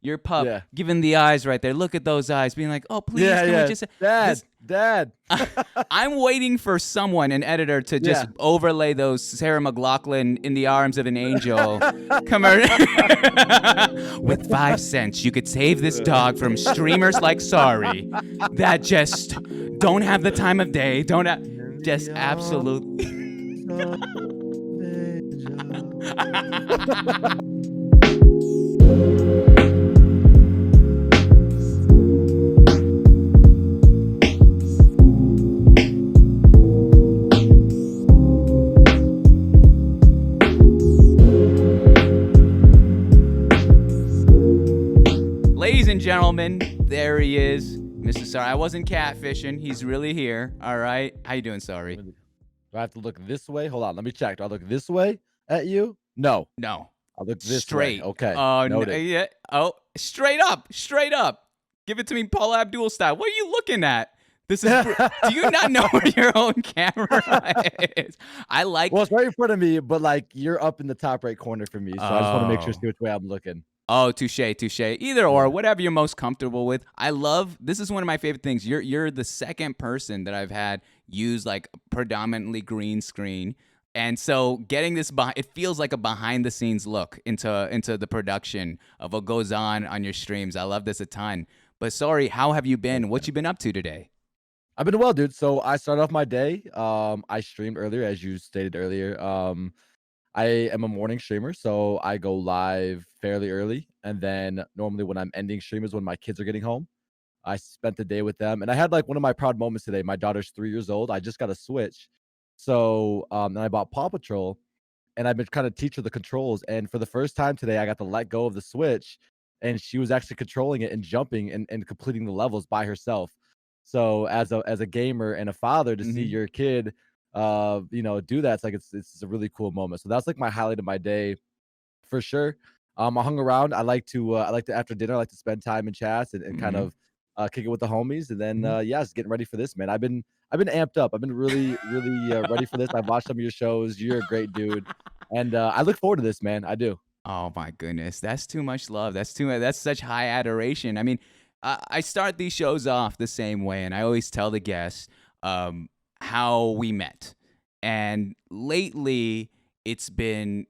your pup Yeah. giving the eyes right there. Look at those eyes, being like, oh, please, Yeah, can yeah. we just... Dad. I'm waiting for someone, an editor, to just Yeah. overlay those Sarah McLachlan in the arms of an angel. With 5 cents, you could save this dog from streamers like Sorrey that just don't have the time of day, don't have... Just absolutely... Ladies and gentlemen, there he is, Mr. Sorry. I wasn't catfishing. He's really here. All right. How you doing, Sorry? Do I have to look this way? Hold on. Let me check. Do I look this way at you? No. No. I'll look this Straight. way. Okay. Oh, no, Noted. yeah. Oh, straight up. Straight up. Give it to me Paula Abdul style. What are you looking at? This is... Do you not know where your own camera is? I like... Well, it's right in front of me, but like you're up in the top right corner for me. So I just want to make sure see which way I'm looking. Oh, touche. Either or, whatever you're most comfortable with. I love, this is one of my favorite things. You're the second person that I've had use like predominantly green screen. And so getting this, it feels like a behind the scenes look into the production of what goes on your streams. I love this a ton. But Sorry, how have you been? What you been up to today? I've been well, dude. So I started off my day. I streamed earlier, as you stated earlier. I am a morning streamer, so I go live fairly early. And then normally when I'm ending stream is when my kids are getting home. I spent the day with them. And I had like one of my proud moments today. My daughter's 3 years old. I just got a Switch. So then I bought Paw Patrol and I've been trying to teach her the controls. And for the first time today, I got to let go of the Switch and she was actually controlling it and jumping and completing the levels by herself. So as a gamer and a father to see your kid do that, it's like it's a really cool moment. So that's like my highlight of my day for sure. I hung around. I like to after dinner, I like to spend time in chats and kind of kick it with the homies. And then just getting ready for this, man. I've been amped up. I've been really ready for this. I've watched some of your shows. You're a great dude, and I look forward to this, man. I do. Oh my goodness, that's too much love. That's such high adoration. I mean, I start these shows off the same way, and I always tell the guests how we met. And lately, it's been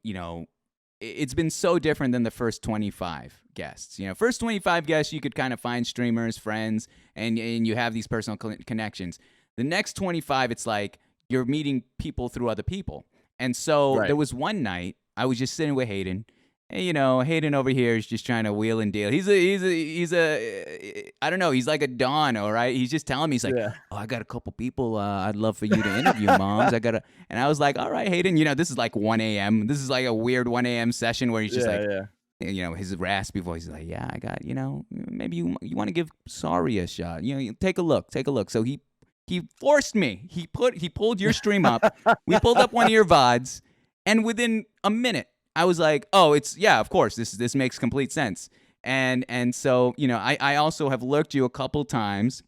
so different than the first 25 guests. First 25 guests, you could kind of find streamers, friends, and you have these personal connections. The next 25, it's like you're meeting people through other people. And so There was one night I was just sitting with Hayden. And, Hayden over here is just trying to wheel and deal. He's a I don't know. He's like a Don, all right? He's just telling me, he's like, oh, I got a couple people I'd love for you to interview, moms. And I was like, all right, Hayden, this is like 1 a.m. This is like a weird 1 a.m. session where he's just his raspy voice is like, yeah, I got, maybe you want to give Sorry a shot. Take a look. So he forced me. He pulled your stream up. We pulled up one of your VODs, and within a minute, I was like, oh, of course, this makes complete sense. And so, I also have lurked you a couple times.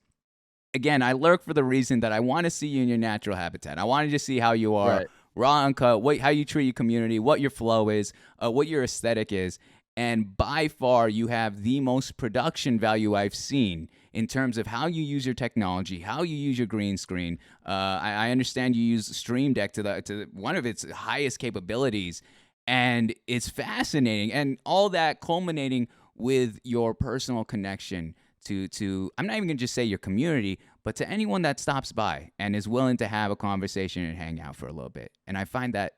Again, I lurk for the reason that I want to see you in your natural habitat. I want to just see how you are, raw, uncut, how you treat your community, what your flow is, what your aesthetic is. And by far, you have the most production value I've seen in terms of how you use your technology, how you use your green screen. I understand you use Stream Deck to one of its highest capabilities. And it's fascinating, and all that culminating with your personal connection to I'm not even going to just say your community, but to anyone that stops by and is willing to have a conversation and hang out for a little bit. And I find that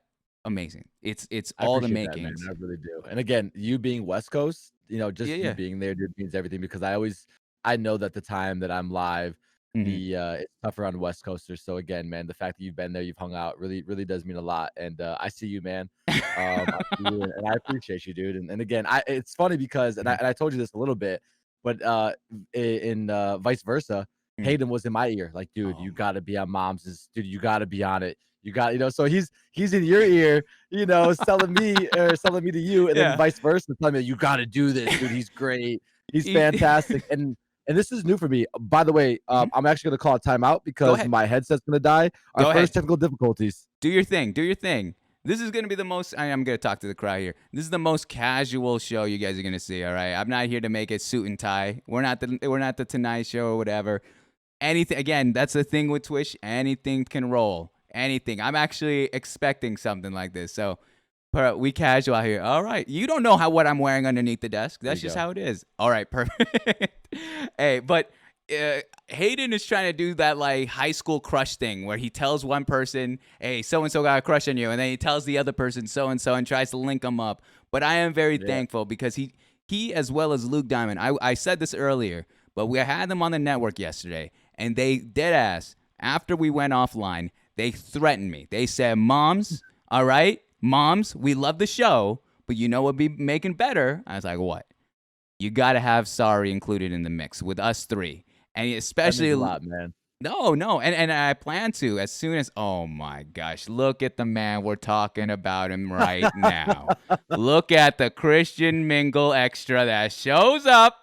amazing. It's all the makings. That, man. I really do. And again, you being West Coast, you being there, dude, means everything, because I know that the time that I'm live, it's tougher on West Coasters. So again, man, the fact that you've been there, you've hung out, really, really does mean a lot. And I see you, man. I see you, and I appreciate you, dude. And again, it's funny because, and I told you this a little bit, but in vice versa, Hayden was in my ear, like, dude, you got to be on Mom's. Dude, you got to be on it. You got, so he's in your ear, selling me to you, and then vice versa, telling me you got to do this, dude. He's great. He's fantastic. And this is new for me. By the way, I'm actually going to call a timeout because my headset's going to die. Our first technical difficulties. Do your thing. This is gonna be the most. I'm gonna talk to the crowd here. This is the most casual show you guys are gonna see. All right, I'm not here to make it suit and tie. We're not the Tonight Show or whatever. Anything again. That's the thing with Twitch. Anything can roll. Anything. I'm actually expecting something like this. So we casual out here. All right. You don't know what I'm wearing underneath the desk. There That's you just go. how it is. All right. Perfect. Hey, but Hayden is trying to do that like high school crush thing where he tells one person, hey, so and so got a crush on you. And then he tells the other person so and tries to link them up. But I am very Yeah. thankful because he as well as Luke Diamond, I said this earlier, but we had them on the network yesterday and they dead ass after we went offline, they threatened me. They said, Moms, all right, Moms, we love the show, but you know what would be making better? I was like, what? You got to have Sorry included in the mix with us three. And That means a especially, lot, man. no. And I plan to as soon as, oh my gosh, look at the man. We're talking about him right now. Look at the Christian Mingle extra that shows up.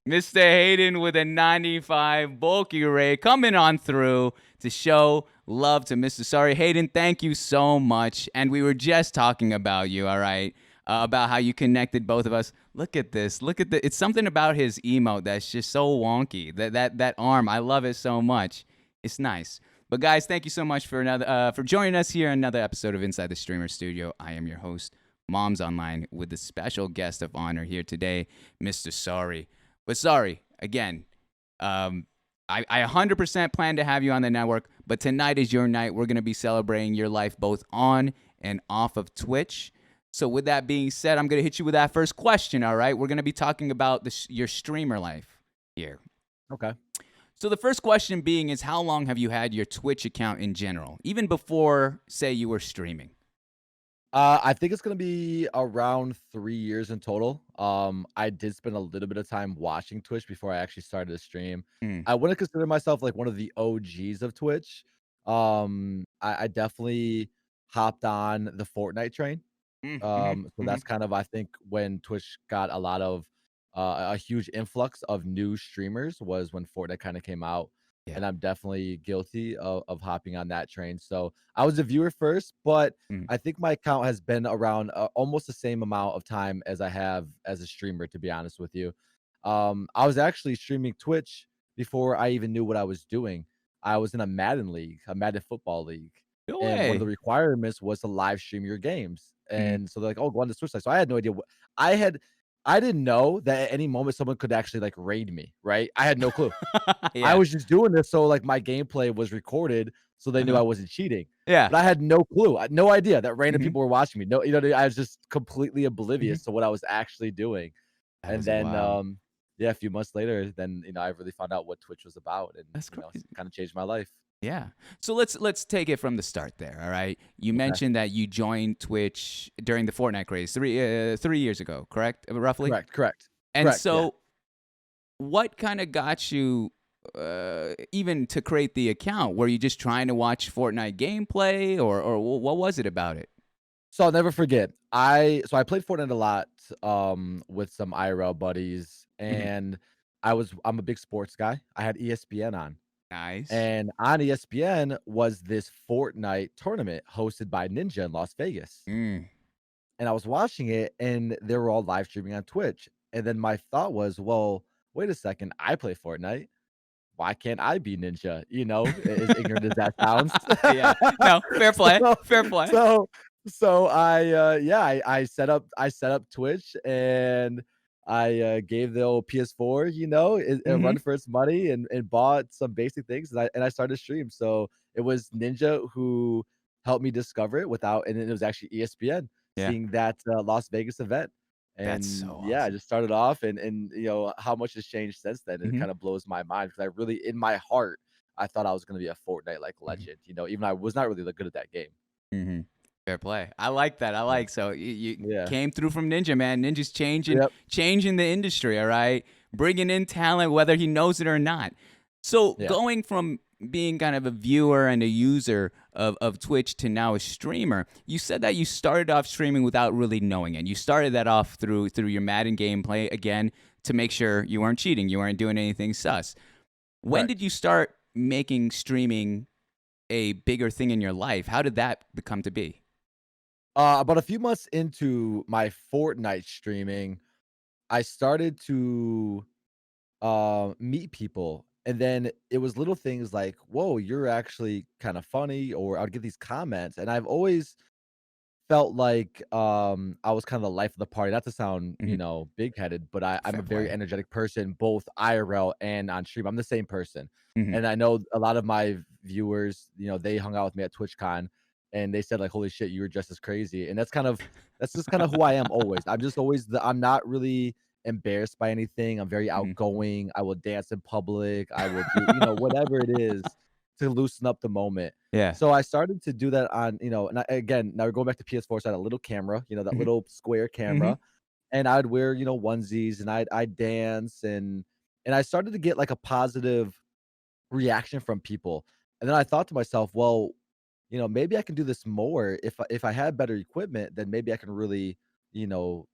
Mr. Hayden with a 95 bulky ray coming on through to show love to Mr. Sorry. Hayden, thank you so much. And we were just talking about you, all right? About how you connected both of us. Look at this. Look at the. It's something about his emote that's just so wonky. That arm. I love it so much. It's nice. But guys, thank you so much for joining us here in another episode of Inside the Streamer Studio. I am your host, Moms Online, with the special guest of honor here today, Mr. Sorry. But sorry again. I 100% plan to have you on the network, but tonight is your night. We're gonna be celebrating your life both on and off of Twitch. So with that being said, I'm going to hit you with that first question, all right? We're going to be talking about your streamer life here. Okay. So the first question being is how long have you had your Twitch account in general, even before, say, you were streaming? I think it's gonna be around 3 years in total. I did spend a little bit of time watching Twitch before I actually started to stream. Mm, I wouldn't consider myself like one of the OGs of Twitch. I definitely hopped on the Fortnite train. So mm-hmm. that's kind of I think when Twitch got a lot of a huge influx of new streamers was when Fortnite kind of came out, Yeah. and I'm definitely guilty of hopping on that train. So I was a viewer first, but Mm, I think my account has been around almost the same amount of time as I have as a streamer. To be honest with you, I was actually streaming Twitch before I even knew what I was doing. I was in a Madden league, a Madden football league, no and one of the way. requirements was to live stream your games. Mm. And so they're like, "Oh, go on the Twitch side." So I had no idea what I had. I didn't know that at any moment someone could actually like raid me. Right? I had no clue. I Yeah. was just doing this so like my gameplay was recorded, so they knew Uh-huh. I wasn't cheating. Yeah. But I had no clue. I had no idea that random Hmm. people were watching me. No, I was just completely Hmm. oblivious to what I was actually doing. That And is then, wild. yeah, a few months later, then I really found out what Twitch was about, and That's crazy. kind of changed my life. Yeah. So let's take it from the start there. All right. You Okay. mentioned that you joined Twitch during the Fortnite craze 3 years ago, correct? Roughly. Correct. Correct. And Correct. Yeah. so, what kind of got you even to create the account? Were you just trying to watch Fortnite gameplay, or what was it about it? So I'll never forget. I played Fortnite a lot with some IRL buddies, Mhm. and I'm a big sports guy. I had ESPN on. Nice. And on ESPN was this Fortnite tournament hosted by Ninja in Las Vegas. Mm. And I was watching it and they were all live streaming on Twitch. And then my thought was, well, wait a second, I play Fortnite. Why can't I be Ninja? As ignorant as that sounds. Yeah. No. Fair play. so Fair play. so so I set up Twitch, and I gave the old PS4, a Hmm. run for its money, and bought some basic things, and I started to stream. So it was Ninja who helped me discover it and it was actually ESPN Yeah. seeing that Las Vegas event. That's And so yeah, I awesome. just started off, and how much has changed since then. And it Hmm. kind of blows my mind because I really, in my heart, I thought I was going to be a Fortnite like Hmm. legend, even I was not really that good at that game. Hmm. Fair play. I like that. I Yeah. like so you Yeah. came through from Ninja, man. Ninja's changing Yep. changing the industry. All right, bringing in talent whether he knows it or not. So Yeah. going from being kind of a viewer and a user of Twitch to now a streamer, you said that you started off streaming without really knowing it. You started that off through your Madden gameplay again to make sure you weren't cheating, you weren't doing anything sus. When did Correct. you start making streaming a bigger thing in your life? How did that become to be? About a few months into my Fortnite streaming, I started to meet people, and then it was little things like, "Whoa, you're actually kind of funny," or I would get these comments, and I've always felt like, I was kinda the life of the party, not to sound, Mhm. big-headed, but I'm a Fair very play. energetic person, both IRL and on stream. I'm the same person, Mhm. and I know a lot of my viewers, they hung out with me at TwitchCon, and they said like, "Holy shit, you were just as crazy," and that's just kinda who I am always. I'm just always I'm not really embarrassed by anything. I'm very Mhm. outgoing. I will dance in public. I will do, whatever it is to loosen up the moment. Yeah. So I started to do that on, and again, now we're going back to PS4, so I had a little camera, that Mhm. little square Mhm. camera, and I'd wear, onesies and I'd dance and I started to get like a positive reaction from people. And then I thought to myself, well, maybe I can do this more if I had better equipment, then maybe I can really,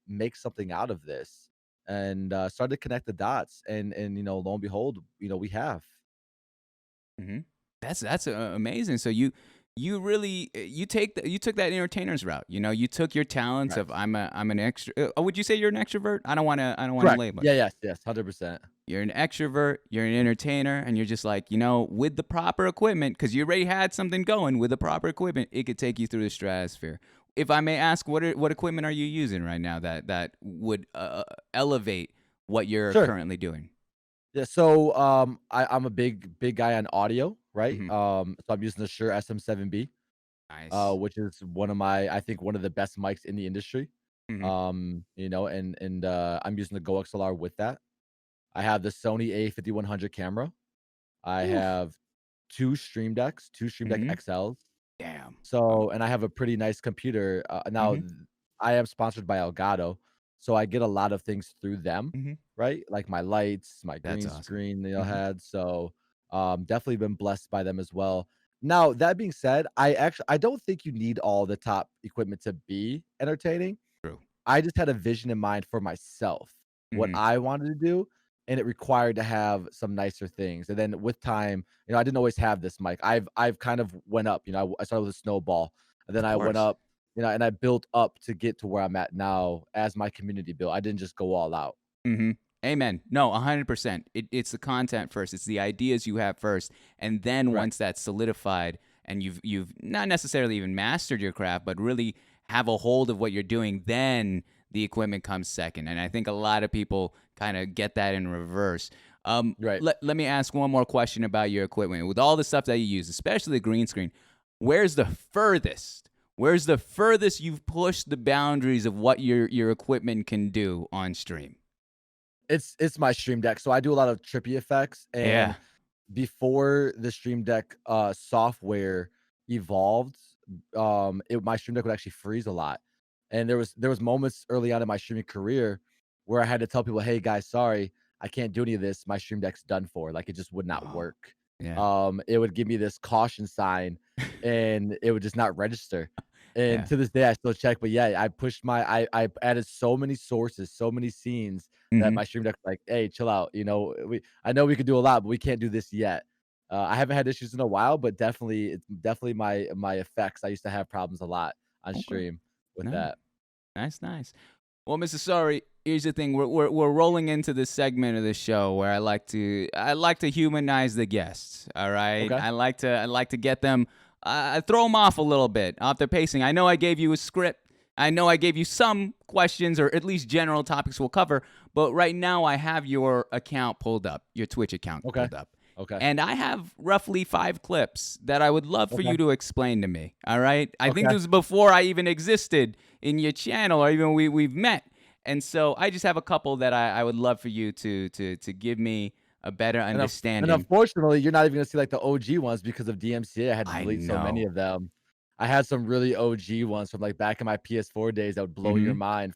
make something out of this. And started to connect the dots and lo and behold, we have. Mhm. That's amazing. So you really you took that entertainer's route. You know, you took your talents of Correct. I'm an extra. Oh, would you say you're an extrovert? I don't want to Correct. label it. Yeah, yes, 100%. You're an extrovert, you're an entertainer, and you're just like, with the proper equipment, because you already had something going with the proper equipment, it could take you through the stratosphere. If I may ask, what equipment are you using right now that would elevate what you're Sure. currently doing? Yeah, so, I'm a big guy on audio, right? Hmm. So I'm using the Shure SM7B, Nice. which is I think one of the best mics in the industry. Hmm. I'm using the Go XLR with that. I have the Sony A5100 camera. I Oof. have 2 Stream Decks, 2 Stream Deck Hmm. XLs. Damn. So Oh. and I have a pretty nice computer. Now Hmm. I am sponsored by Elgato, so I get a lot of things through them, Hmm. right? Like my lights, my That's green awesome. screen they all Hmm. had. So definitely been blessed by them as well. Now, that being said, I don't think you need all the top equipment to be entertaining. True. I just had a vision in mind for myself, what Hmm. I wanted to do, and it required to have some nicer things. And then with time, I didn't always have this mic. I've kind of went up. I started with a snowball, and then Of I went course. up, and I built up to get to where I'm at now as my community built. I didn't just go all out. Hmm. Amen. No, 100%. It's the content first. It's the ideas you have first, and then Correct. once that's solidified, and you've not necessarily even mastered your craft, but really have a hold of what you're doing, then the equipment comes second. And I think a lot of people kind of get that in reverse. Right. Let me ask one more question about your equipment. With all the stuff that you use, especially the green screen, where's the furthest? Where's the furthest you've pushed the boundaries of what your equipment can do on stream? It's my Stream Deck. So I do a lot of trippy effects, and Yeah. before the Stream Deck software evolved, my Stream Deck would actually freeze a lot. And there was moments early on in my streaming career where I had to tell people, "Hey guys, sorry, I can't do any of this. My Stream Deck's done for." Like it just would not Oh, work. yeah. It would give me this caution sign and it would just not register. And Yeah. to this day I still check, but yeah, I added so many sources, so many scenes that Mhm. my Stream Deck's like, "Hey, chill out. I know we could do a lot, but we can't do this yet." I haven't had issues in a while, but it's definitely my effects. I used to have problems a lot on Okay. stream with No. that. Nice, nice. Well, Mr. Sorry, here's the thing. We're rolling into this segment of the show where I like to humanize the guests. All right. Okay. I like to get them throw them off a little bit off their pacing. I know I gave you a script. I know I gave you some questions or at least general topics we'll cover, but right now I have your account pulled up, your Twitch account Okay. pulled up. Okay. And I have roughly 5 clips that I would love for Okay. you to explain to me. All right. I think Okay. this was before I even existed in your channel or even we've met. And so I just have a couple that I would love for you to give me a better And understanding. unfortunately, you're not even gonna see, like, the OG ones because of DMCA. I had to I delete so many know. of them. I had some really OG ones from, like, back in my PS4 days that would blow your Mm-hmm. mind.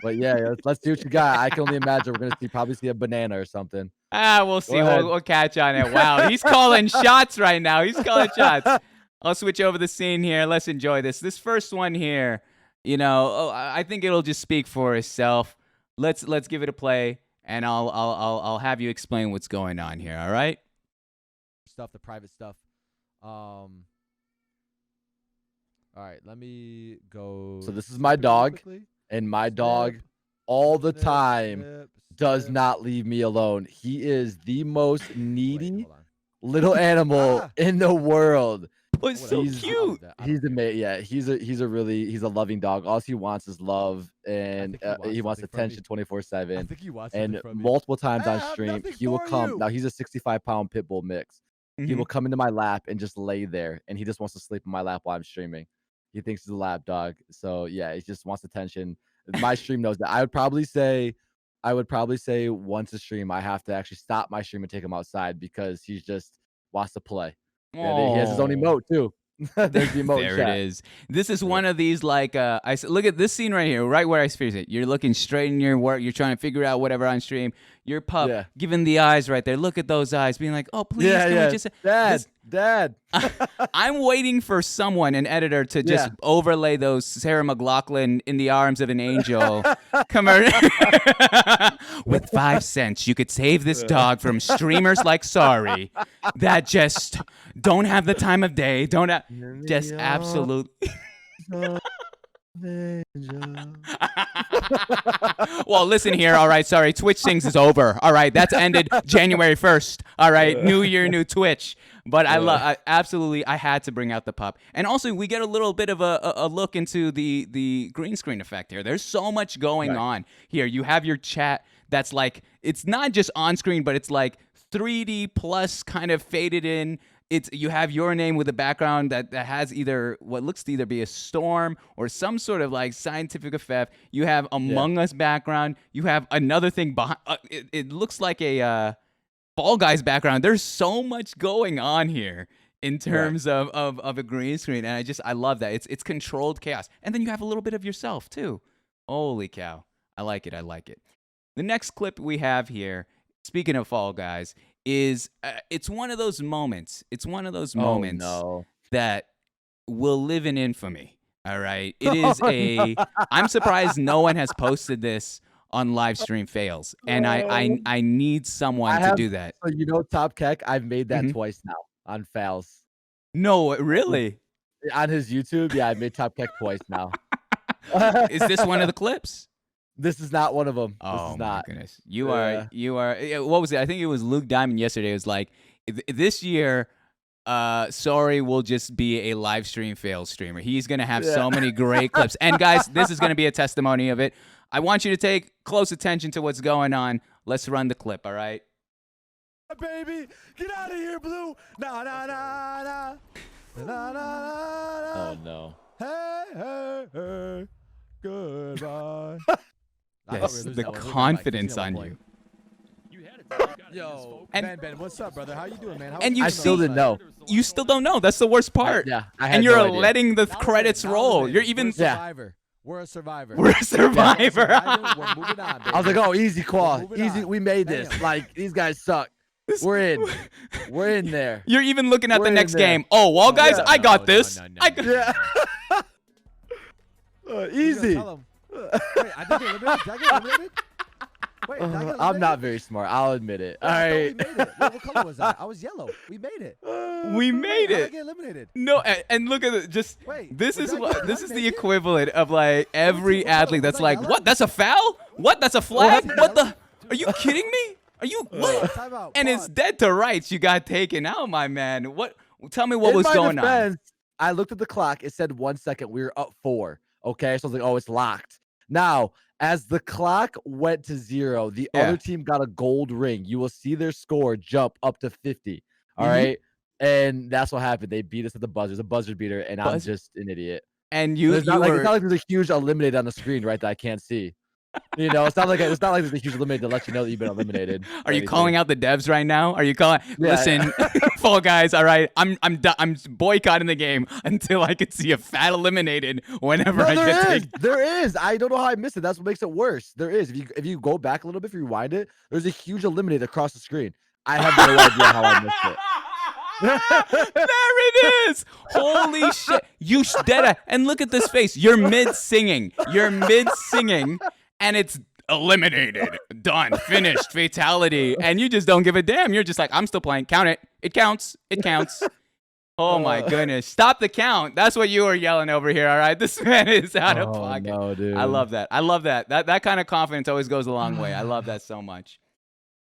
But yeah, let's see what you got. I can only imagine we're gonna probably see a banana or something. We'll Go see. We'll, ahead. we'll catch on it. Wow, he's calling shots right now. He's calling shots. I'll switch over the scene here. Let's enjoy this. This first one here, I think it'll just speak for itself. Let's give it a play, and I'll have you explain what's going on here. All right? Stuff, the private stuff. Um All right, let me go. So this is my snip it really dog, quickly. and my dog Snip, all the snip, time snip, does snip. not leave me alone. He is the most Wait, needy hold on. little animal Ah, in the world. Oh, it's whatever. so He's I don't cute. do that. I he's don't care. yeah, he's a loving dog. All he wants is love, I and think he he wants wants something from me. attention I 24/7. think he wants something And from me. multiple times Hey, on I have stream, nothing he will for come. Now you. he's a 65-pound pit bull mix. He will Mhm. come into my lap and just lay there, and he just wants to sleep in my lap while I'm streaming. He thinks he's a lap dog, so yeah, he just wants attention. My stream knows that. I would probably say once a stream, I have to actually stop my stream and take him outside because he's just wants to play. Yeah, he has his own Oh. emote too. There's the emote There it chat. is. This is Yeah. one of these like look at this scene right here, right where I freeze it. You're looking straight in your work. You're trying to figure out whatever on stream. Your pup Yeah. giving the eyes right there. Look at those eyes, being like, "Oh, please, Yeah, can yeah. we just?" Dad, This, dad. I'm waiting for someone, an editor, to just Yeah. overlay those Sarah McLachlan in the arms of an angel commercial. With 5 cents, you could save this dog from streamers like Sorrey that just don't have the time of day, don't have, just absolute. Well, listen here. All right, sorry. Twitch Sings is over. All right, that's ended January 1st. All right, new year, new Twitch. But I absolutely, I had to bring out the pup. And also, we get a little bit of a look into the green screen effect here. There's so much going on here. You have your chat that's like, it's not just on screen, but it's like 3D plus kind of faded in. You have your name with a background that has either what looks to either be a storm or some sort of like scientific effect. You have Among Us background. You have another thing behind. It looks like a Fall Guys background. There's so much going on here in terms of a green screen, and I love that. It's controlled chaos, and then you have a little bit of yourself too. Holy cow! I like it. I like it. The next clip we have here, speaking of Fall Guys, is it's one of those moments. It's one of those moments that will live in infamy. All right. It is I'm surprised no one has posted this on live stream fails. And I need someone to do that. So Top Keck, I've made that twice now on fails. No, really? On his YouTube, yeah, I made Top Keck twice now. Is this one of the clips? This is not one of them. Oh, this is not. my goodness. You are, what was it? I think it was Luke Diamond yesterday. It was like, this year, Sorrey will just be a live stream fail streamer. He's going to have so many great clips. And guys, this is going to be a testimony of it. I want you to take close attention to what's going on. Let's run the clip, all right? Baby, get out of here, Blue. Nah, nah, nah, nah. Nah, nah, nah. Oh no. Hey, hey, hey. Goodbye. Yes, the confidence on you. Yo, And- Ben, what's up, brother? How you doing, man? And I still didn't know. You still don't know. That's the worst part. Yeah, I had And you're no idea. letting the credits roll. You're even. We're a survivor. We're a survivor. We're moving on, baby. I was like, oh, easy call. moving Easy. on. We made this. Damn. Like, these guys suck. We're in. We're in there. You're even looking at We're the in next there. game. Oh, well, guys, I got this. I got- Yeah. Easy. Tell 'em. Wait, I did get eliminated. Did I get eliminated? Wait, did I get eliminated? I'm not very smart. I'll admit it. All I thought right. we made it. What color was I? I was yellow. We made it. We made How'd I it. get eliminated? No, and look at it. Just Wait, this was is I- what did this I is make the it? equivalent of like every what athlete color? that's Was I like, yellow? what? That's a foul? What? That's a flag? Was I What the? yellow? Are you kidding me? Are you what? Time out. And it's Pause. dead to rights. You got taken out, my man. What? Tell me what In was my going on. defense, I looked at the clock. It said 1 second. We were up 4. Okay. So I was like, oh, it's locked. Now, as the clock went to 0, the other team got a gold ring. You will see their score jump up to 50. All right. And that's what happened. They beat us at the buzzer. It's a buzzer beater. And I'm just an idiot. And It's not like there's a huge eliminated on the screen, right? That I can't see. It's not like there's a huge eliminated to let you know that you've been eliminated. Are you calling out the devs right now? Are you calling? Listen, Fall Guys. All right, I'm boycotting the game until I can see a fat eliminated. Whenever I get taken. There is. I don't know how I missed it. That's what makes it worse. There is. If you go back a little bit, if you rewind it, there's a huge eliminated across the screen. I have no idea how I missed it. There it is. Holy shit. You dead. And look at this face. You're mid singing. And it's eliminated. Done. Finished. Fatality. And you just don't give a damn. You're just like, I'm still playing. Count it. It counts. Oh my goodness. Stop the count. That's what you were yelling over here, all right? This man is out of pocket. No, dude. I love that. I love that. That kind of confidence always goes a long way. I love that so much.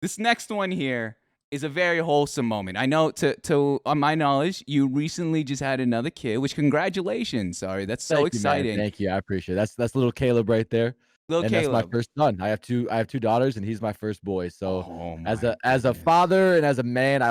This next one here is a very wholesome moment. I know to on my knowledge, you recently just had another kid, which congratulations. Sorry, that's so Thank you, man. exciting. Thank you. I appreciate it. That's little Caleb right there. Little And Caleb. that's my first son. I have two daughters, and he's my first boy. So Oh as my a goodness. father and as a man, I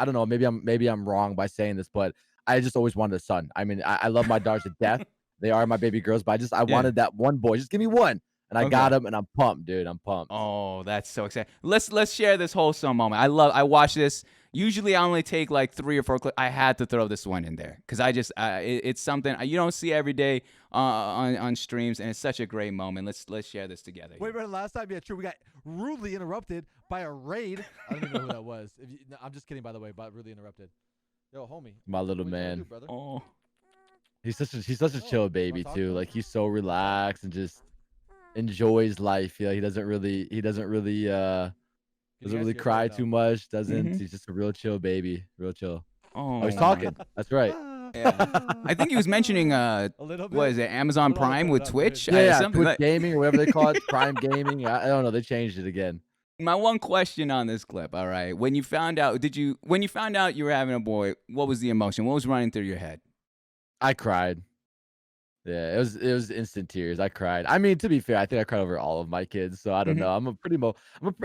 don't know, maybe I'm wrong by saying this, but I just always wanted a son. I mean, I love my daughters to death. They are my baby girls, but I wanted that one boy. Just give me one, and I got him, and I'm pumped, dude. I'm pumped. Oh, that's so exciting. Let's share this wholesome moment. I watch this. Usually I only take like 3 or 4 clips. I had to throw this one in there because it's something you don't see every day on streams, and it's such a great moment. Let's share this together. Wait, remember last time? Yeah, true. We got rudely interrupted by a raid. I don't even know who that was. No, I'm just kidding, by the way, but rudely interrupted. Yo, homie. My little What you trying to man. do, brother? Oh, He's such a chill baby talk to too. him? Like he's so relaxed and just enjoys life. Yeah, he doesn't really Can you doesn't guys really hear me cry right too now? much. Doesn't Mhm. He's just a real chill baby. Real chill. oh, Oh, he's my- talking. That's right. Yeah. I think he was mentioning A little bit. what is it, Amazon Hold on, Prime put it with up, dude. Twitch? Yeah, Something Twitch like- gaming or whatever they call it, Prime Gaming. I don't know. They changed it again. My one question on this clip, all right. When you found out you were having a boy, what was the emotion? What was running through your head? I cried. Yeah, it was instant tears. I cried. I mean, to be fair, I think I cried over all of my kids. So I don't Mhm. know.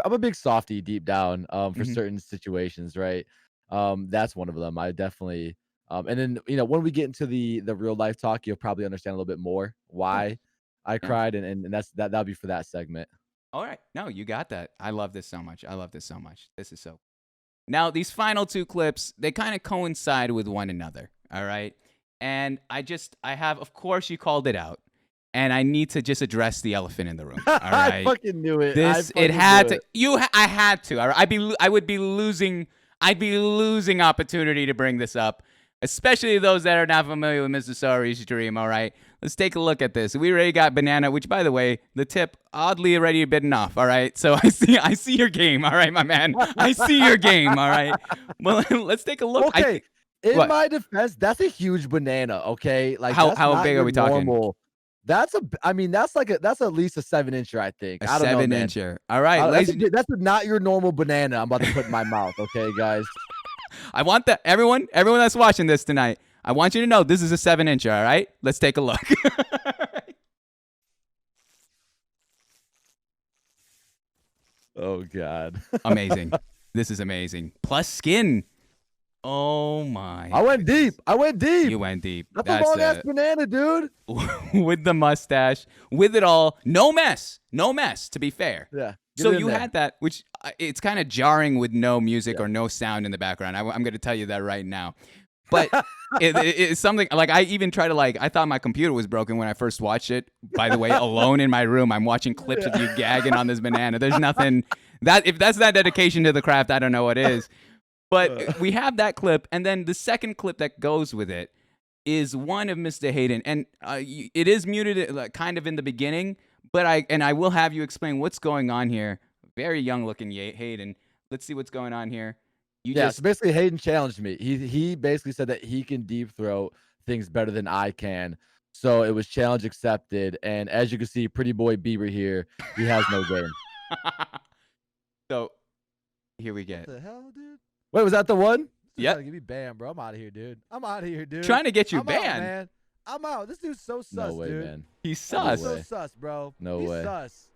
I'm a big softie deep down for Mhm. certain situations, right? That's one of them. I definitely and then when we get into the real life talk, you'll probably understand a little bit more why I cried, and that'll be for that segment. All right. No, you got that. I love this so much. This is so. Now, these final 2 clips, they kind of coincide with one another. All right. And I have, of course, you called it out. And I need to just address the elephant in the room. All right. I fucking knew it. It had to. I had to. All right? I'd be losing opportunity to bring this up, especially those that are not familiar with Mr. Sorrey's stream. All right, let's take a look at this. We already got banana, which, by the way, the tip oddly already bitten off. All right, so I see your game. All right, my man, I see your game. All right, well, let's take a look. Okay. In what? my defense, that's a huge banana. Okay, like How that's not big are your we talking? normal. That's at least a 7-incher, I think. A I don't know, man. 7-incher. All right, ladies. That's not your normal banana I'm about to put in my mouth. Okay, guys. I want that everyone that's watching this tonight. I want you to know this is a 7-incher. All right, let's take a look. Oh God. Amazing. This is amazing. Plus skin. Oh my. I went deep. You went deep. That's a long ass banana, dude. With the mustache, with it all. No mess. To be fair. Yeah. get So it in you there. had that, which it's kind of jarring with no music or no sound in the background. I'm going to tell you that right now. But it's something like I even try to I thought my computer was broken when I first watched it. By the way, alone in my room, I'm watching clips of you gagging on this banana. There's nothing if that's not dedication to the craft, I don't know what is. But we have that clip, and then the second clip that goes with it is one of Mr. Hayden, and it is muted kind of in the beginning, but I will have you explain what's going on here. Very young-looking Hayden. Let's see what's going on here. So basically Hayden challenged me. He basically said that he can deep throat things better than I can. So it was challenge accepted. And as you can see, pretty boy Bieber here, he has no game. So here we get. What the hell, dude? Wait, was that the one? Yep. Give me banned, bro. I'm out of here, dude. I'm out of here, dude. Trying to get you I'm out, banned. man. I'm out. This dude's so sus, No way, dude. man. He's He's sus. way. so sus, bro. No He's way. Sus.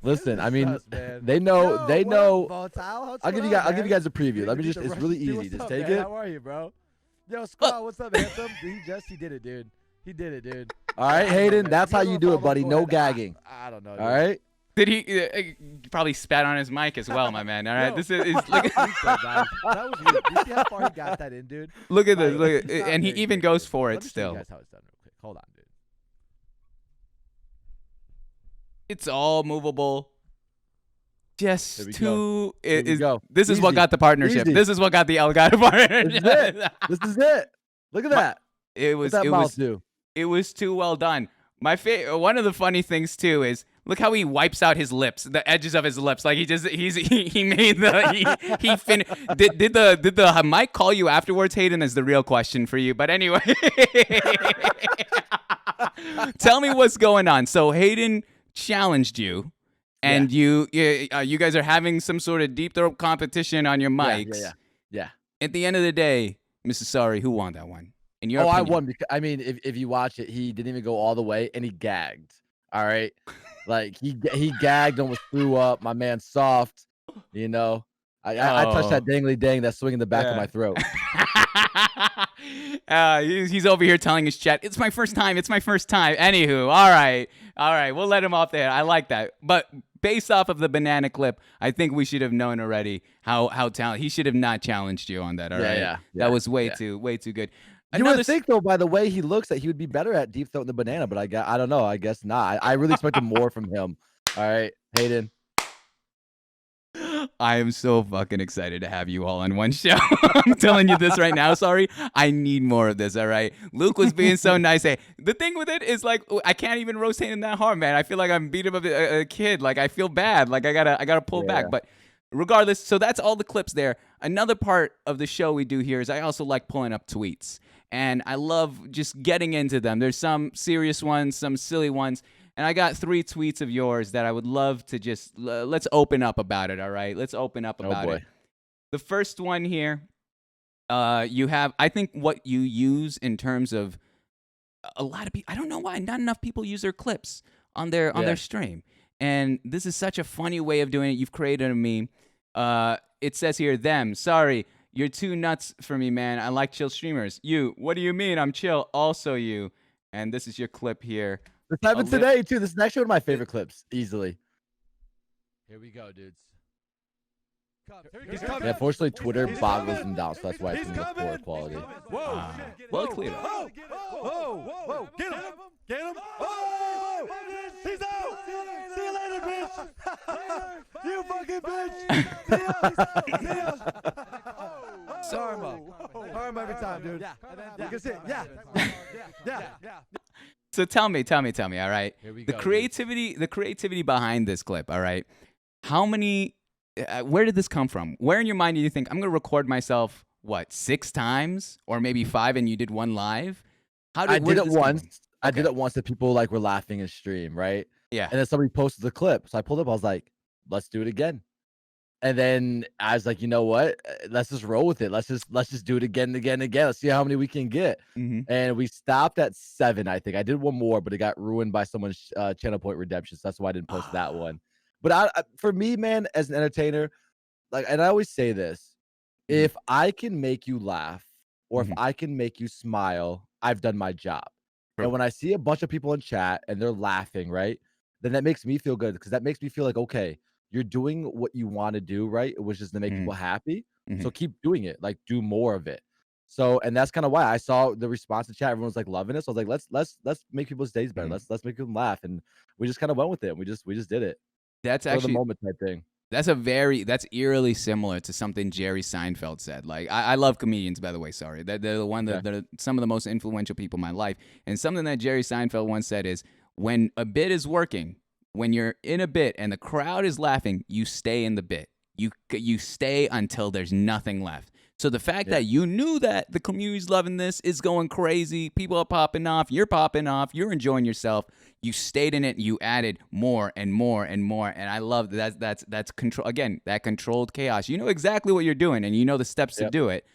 Listen, This I is mean, sus, man. they know. Yo, they what know. up, Volatile? What's I'll give going you on, guys. I'll give you man? guys a preview. Let me Dude, just. the It's Russian really dude, easy. what's Just up, take man? it. How are you, bro? Yo, Squad, what's up, handsome? He did it, dude. He did it, dude. All right, I don't know, Hayden. man. That's how If you don't do follow it, buddy. my No boy, gagging. I don't know. All dude. right. Did he probably spat on his mic as well, my man? All right, Yo, this is that look, was weak, though, guys. That was weak. You see how far he got that in, dude? look at this, Like, look at, it's not and he very even good, goes dude. for Let it me show still. you guys how it's done real quick. Hold on, dude. It's all movable. Here Just we too. go. Here we go. This is what Easy. got the partnership. Easy. This is what got the Elgato partnership. This is it. Look at that. It What's was. that It mouth was. do? It was too well done. My favorite. One of the funny things too is Look how he wipes out his lips, the edges of his lips. Like he made the he fin. Did the mic call you afterwards, Hayden? Is the real question for you. But anyway, tell me what's going on. So Hayden challenged you, and you guys are having some sort of deep throat competition on your mics. Yeah. At the end of the day, Mrs. Sorry, who won that one? In your I opinion? won because I mean, if you watch it, he didn't even go all the way, and he gagged. All right, like he gagged, almost threw up. My man, soft. You know, I touched that dangly dang that's swinging the back of my throat. He's over here telling his chat, it's my first time. It's my first time. Anywho, all right. We'll let him off there. I like that. But based off of the banana clip, I think we should have known already how talented. He should have not challenged you on that. All right. Yeah. That was way too good. You would think though, by the way he looks, that he would be better at deep throat than the banana, but I don't know. I guess not. I really expected more from him. All right, Hayden. I am so fucking excited to have you all on one show. I'm telling you this right now. Sorry, I need more of this. All right, Luke was being so nice. Hey, the thing with it is like I can't even roast Hayden that hard, man. I feel like I'm beating up a kid. Like I feel bad. Like I gotta pull back. But regardless, so that's all the clips there. Another part of the show we do here is I also like pulling up tweets. And I love just getting into them. There's some serious ones, some silly ones. And I got 3 tweets of yours that I would love to just, let's open up about it, all right? Let's open up about it. The first one here, you have, I think what you use in terms of a lot of people, I don't know why, not enough people use their clips on their stream. And this is such a funny way of doing it. You've created a meme. It says here, sorry. You're too nuts for me, man. I like chill streamers. You, what do you mean? I'm chill. Also you. And this is your clip here. This happened today, too. This is actually one of my favorite clips, easily. Here we go, dudes. Yeah, unfortunately, Twitter boggles them down, so that's why it's in the poor quality. Whoa. Well, clear. Whoa. Get him. Oh! He's out. See you later, bitch. You fucking bitch. See ya. Arm every time, dude. You can see it. Yeah. So tell me, all right? Here we the go, creativity behind this clip, all right? How many, where did this come from? Where in your mind do you think, I'm going to record myself, 6 times? Or maybe 5 and you did one live? I did it once. I did it once that people were laughing in stream, right? Yeah. And then somebody posted the clip. So I pulled up, I was like, let's do it again. And then I was like, you know what? Let's just roll with it. Let's just do it again and again and again. Let's see how many we can get. Mm-hmm. And we stopped at 7, I think. I did one more, but it got ruined by someone's channel point redemption. So that's why I didn't post that one. But for me, man, as an entertainer, and I always say this, if I can make you laugh or if I can make you smile, I've done my job. And when I see a bunch of people in chat and they're laughing, right, then that makes me feel good because that makes me feel like, okay, you're doing what you want to do, right? Which is to make people happy. So keep doing it, like do more of it. So, and that's kind of why I saw the response in chat. Everyone's like loving it. So I was like, let's make people's days better. Let's make them laugh. And we just kind of went with it. We just did it. That's actually actually the moment type thing. That's eerily similar to something Jerry Seinfeld said. Like I love comedians, by the way. Sorry, they're the one that they're some of the most influential people in my life. And something that Jerry Seinfeld once said is, when a bit is working, when you're in a bit and the crowd is laughing, you stay in the bit. You stay until there's nothing left. So the fact that you knew that the community's loving this, is going crazy, people are popping off, you're enjoying yourself, you stayed in it, you added more and more and more. And I love that's control. Again, that controlled chaos. You know exactly what you're doing and you know the steps to do it,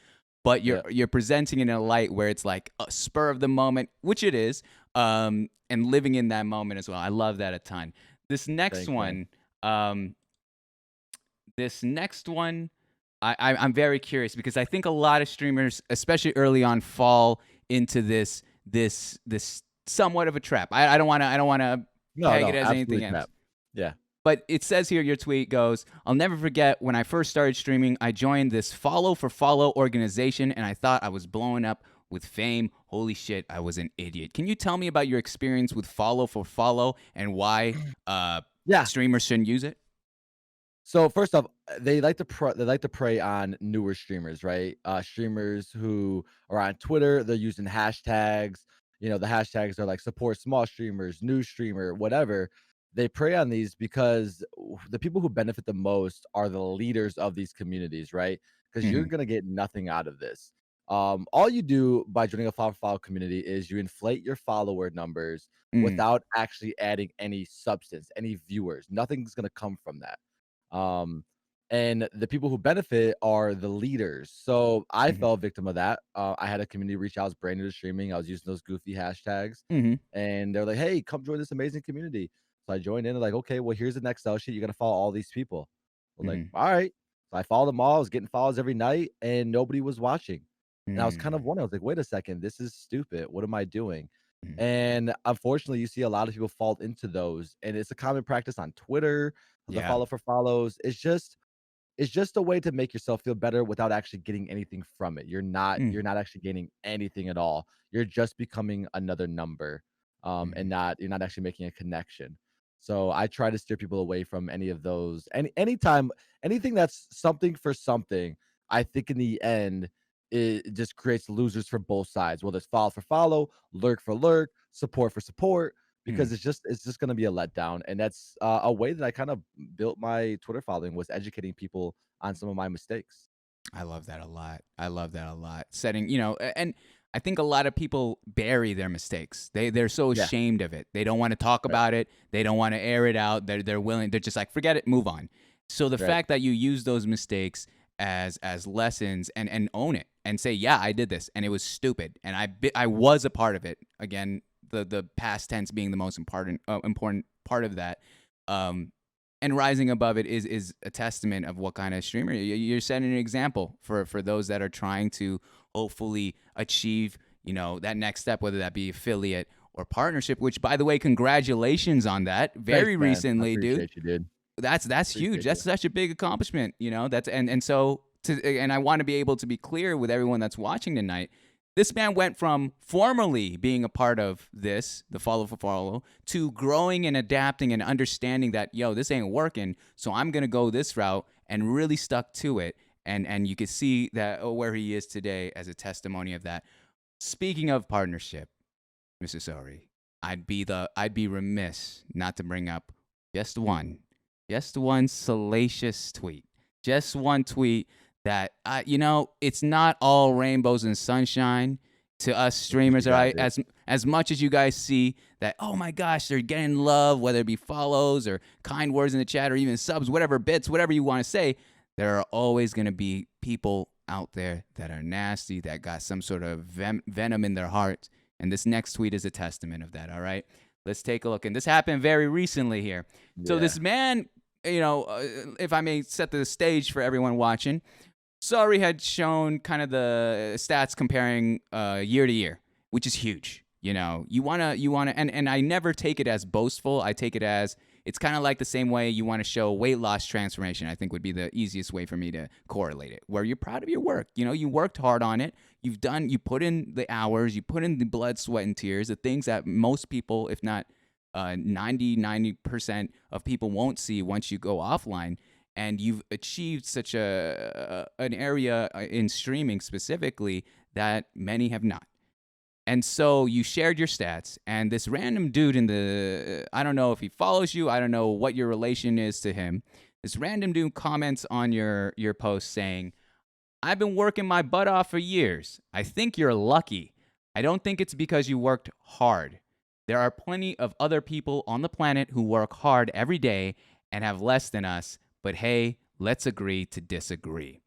but you're presenting it in a light where it's like a spur of the moment, which it is, and living in that moment as well. I love that a ton. This next one, I'm very curious because I think a lot of streamers, especially early on, fall into this somewhat of a trap. I don't want to tag it as anything else. Yeah. But it says here, your tweet goes, "I'll never forget when I first started streaming, I joined this follow for follow organization and I thought I was blowing up with fame. Holy shit, I was an idiot." Can you tell me about your experience with follow for follow and why streamers shouldn't use it? So first off, they like to prey on newer streamers, right? Streamers who are on Twitter, they're using hashtags. You know, the hashtags are like support small streamers, new streamer, whatever. they prey on these because the people who benefit the most are the leaders of these communities, right? Because you're Hmm. gonna get nothing out of this. All you do by joining a follow community is you inflate your follower numbers Hmm. without actually adding any substance, any viewers. Nothing's gonna come from that. Um, and the people who benefit are the leaders. So I Hmm. fell victim of that. I had a community reach out. I was brand new to streaming. I was using those goofy hashtags, Hmm. and they're like, "Hey, come join this amazing community." So I joined in. Like, okay, well, here's the next Excel sheet. You're gonna follow all these people. I'm like, Hmm. all right. So I followed them all. I was getting follows every night, and nobody was watching. And I was kind of Hmm. wondering. I was like, wait a second, this is stupid. What am I doing? Hmm. And unfortunately, you see a lot of people fall into those, and it's a common practice on Twitter. The Yeah. follow for follows. It's just a way to make yourself feel better without actually getting anything from it. You're not Mm. you're not actually gaining anything at all. You're just becoming another number, and Mhm. not you're not actually making a connection. So I try to steer people away from any of those. Anytime anything that's something for something, I think in the end it just creates losers for both sides. Whether it's follow for follow, lurk for lurk, support for support, Mm. because it's just going to be a letdown. And that's a way that I kind of built my Twitter following, was educating people on some of my mistakes. I love that a lot. I love that a lot. Setting, and I think a lot of people bury their mistakes. They're so Yeah, ashamed of it. They don't want to talk right, about it. They don't want to air it out. They're willing. They're just like, forget it, move on. So the right. fact that you use those mistakes as lessons and own it and say, yeah, I did this and it was stupid and I was a part of it. Again, the past tense being the most important part of that. Um, and rising above it is a testament of what kind of streamer you're setting an example for those that are trying to hopefully achieve that next step, whether that be affiliate or partnership, which by the way, congratulations on that Thanks, very man. I recently, dude. appreciate you, dude. That's huge. Appreciate That's you. such a big accomplishment, that's and so and I want to be able to be clear with everyone that's watching tonight. This man went from formerly being a part of this, the follow for follow, to growing and adapting and understanding that, this ain't working, so I'm gonna go this route, and really stuck to it. And you can see that where he is today as a testimony of that. Speaking of partnership, Mr. Sorry, I'd be remiss not to bring up just one, just one salacious tweet, just one tweet that it's not all rainbows and sunshine to us What you streamers. All got, right, dude? as much as you guys see that, oh my gosh, they're getting love, whether it be follows or kind words in the chat or even subs, whatever bits, whatever you want to say, there are always going to be people out there that are nasty, that got some sort of venom in their heart, and this next tweet is a testament of that, all right? Let's take a look. And this happened very recently here. So Yeah, this man, if I may set the stage for everyone watching, Sorry had shown kind of the stats comparing year to year, which is huge. You wanna, and I never take it as boastful. I take it as it's kind of like the same way you want to show weight loss transformation. I think would be the easiest way for me to correlate it. Where you're proud of your work. You worked hard on it. You put in the hours, you put in the blood, sweat, and tears. The things that most people, if not 90% of people won't see once you go offline, and you've achieved such an area in streaming specifically that many have not. And so you shared your stats, and this random dude in the I don't know if he follows you, I don't know what your relation is to him. This random dude comments on your post saying, "I've been working my butt off for years. I think you're lucky. I don't think it's because you worked hard. There are plenty of other people on the planet who work hard every day and have less than us, but hey, let's agree to disagree."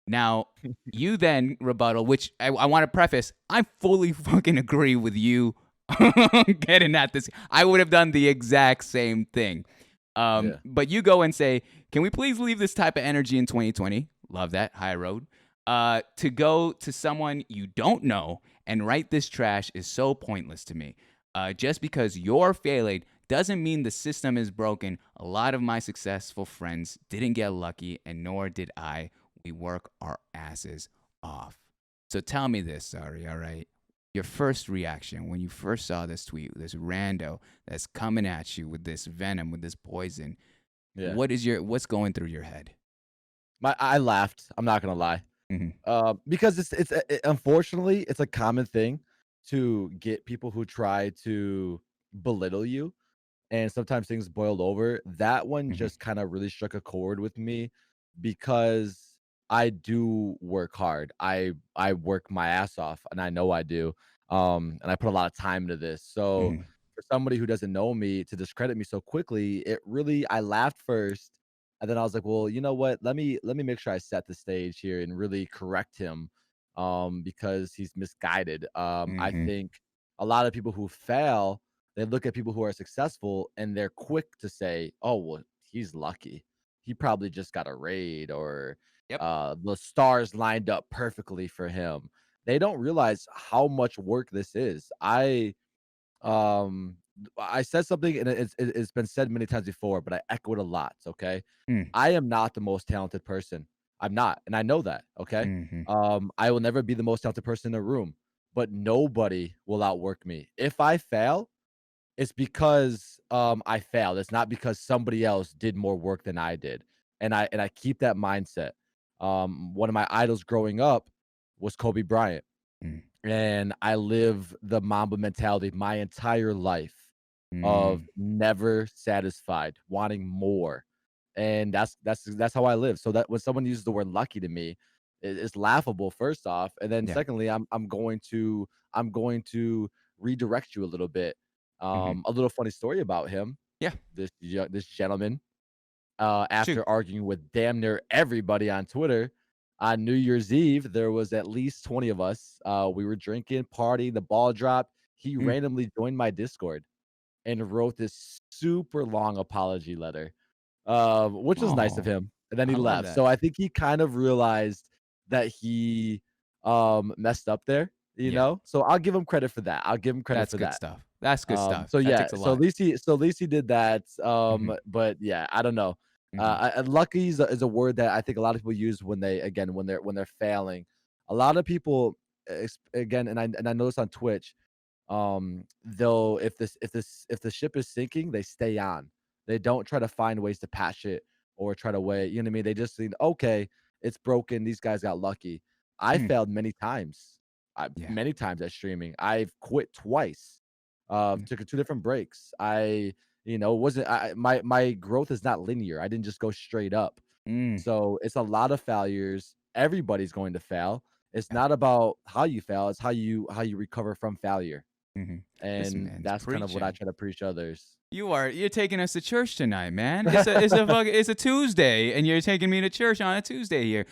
Now, you then rebuttal, which I want to preface, I fully fucking agree with you getting at this. I would have done the exact same thing. yeah. But you go and say, can we please leave this type of energy in 2020? Love that. High road. To go to someone you don't know and write this trash is so pointless to me. Just because you're failing doesn't mean the system is broken. A lot of my successful friends didn't get lucky, and nor did I. We work our asses off. So tell me this, sorry, all right? Your first reaction when you first saw this tweet, this rando that's coming at you with this venom, with this poison, Yeah. what's going through your head? I laughed. I'm not gonna lie. Mm-hmm. Because unfortunately, it's a common thing to get people who try to belittle you, and sometimes things boiled over. That one Mhm. just kind of really struck a chord with me because I do work hard. I work my ass off, and I know I do. And I put a lot of time into this. So Mhm. for somebody who doesn't know me to discredit me so quickly, it really I laughed first, and then I was like, well, you know what? Let me make sure I set the stage here and really correct him, because he's misguided. I Mhm. think a lot of people who fail, they look at people who are successful and they're quick to say, "Oh, well, he's lucky. He probably just got a raid, or Yep. the stars lined up perfectly for him." They don't realize how much work this is. I said something, and it's been said many times before, but I echo it a lot. Okay, Mm. I am not the most talented person. I'm not, and I know that. Okay, Mhm. I will never be the most talented person in a room, but nobody will outwork me. If I fail, it's because, I failed. It's not because somebody else did more work than I did, and I keep that mindset. One of my idols growing up was Kobe Bryant, Mm. and I live the Mamba mentality my entire life of Mm. never satisfied, wanting more, and that's how I live. So that when someone uses the word lucky to me, it's laughable, first off, and then Yeah. secondly, I'm going to redirect you a little bit. Mhm. A little funny story about him. Yeah. This gentleman, Shoot. after arguing with damn near everybody on Twitter, on New Year's Eve, there was at least 20 of us. We were drinking, partying, the ball dropped. He Mm. randomly joined my Discord and wrote this super long apology letter, which was nice of Oh, him. And then he I love left. that. So I think he kind of realized that he messed up there, you Yeah. know? So I'll give him credit for that. I'll give him credit That's for good that. stuff. That's good stuff. So That yeah, takes a so at lot. least he did that. Mhm. But yeah, I don't know. Mhm. Lucky is a word that I think a lot of people use when they again when they're failing. A lot of people, again, and I know this on Twitch. They'll if the ship is sinking, they stay on. They don't try to find ways to patch it or try to way. You know what I mean? They just think, okay, it's broken. These guys got lucky. I Mm. failed many times. Yeah. Many times at streaming. I've quit twice. Mm. Took two different breaks. Wasn't my growth is not linear. I didn't just go straight up. Mm. So it's a lot of failures. Everybody's going to fail. It's Yeah. not about how you fail, it's how you recover from failure. Mhm. This And man's that's kind of what I preaching. try to preach others. You're taking us to church tonight, man. It's a Tuesday, and you're taking me to church on a Tuesday here.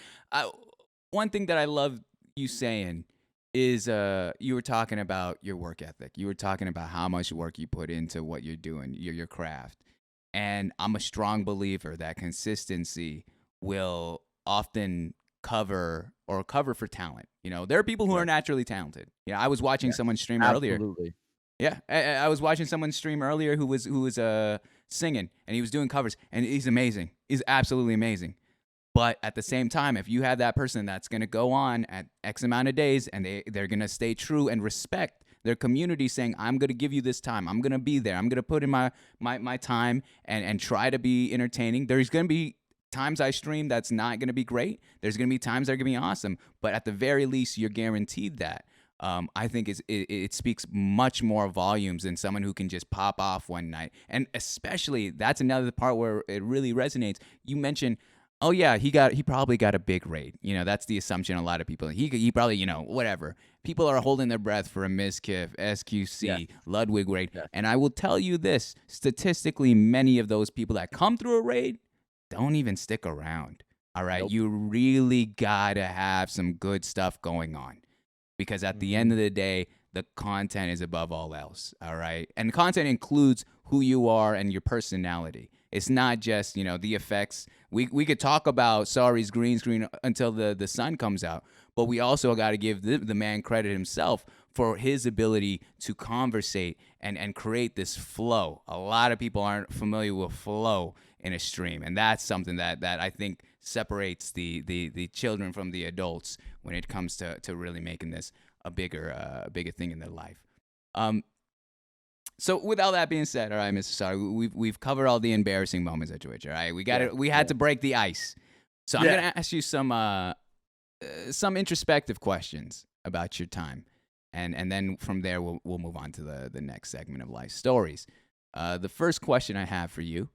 One thing that I love you saying is you were talking about your work ethic. You were talking about how much work you put into what you're doing, your craft. And I'm a strong believer that consistency will often cover for talent. There are people who are Right. naturally talented. I was watching Yes. someone stream earlier. Absolutely. Yeah, I was watching someone stream earlier who was singing, and he was doing covers, and he's amazing. He's absolutely amazing. But at the same time, if you have that person that's going to go on at X amount of days, and they're going to stay true and respect their community, saying, I'm going to give you this time, I'm going to be there, I'm going to put in my time and try to be entertaining. There's going to be times I stream that's not going to be great. There's going to be times that are going to be awesome. But at the very least, you're guaranteed that. I think it speaks much more volumes than someone who can just pop off one night. And especially, that's another part where it really resonates. You mentioned, oh yeah, he probably got a big raid. That's the assumption a lot of people. He probably, whatever. People are holding their breath for a Mizkif, Yes. SQC, Ludwig raid. Yes. And I will tell you this, statistically, many of those people that come through a raid don't even stick around. All right, Nope. you really gotta have some good stuff going on, because at the end Mhm. of the day, the content is above all else. All right. And content includes who you are and your personality. It's not just, the effects. We could talk about Sorry's green screen until the sun comes out, but we also got to give the man credit himself for his ability to conversate and create this flow. A lot of people aren't familiar with flow in a stream, and that's something that I think separates the children from the adults when it comes to really making this a bigger thing in their life. Um, so with all that being said, all right, Mr. Sorry, we've covered all the embarrassing moments at Twitch. All right, Yes. we had Yes. to break the ice. So I'm Yeah. gonna ask you some introspective questions about your time, and then from there we'll move on to the next segment of life stories. The first question I have for you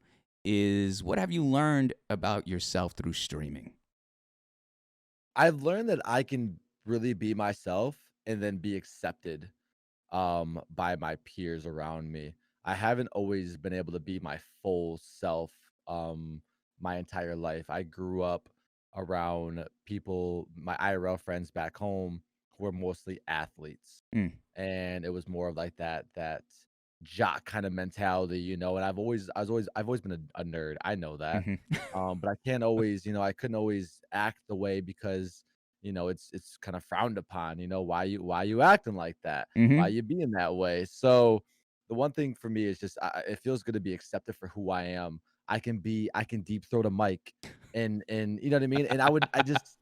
is, what have you learned about yourself through streaming? I've learned that I can really be myself and then be accepted by my peers around me. I haven't always been able to be my full self um my entire life. I grew up around people, my IRL friends back home who were mostly athletes. Mm. And it was more of like that jock kind of mentality, and I've always been a nerd. I know that. Hmm. But I can't always, I couldn't always act the way because it's kind of frowned upon. Why you acting like that? Why Hmm. you being that way? So the one thing for me is just it feels good to be accepted for who I am. I can deep throat a mic, and you know what I mean. And I just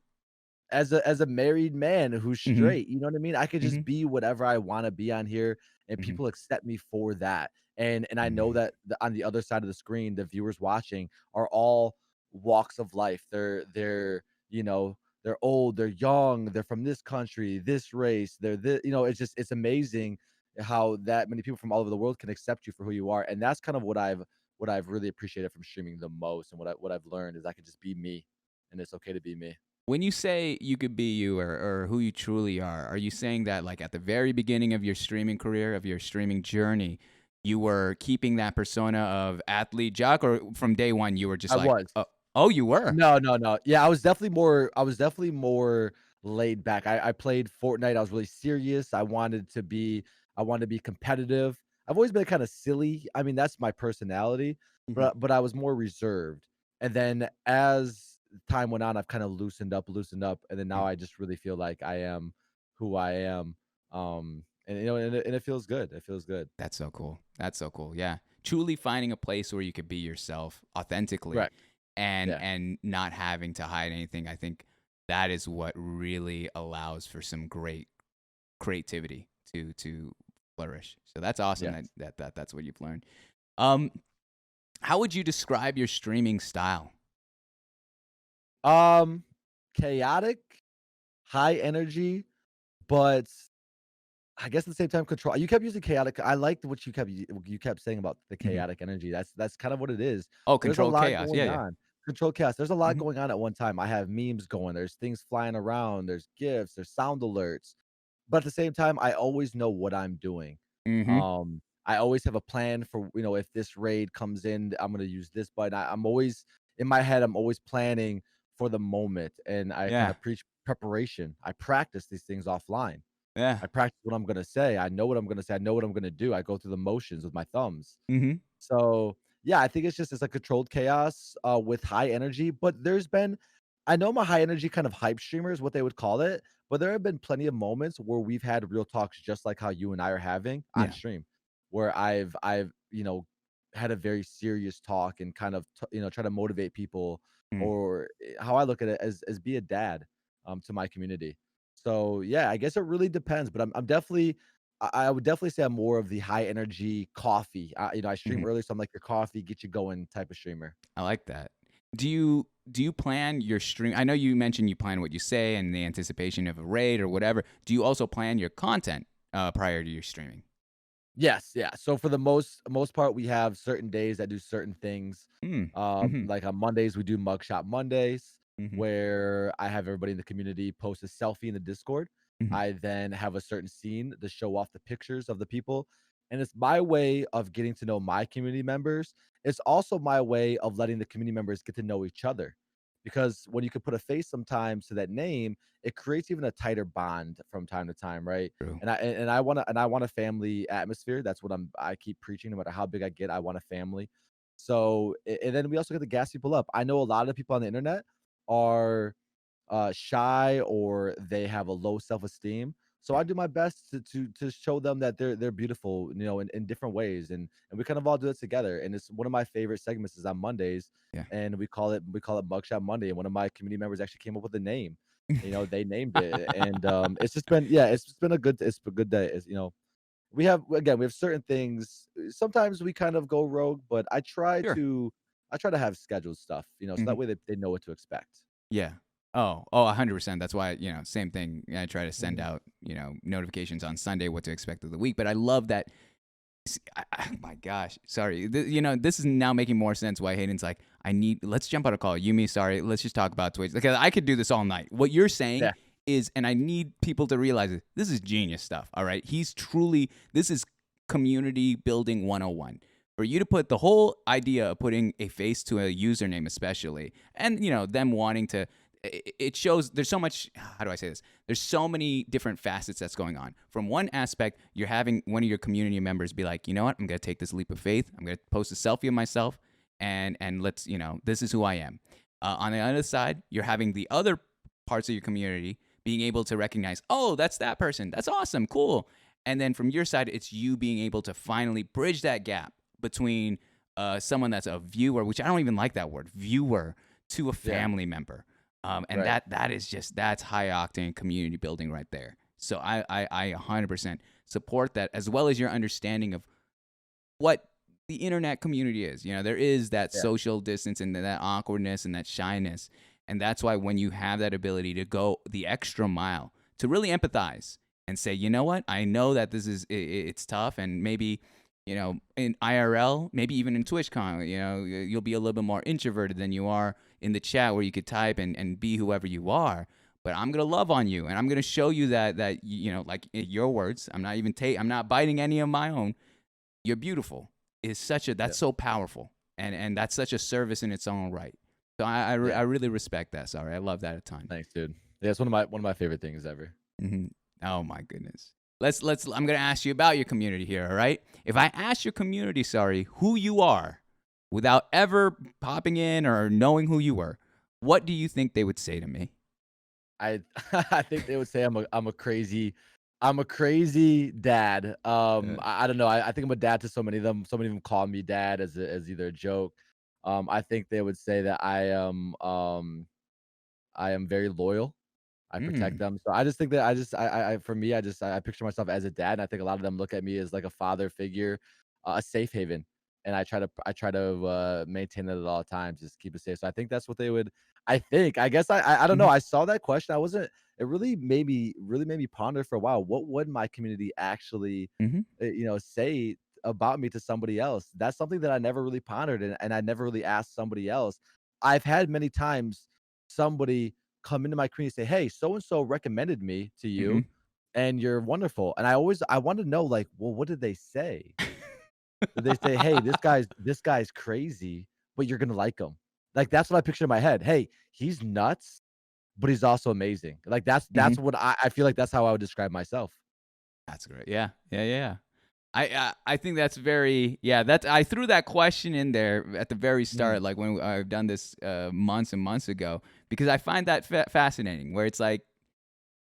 as a married man who's Hmm. straight, you know what I mean? I could Hmm. just be whatever I wanna be on here, and Hmm. people accept me for that. And I know that on the other side of the screen, the viewers watching are all walks of life. You know, they're old, they're young, they're from this country, this race, it's amazing how that many people from all over the world can accept you for who you are. And that's kind of what I've really appreciated from streaming the most, and what I've learned is I could just be me, and it's okay to be me. When you say you could be you, or who you truly are you saying that like at the very beginning of your streaming career, of your streaming journey, you were keeping that persona of athlete jock, or from day one you were just I like, was. oh, you were? No, no, no. Yeah, I was definitely more laid back. I played Fortnite. I was really serious. I wanted to be competitive. I've always been kind of silly. I mean, that's my personality, Hmm. but I was more reserved. And then as time went on, I've kind of loosened up, and then now I just really feel like I am who I am. And it feels good. It feels good. That's so cool. That's so cool. Yeah. Truly finding a place where you could be yourself authentically, Correct. and Yeah. not having to hide anything. I think that is what really allows for some great creativity to flourish. So that's awesome Yes. that's what you've learned. Um how would you describe your streaming style? Um, Chaotic, high energy, but I guess at the same time control. You kept using chaotic. I liked what you kept saying about the Mhm. chaotic energy. That's kind of what it is. Oh, There's a controlled lot chaos. Yeah, going yeah. on. Control chaos. There's a lot Mhm. going on at one time. I have memes going. There's things flying around. There's gifs. There's sound alerts. But at the same time, I always know what I'm doing. Mhm. I always have a plan for if this raid comes in, I'm gonna use this button. I'm always in my head. I'm always planning for the moment, and I kind Yeah. of preach preparation. I practice these things offline. Yeah. I practice what I'm gonna say. I know what I'm gonna say. I know what I'm gonna do. I go through the motions with my thumbs. Mhm. So yeah, I think it's a controlled chaos with high energy. But I know my high energy kind of hype streamers, what they would call it. But there have been plenty of moments where we've had real talks, just like how you and I are having on Yeah. stream, where I've had a very serious talk and kind of try to motivate people, Mm. or how I look at it as be a dad to my community. So yeah, I guess it really depends, but I'm definitely I would definitely say I'm more of the high energy coffee. I stream Mhm. early, so I'm like your coffee, get you going type of streamer. I like that. Do you plan your stream? I know you mentioned you plan what you say and the anticipation of a raid or whatever. Do you also plan your content prior to your streaming? Yes, yeah. So for the most part, we have certain days that do certain things. Mm. Mhm. Like on Mondays, we do Mugshot Mondays, Mhm. where I have everybody in the community post a selfie in the Discord. Mhm. I then have a certain scene to show off the pictures of the people. And it's my way of getting to know my community members. It's also my way of letting the community members get to know each other. Because when you can put a face sometimes to that name, it creates even a tighter bond from time to time, right? True. And I want a family atmosphere. That's what I keep preaching. No matter how big I get, I want a family. So and then we also get to gas people up. I know a lot of people on the internet are shy, or they have a low self-esteem. So Yeah. I do my best to show them that they're beautiful, in different ways, and we kind of all do it together. And it's one of my favorite segments is on Mondays, Yeah. and we call it Mugshot Monday. And one of my community members actually came up with a name. They named it, and it's just been a good day. We have certain things. Sometimes we kind of go rogue, but Sure. I try to have scheduled stuff, so that Mhm. way they know what to expect. Yeah. Oh, 100%. That's why, same thing. I try to send Mhm. out, notifications on Sunday what to expect of the week. But I love that My gosh, sorry. This is now making more sense why Hayden's like, let's jump on a call. Yumi, sorry, let's just talk about Twitch. Because I could do this all night. What you're saying Yeah. is, and I need people to realize it, this is genius stuff, all right? This is community building 101. For you to put the whole idea of putting a face to a username, especially, and, them wanting to, it shows there's so much, how do I say this? There's so many different facets that's going on. From one aspect, you're having one of your community members be like, you know what, I'm going to take this leap of faith. I'm going to post a selfie of myself and let's, this is who I am. On the other side, you're having the other parts of your community being able to recognize, oh, that's that person. That's awesome. Cool. And then from your side, it's you being able to finally bridge that gap between someone that's a viewer, which I don't even like that word, viewer, to a family member. And Right. that's high octane community building right there. So I 100% support that, as well as your understanding of what the internet community is. There is that Yeah. social distance and that awkwardness and that shyness. And that's why when you have that ability to go the extra mile, to really empathize and say, you know what, I know that this is, it's tough, and maybe, in IRL, maybe even in TwitchCon, you'll be a little bit more introverted than you are in the chat, where you could type and be whoever you are. But I'm gonna love on you, and I'm gonna show you that like your words. I'm not biting any of my own. You're beautiful. That's so powerful, and that's such a service in its own right. So I really respect that. Sorry, I love that a ton. Thanks, dude. Yeah, it's one of my favorite things ever. Mm-hmm. Oh my goodness. I'm gonna ask you about your community here. All right. If I ask your community, sorry, who you are, without ever popping in or knowing who you were, what do you think they would say to me? I I think they would say I'm a crazy dad. I don't know. I think I'm a dad to so many of them. So many of them call me dad as either a joke. I think they would say that I am very loyal. I protect Mm. them. So I just think that for me, I picture myself as a dad, and I think a lot of them look at me as like a father figure, a safe haven, and I try to maintain that at all times, just keep it safe. So I think that's what they would. I think. I guess I don't know. Mhm. I saw that question. I wasn't. It really made me ponder for a while. What would my community actually, Mhm. say about me to somebody else? That's something that I never really pondered, and I never really asked somebody else. I've had many times somebody come into my community and say, "Hey, so and so recommended me to you, Mhm. and you're wonderful." And I want to know, like, well, what did they say? Did they say, "Hey, this guy's crazy, but you're gonna like him"? Like that's what I picture in my head. Hey, he's nuts, but he's also amazing. Like that's Mhm. what I feel like that's how I would describe myself. That's great. Yeah. Yeah. Yeah. I think that's very, yeah, that's, I threw that question in there at the very Mm, start, like when I've done this months and months ago, because I find that fascinating, where it's like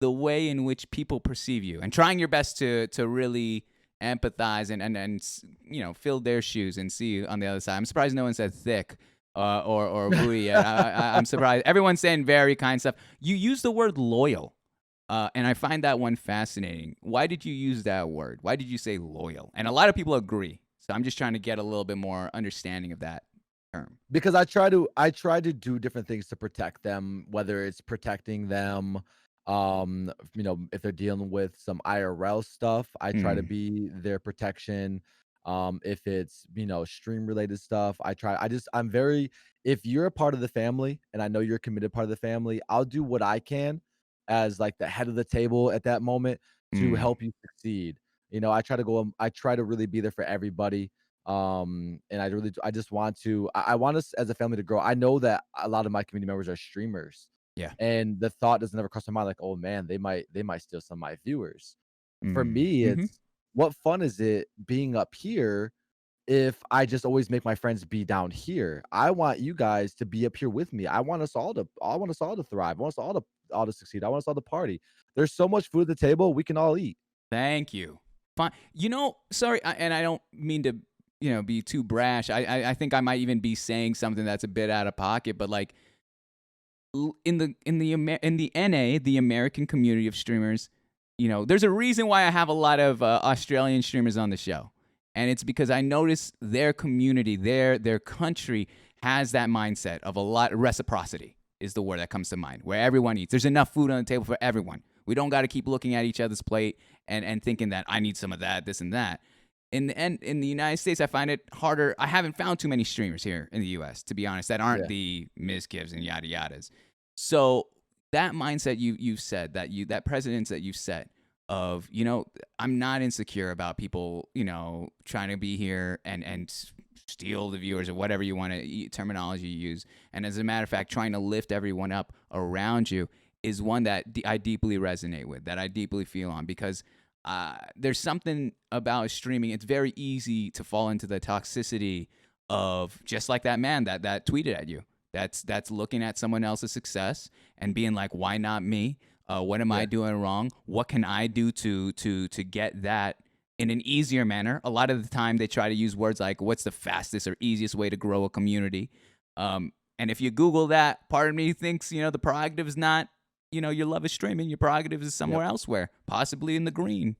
the way in which people perceive you, and trying your best to really empathize and fill their shoes and see you on the other side. I'm surprised no one said thick or booty yet. I'm surprised. Everyone's saying very kind stuff. You use the word loyal. And I find that one fascinating. Why did you use that word? Why did you say loyal? And a lot of people agree. So I'm just trying to get a little bit more understanding of that term. because I try to do different things to protect them, whether it's protecting them, if they're dealing with some IRL stuff, I try to Mm. be their protection. If it's, stream related stuff, I'm very, if you're a part of the family and I know you're a committed part of the family, I'll do what I can as like the head of the table at that moment to Mm. help you succeed. I try to really be there for everybody. And I just want to, I want us as a family to grow. I know that a lot of my community members are streamers, Yeah. and the thought doesn't ever cross my mind like, oh man, they might steal some of my viewers. For Mm. me, Hmm. it's what fun is it being up here if I just always make my friends be down here? I want you guys to be up here with me. I want us all to thrive. I want us all to succeed. I want us all to party. There's so much food at the table, we can all eat. Thank you. Fine. Sorry, and I don't mean to, be too brash. I think I might even be saying something that's a bit out of pocket, but like in the NA, the American community of streamers, there's a reason why I have a lot of Australian streamers on the show, and it's because I notice their community, their country has that mindset of a lot reciprocity is the word that comes to mind, where everyone eats. There's enough food on the table for everyone. We don't got to keep looking at each other's plate and thinking that I need some of that, this and that. in the United States, I find it harder. I haven't found too many streamers here in the US, to be honest, that aren't Yeah. the Mizkivs and yada yadas. So that mindset you've said, that precedence that you've set of, I'm not insecure about people, trying to be here and steal the viewers or whatever you want to terminology you use. And as a matter of fact, trying to lift everyone up around you is one that I deeply resonate with, that I deeply feel on, because there's something about streaming. It's very easy to fall into the toxicity of, just like that man that tweeted at you. That's looking at someone else's success and being like, why not me? What am I Yeah. doing wrong? What can I do to get that in an easier manner? A lot of the time they try to use words like, what's the fastest or easiest way to grow a community? And if you Google that, part of me thinks, the prerogative is not, your love is streaming. Your prerogative is somewhere Yep. elsewhere, possibly in the green.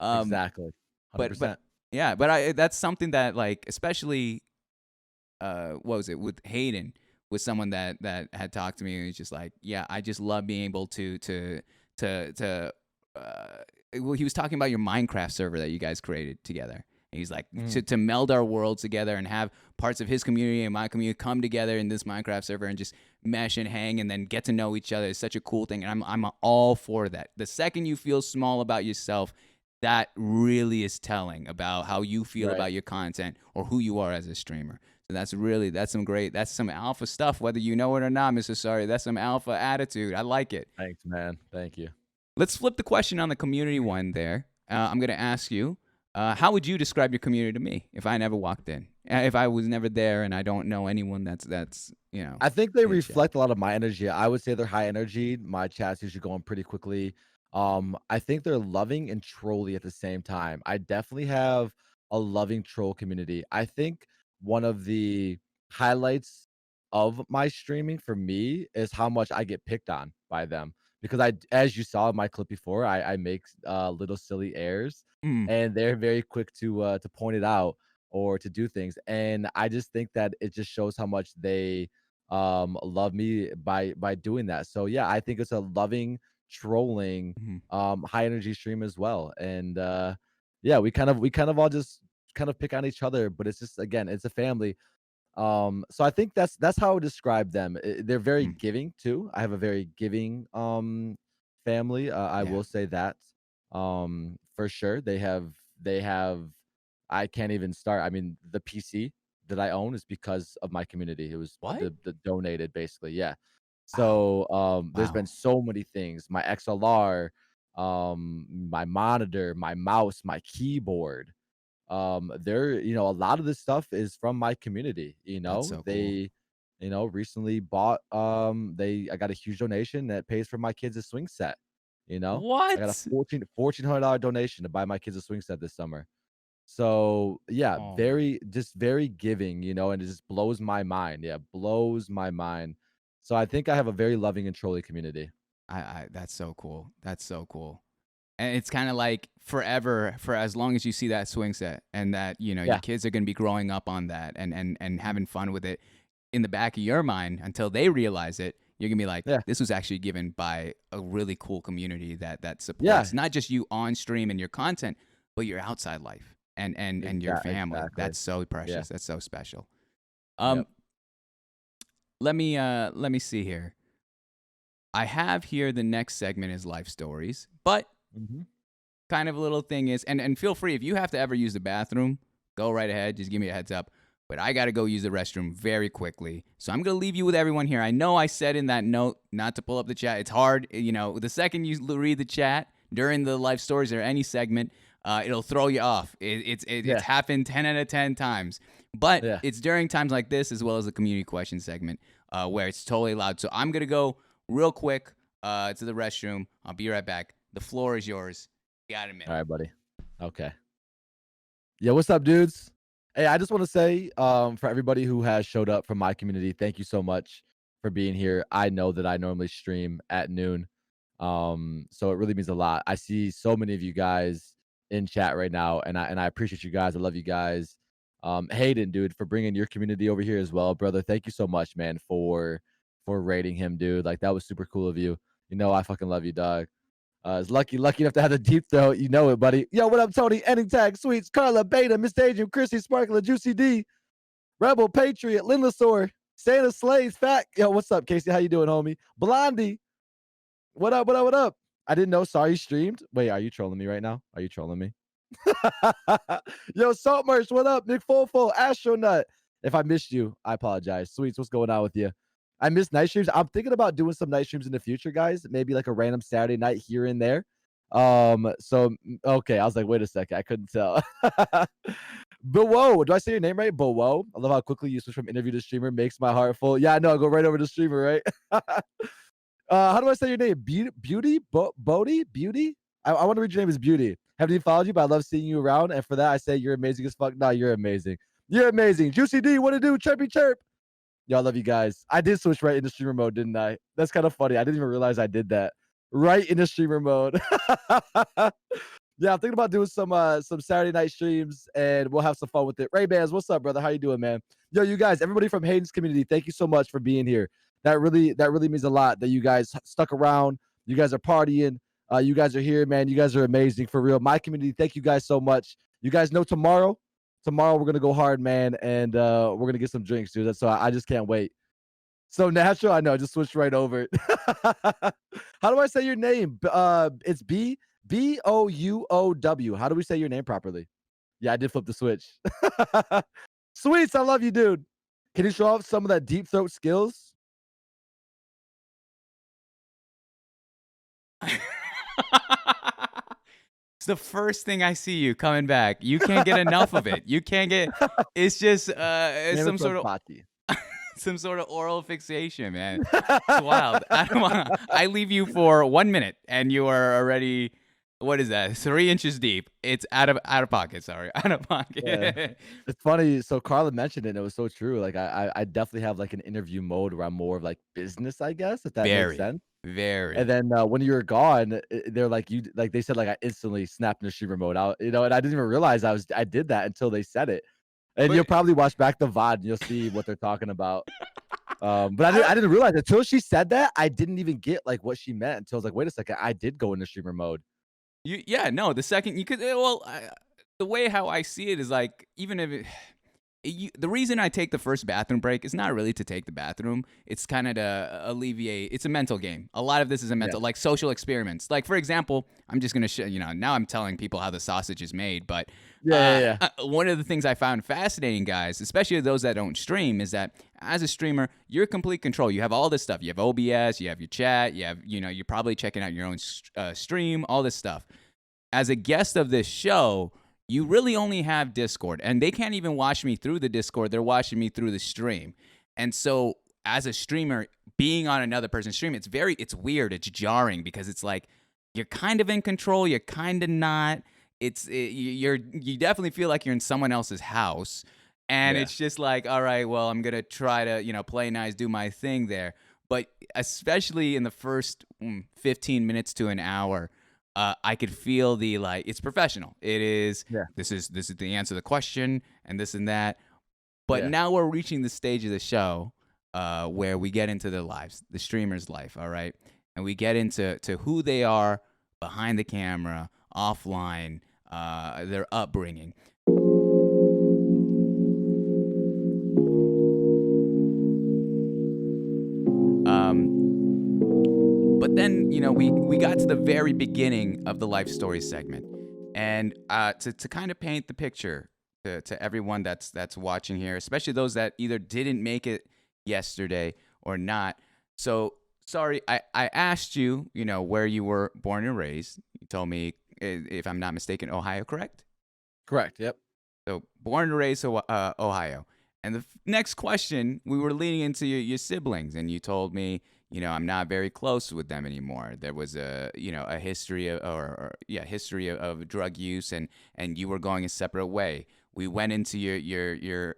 Exactly. But 100%. yeah, but that's something that, like, especially what was it with Hayden, with someone that had talked to me, and he's just like, yeah, I just love being able to well, he was talking about your Minecraft server that you guys created together. And he's like, to meld our worlds together and have parts of his community and my community come together in this Minecraft server and just mesh and hang and then get to know each other is such a cool thing. And I'm all for that. The second you feel small about yourself, that really is telling about how you feel Right. about your content or who you are as a streamer. So that's some alpha stuff, whether you know it or not, Mr. Sorry. That's some alpha attitude. I like it. Thanks, man. Thank you. Let's flip the question on the community one there. I'm going to ask you, how would you describe your community to me if I never walked in? If I was never there and I don't know anyone that's I think they in chat. reflect a lot of my energy. I would say they're high energy. My chat's usually going pretty quickly. I think they're loving and trolly at the same time. I definitely have a loving troll community. I think one of the highlights of my streaming for me is how much I get picked on by them. Because as you saw in my clip before, I make little silly airs, Mm, and they're very quick to point it out or to do things. And I just think that it just shows how much they love me by doing that. So yeah, I think it's a loving trolling mhm, high energy stream as well. And yeah, we kind of all just kind of pick on each other, but it's just, again, it's a family. So I think that's how I would describe them. They're very mm. giving too. I have a very giving family. I Yeah. will say that for sure. They have I can't even start. I mean, the PC that I own is because of my community. It was What? the donated, basically. Yeah. Wow. So there's been Wow. so many things. My XLR, my monitor, my mouse, my keyboard. There, a lot of this stuff is from my community. That's so cool. They, recently bought I got a huge donation that pays for my kids a swing set. I got a What? $1,400 donation to buy my kids a swing set this summer. So yeah, Oh my. very giving, and it just blows my mind. Yeah, blows my mind. So I think I have a very loving and trolly community. I that's so cool. That's so cool. And it's kind of like forever, for as long as you see that swing set, and that, your Yeah, kids are going to be growing up on that and having fun with it in the back of your mind until they realize it. You're going to be like, yeah, this was actually given by a really cool community that yeah. supports not just you on stream and your content, but your outside life and your family. Exactly. That's so Yeah. precious. That's so special. Yep. Um, let me see here. I have here the next segment is life stories, but Hmm. kind of a little thing is, and feel free if you have to ever use the bathroom, go right ahead. Just give me a heads up. But I got to go use the restroom very quickly. So I'm going to leave you with everyone here. I know I said in that note not to pull up the chat. It's hard. The second you read the chat during the life stories or any segment, it'll throw you off. It's Yeah. happened 10 out of 10 times. But Yeah. it's during times like this, as well as the community question segment, where it's totally allowed. So I'm going to go real quick to the restroom. I'll be right back. The floor is yours. Got a minute. All right, buddy. Okay. Yeah, what's up, dudes? Hey, I just want to say, for everybody who has showed up from my community, thank you so much for being here. I know that I normally stream at noon, so it really means a lot. I see so many of you guys in chat right now, and I appreciate you guys. I love you guys. Hayden, dude, for bringing your community over here as well, brother. Thank you so much, man, for rating him, dude. Like, that was super cool of you. I fucking love you, dog. Is lucky enough to have the deep throat. You know it, buddy. Yo, what up, Tony? Ending tag, Sweets, Carla, Beta, Miss Adrian, Chrissy, Sparkler, Juicy D, Rebel, Patriot, Linlasaur, Santa Slays, Fat. Yo, what's up, Casey? How you doing, homie? Blondie, what up, what up, what up? I didn't know. Sorry, streamed. Wait, are you trolling me right now? Are you trolling me? Yo, Salt Merch, what up? Nick Fofo, Astronut. If I missed you, I apologize. Sweets, what's going on with you? I miss night streams. I'm thinking about doing some night streams in the future, guys. Maybe like a random Saturday night here and there. So okay, I was like, wait a second, I couldn't tell. Bowo, do I say your name right? Bowo. I love how quickly you switch from interview to streamer. Makes my heart full. Yeah, I know. I go right over to streamer, right? How do I say your name? Beauty? Bodie? Beauty? I want to read your name as Beauty. Haven't even followed you, but I love seeing you around. And for that, I say you're amazing as fuck. No, you're amazing. You're amazing. Juicy D, what to do? Chirpy chirp. Y'all love you guys. I did switch right into streamer mode, didn't I? That's kind of funny. I didn't even realize I did that. Right into streamer mode. Yeah, I'm thinking about doing some Saturday night streams, and we'll have some fun with it. Ray Bans, what's up, brother? How you doing, man? Yo, you guys, everybody from Hayden's community, thank you so much for being here. That really means a lot that you guys stuck around. You guys are partying. You guys are here, man. You guys are amazing for real. My community, thank you guys so much. You guys know tomorrow we're gonna go hard, man, and we're gonna get some drinks, dude. So I just can't wait. So natural, I know. I just switched right over it. How do I say your name? It's Bouow. How do we say your name properly? Yeah, I did flip the switch. Sweets, I love you, dude. Can you show off some of that deep throat skills? It's the first thing I see you coming back. You can't get enough of it. You can't get. It's just it's some sort of oral fixation, man. It's wild. I leave you for 1 minute, and you are already. What is that? 3 inches deep. It's out of pocket. Sorry, out of pocket. Yeah. It's funny. So Carla mentioned it, and it was so true. Like I definitely have like an interview mode where I'm more of like business, I guess, if that makes sense. Very. And then when you were gone, they're like they said like I instantly snapped into streamer mode out, and I didn't even realize I did that until they said it. And you'll probably watch back the VOD and you'll see what they're talking about. But I didn't realize until she said that. I didn't even get like what she meant until I was like, wait a second, I did go into streamer mode. The second you could, the way how I see it is like, even if the reason I take the first bathroom break is not really to take the bathroom. It's kind of to alleviate. It's a mental game. A lot of this is a mental, like social experiments. Like, for example, I'm just going to now I'm telling people how the sausage is made. But one of the things I found fascinating, guys, especially those that don't stream, is that as a streamer, you're complete control. You have all this stuff. You have OBS, you have your chat, you have, you're probably checking out your own stream, all this stuff. As a guest of this show, you really only have Discord, and they can't even watch me through the Discord. They're watching me through the stream. And so as a streamer, being on another person's stream, it's weird. It's jarring because it's like you're kind of in control. You're kind of not. You definitely feel like you're in someone else's house. And it's just like, all right, well, I'm going to try to, play nice, do my thing there. But especially in the first 15 minutes to an hour, I could feel it's professional. It is, this is the answer to the question and this and that. But now we're reaching the stage of the show where we get into their lives, the streamer's life, all right? And we get into who they are behind the camera, offline, their upbringing. But then, we got to the very beginning of the life story segment. And to kind of paint the picture to everyone that's watching here, especially those that either didn't make it yesterday or not. So, sorry, I asked you, where you were born and raised. You told me, if I'm not mistaken, Ohio, correct? Correct, yep. So, born and raised Ohio. And the next question, we were leaning into your siblings, and you told me, I'm not very close with them anymore. There was a history of history of drug use, and you were going a separate way. We went into your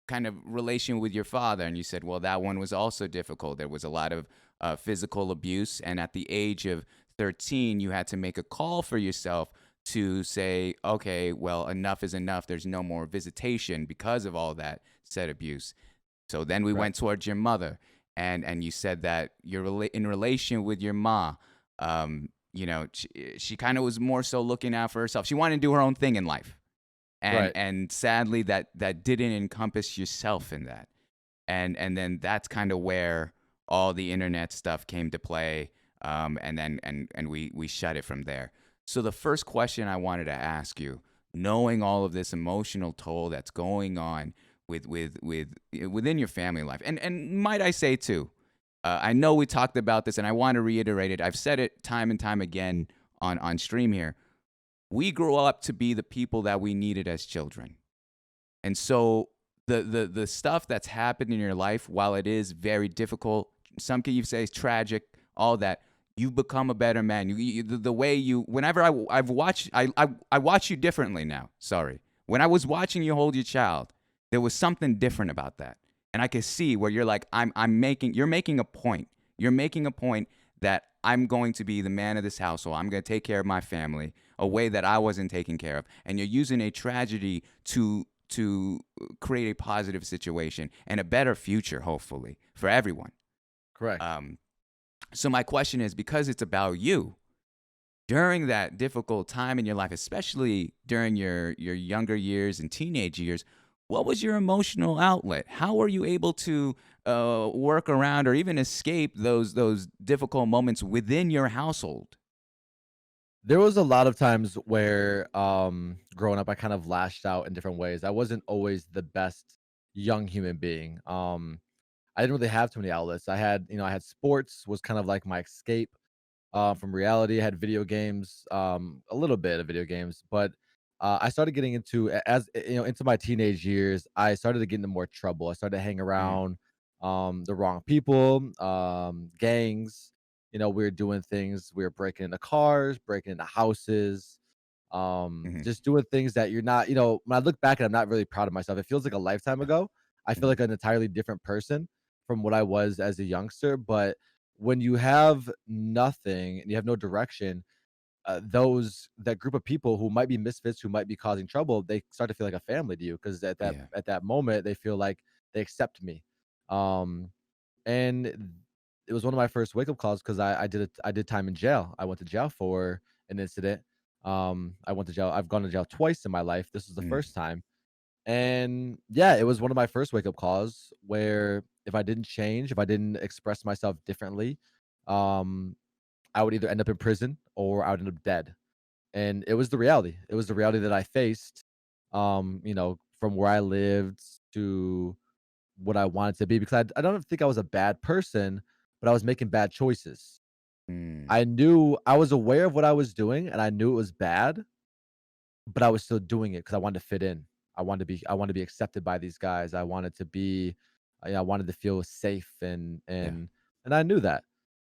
kind of relation with your father, and you said, well, that one was also difficult. There was a lot of physical abuse, and at the age of 13, you had to make a call for yourself to say, okay, well, enough is enough. There's no more visitation because of all that said abuse. So then we went towards your mother. And you said that you're in relation with your ma. She kind of was more so looking out for herself. She wanted to do her own thing in life, and Right. and sadly that didn't encompass yourself in that. And then that's kind of where all the internet stuff came to play. And then and we shut it from there. So the first question I wanted to ask you, knowing all of this emotional toll that's going on within your family life, and might I say too, I know we talked about this, and I want to reiterate it. I've said it time and time again on stream here. We grew up to be the people that we needed as children. And so the stuff that's happened in your life, while it is very difficult, some can you say is tragic, all that, you've become a better man. The way you, whenever I've watched, I watch you differently now. Sorry, when I was watching you hold your child, there was something different about that, and I could see where you're like, you're making a point. You're making a point that I'm going to be the man of this household. I'm going to take care of my family a way that I wasn't taken care of, and you're using a tragedy to create a positive situation and a better future, hopefully, for everyone. Correct. So my question is, because it's about you, during that difficult time in your life, especially during your younger years and teenage years, what was your emotional outlet? How were you able to work around or even escape those difficult moments within your household? There was a lot of times where, growing up, I kind of lashed out in different ways. I wasn't always the best young human being. I didn't really have too many outlets. I had sports was kind of like my escape from reality. I had video games, a little bit of video games, but I started getting into into my teenage years. I started to get into more trouble. I started to hang Mm, around the wrong people, gangs. We were doing things. We were breaking into cars, breaking into houses, mhm, just doing things that you're not. When I look back, and I'm not really proud of myself. It feels like a lifetime ago. I feel mhm, like an entirely different person from what I was as a youngster, but when you have nothing and you have no direction, that group of people who might be misfits, who might be causing trouble, they start to feel like a family to you because yeah. at that moment they feel like they accept me. Um, and it was one of my first wake up calls because I did time in jail. I went to jail for an incident. I went to jail. I've gone to jail twice in my life. This was the Mm, first time, and yeah, it was one of my first wake up calls where if I didn't change, if I didn't express myself differently, um, I would either end up in prison or I would end up dead. And it was the reality. It was the reality that I faced, from where I lived to what I wanted to be because I don't think I was a bad person, but I was making bad choices. mm, I knew I was aware of what I was doing and I knew it was bad, but I was still doing it because I wanted to fit in. I wanted to be accepted by these guys. I wanted to be I wanted to feel safe yeah. and I knew that.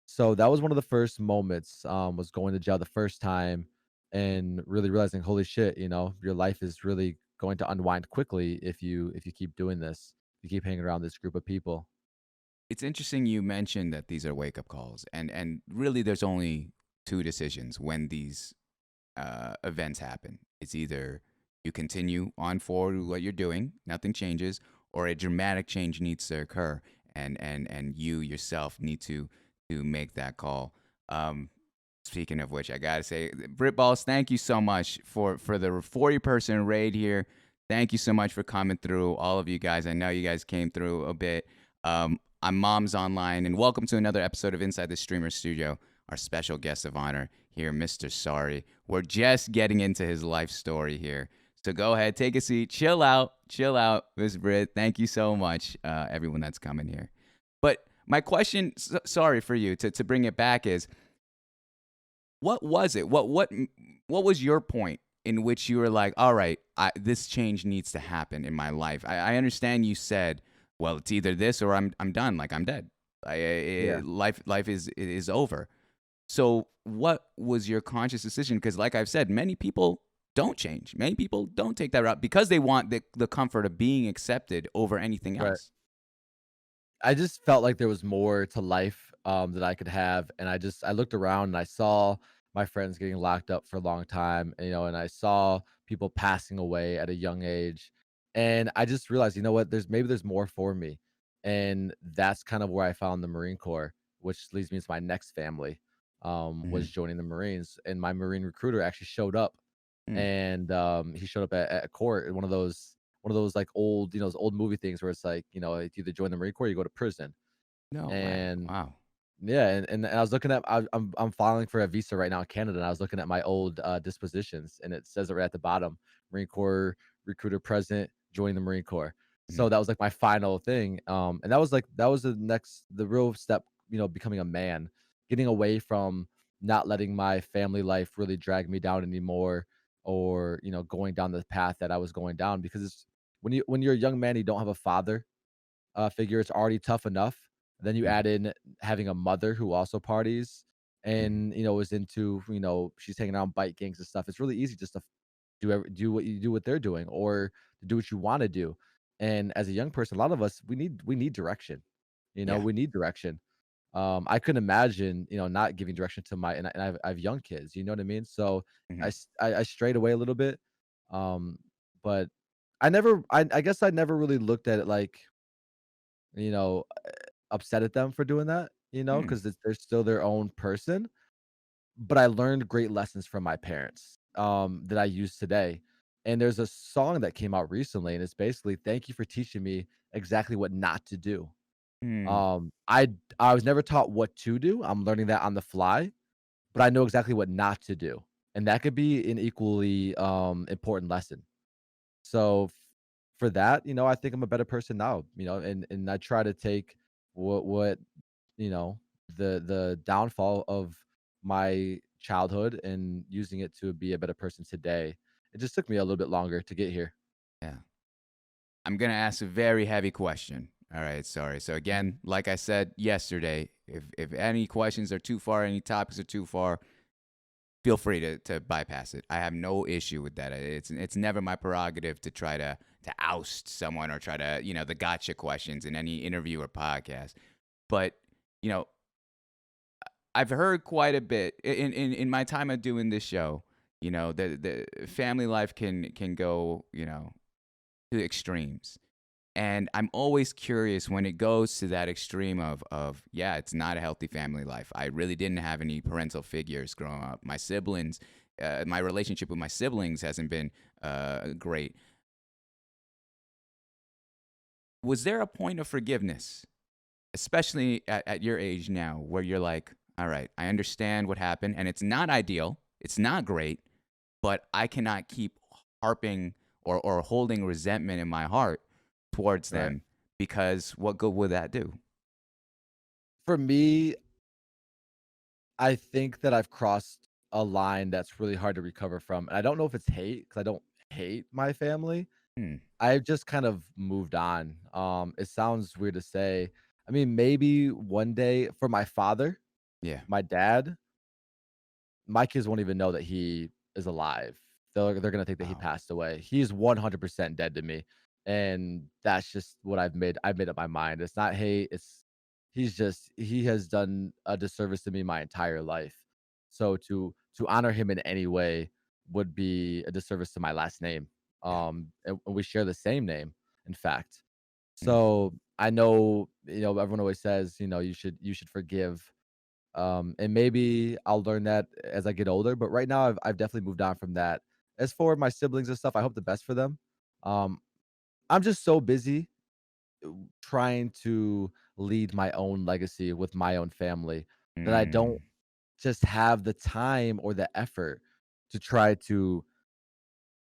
So that was one of the first moments, was going to jail the first time and really realizing, holy shit, your life is really going to unwind quickly if you keep doing this. If you keep hanging around this group of people. It's interesting you mentioned that these are wake up calls, and really, there's only two decisions when these events happen. It's either you continue on forward with what you're doing, nothing changes, or a dramatic change needs to occur, and you yourself need to make that call. Um, Speaking of which, I gotta say, Brit Balls, thank you so much for the 40-person raid here. Thank you so much for coming through, all of you guys. I know you guys came through a bit. I'm Mom's Online, and welcome to another episode of Inside the Streamer Studio. Our special guest of honor here, Mr. Sorrey. We're just getting into his life story here. So go ahead, take a seat, chill out, Miss Brit. Thank you so much, everyone that's coming here. But my question, sorry for you, to bring it back is, what was it? What was your point in which you were like, all right, this change needs to happen in my life? I understand you said, well, it's either this or I'm done, like I'm dead. Yeah. Life is over. So what was your conscious decision? Because like I've said, many people don't change. Many people don't take that route because they want the comfort of being accepted over anything Right. else. I just felt like there was more to life, that I could have, and I looked around and I saw my friends getting locked up for a long time, and I saw people passing away at a young age, and I just realized, you know what? There's more for me, and that's kind of where I found the Marine Corps, which leads me to my next family. Mhm. was joining the Marines, and my Marine recruiter actually showed up, Mm. and he showed up at court in one of those like old those old movie things where it's like it's either join the Marine Corps or you go to prison. No way. And Wow. yeah, and I was looking at I'm filing for a visa right now in Canada, and I was looking at my old dispositions, and it says it right at the bottom: Marine Corps recruiter present, join the Marine Corps. So Mhm. that was like my final thing, and that was the real step, becoming a man, getting away from not letting my family life really drag me down anymore, or going down the path that I was going down, because when you're a young man, you don't have a father figure, it's already tough enough. Then you Mhm. add in having a mother who also parties Mhm. and is into she's hanging around bike gangs and stuff. It's really easy just to do what you do what they're doing, or to do what you want to do. And as a young person, a lot of us we need direction. Yeah. We need direction. I couldn't imagine not giving direction to my and I have young kids. You know what I mean? So Mhm. I strayed away a little bit, um, but I guess I never really looked at it like you know upset at them for doing that, Mm. because they're still their own person. But I learned great lessons from my parents, that I use today. And there's a song that came out recently, and it's basically "Thank you for teaching me exactly what not to do." Mm. I was never taught what to do. I'm learning that on the fly, but I know exactly what not to do, and that could be an equally important lesson. So for that, I think I'm a better person now, and I try to take what you know, the downfall of my childhood and using it to be a better person today. It just took me a little bit longer to get here. Yeah. I'm gonna ask a very heavy question. All right, sorry. So Mhm. again, like I said yesterday, if any questions are too far, any topics are too far, feel free to bypass it. I have no issue with that. It's never my prerogative to try to oust someone or try to the gotcha questions in any interview or podcast. But you know, I've heard quite a bit in my time of doing this show. The family life can go to extremes. And I'm always curious when it goes to that extreme of yeah, it's not a healthy family life. I really didn't have any parental figures growing up. My siblings, my relationship with my siblings hasn't been great. Was there a point of forgiveness, especially at your age now, where you're like, all right, I understand what happened, and it's not ideal, it's not great, but I cannot keep harping or holding resentment in my heart towards Right. them because what good would that do? For me, I think that I've crossed a line that's really hard to recover from. And I don't know if it's hate, because I don't hate my family. Hmm. I've just kind of moved on. It sounds weird to say. I mean, maybe one day for my father, Yeah. my dad, my kids won't even know that he is alive. They're gonna think that he Wow. passed away. He's 100% dead to me, and that's just what I've made up my mind. It's not hate. He has done a disservice to me my entire life. So to honor him in any way would be a disservice to my last name. Yeah. And we share the same name, in fact. Mm. So I know, everyone always says, you should forgive, and maybe I'll learn that as I get older. But right now, I've definitely moved on from that. As for my siblings and stuff, I hope the best for them. Um, I'm just so busy trying to lead my own legacy with my own family that I don't Mm. just have the time or the effort to try to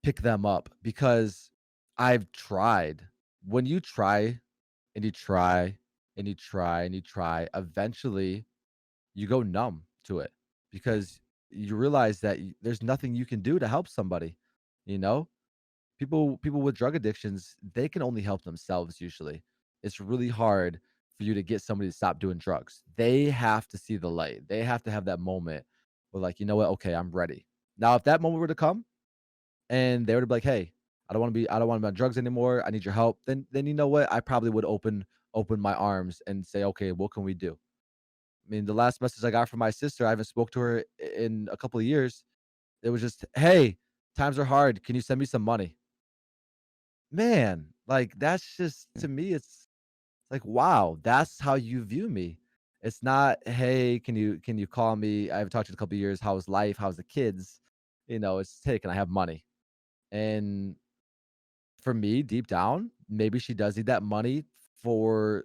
pick them up, because I've tried. When you try and you try and you try and you try, eventually you go numb to it, Yeah. because you realize that there's nothing you can do to help somebody. You know, people with drug addictions, they can only help themselves usually. It's really hard for you to get somebody to stop doing drugs. They have to see the light. They have to have that moment where, like, you know what? Okay, I'm ready. Now, if that moment were to come and they were to be like, "Hey, I don't want to be on drugs anymore. I need your help." Then you know what? I probably would open my arms and say, "Okay, what can we do?" I mean, the last message I got from my sister, I haven't spoke to her in a couple of years. It was just, "Hey, times are hard. Can you send me some money?" Man, like, that's just, Yeah. to me, it's like, wow, that's how you view me. It's not, "Hey, can you call me? I haven't talked to you in a couple of years. How's life? How's the kids?" It's, "Hey, can I have money?" And for me, deep down, maybe she does need that money for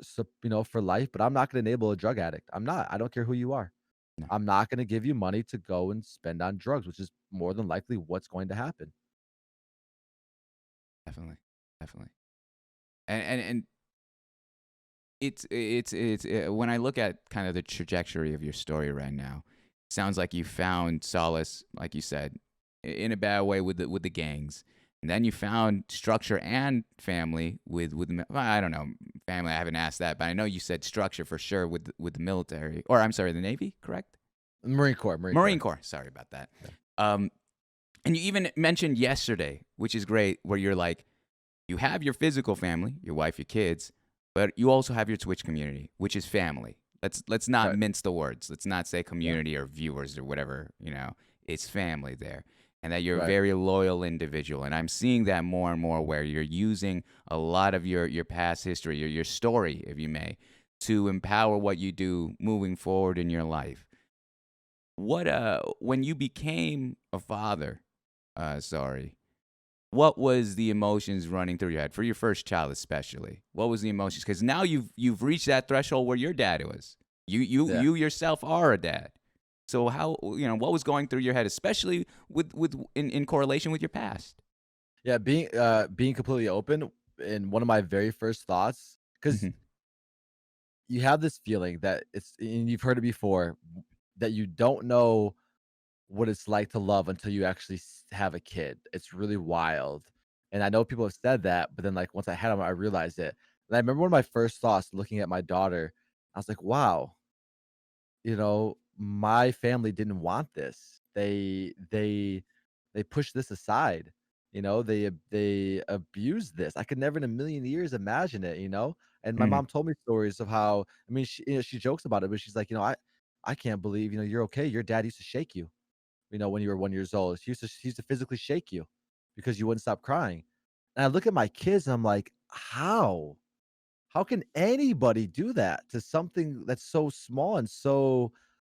life, but I'm not gonna enable a drug addict. I'm not. I don't care who you are. No, I'm not gonna give you money to go and spend on drugs, which is more than likely what's going to happen. definitely, definitely. And it's when I look at kind of the trajectory of your story right now, sounds like you found solace, like you said, in a bad way with the gangs, and then you found structure and family well, I don't know, family. I haven't asked that, but I know you said structure for sure with the military, or I'm sorry, the Navy, correct? Marine Corps, Marine Marine Corps. Corps. Sorry about that. Yeah. Um, and you even mentioned yesterday, which is great, where you're like, you have your physical family, your wife, your kids, but you also have your Twitch community, which is family. Let's not Right. mince the words. Let's not say Yeah. community or viewers or whatever, It's family there. And that you're a Right. very loyal individual. And I'm seeing that more and more where you're using a lot of your past history, your story, if you may, to empower what you do moving forward in your life. When you became a father, sorry, what was the emotions running through your head for your first child, especially? What was the emotions? Because now you've reached that threshold where your dad was. Yeah. You yourself are a dad. So how what was going through your head, especially in correlation with your past? Yeah, being completely open, and one of my very first thoughts, because Hmm. you have this feeling that and you've heard it before, that you don't know what it's like to love until you actually have a kid. It's really wild. And I know people have said that, but then like once I had them, I realized it. And I remember one of my first thoughts looking at my daughter, I was like, wow, my family didn't want this. They pushed this aside. They abused this. I could never in a million years imagine it. And my Hmm. mom told me stories of how, I mean, she jokes about it, but she's like, I can't believe, you're okay. Your dad used to shake you, when you were 1 years old. He used to physically shake you because you wouldn't stop crying. And I look at my kids and I'm like, how? How can anybody do that to something that's so small and so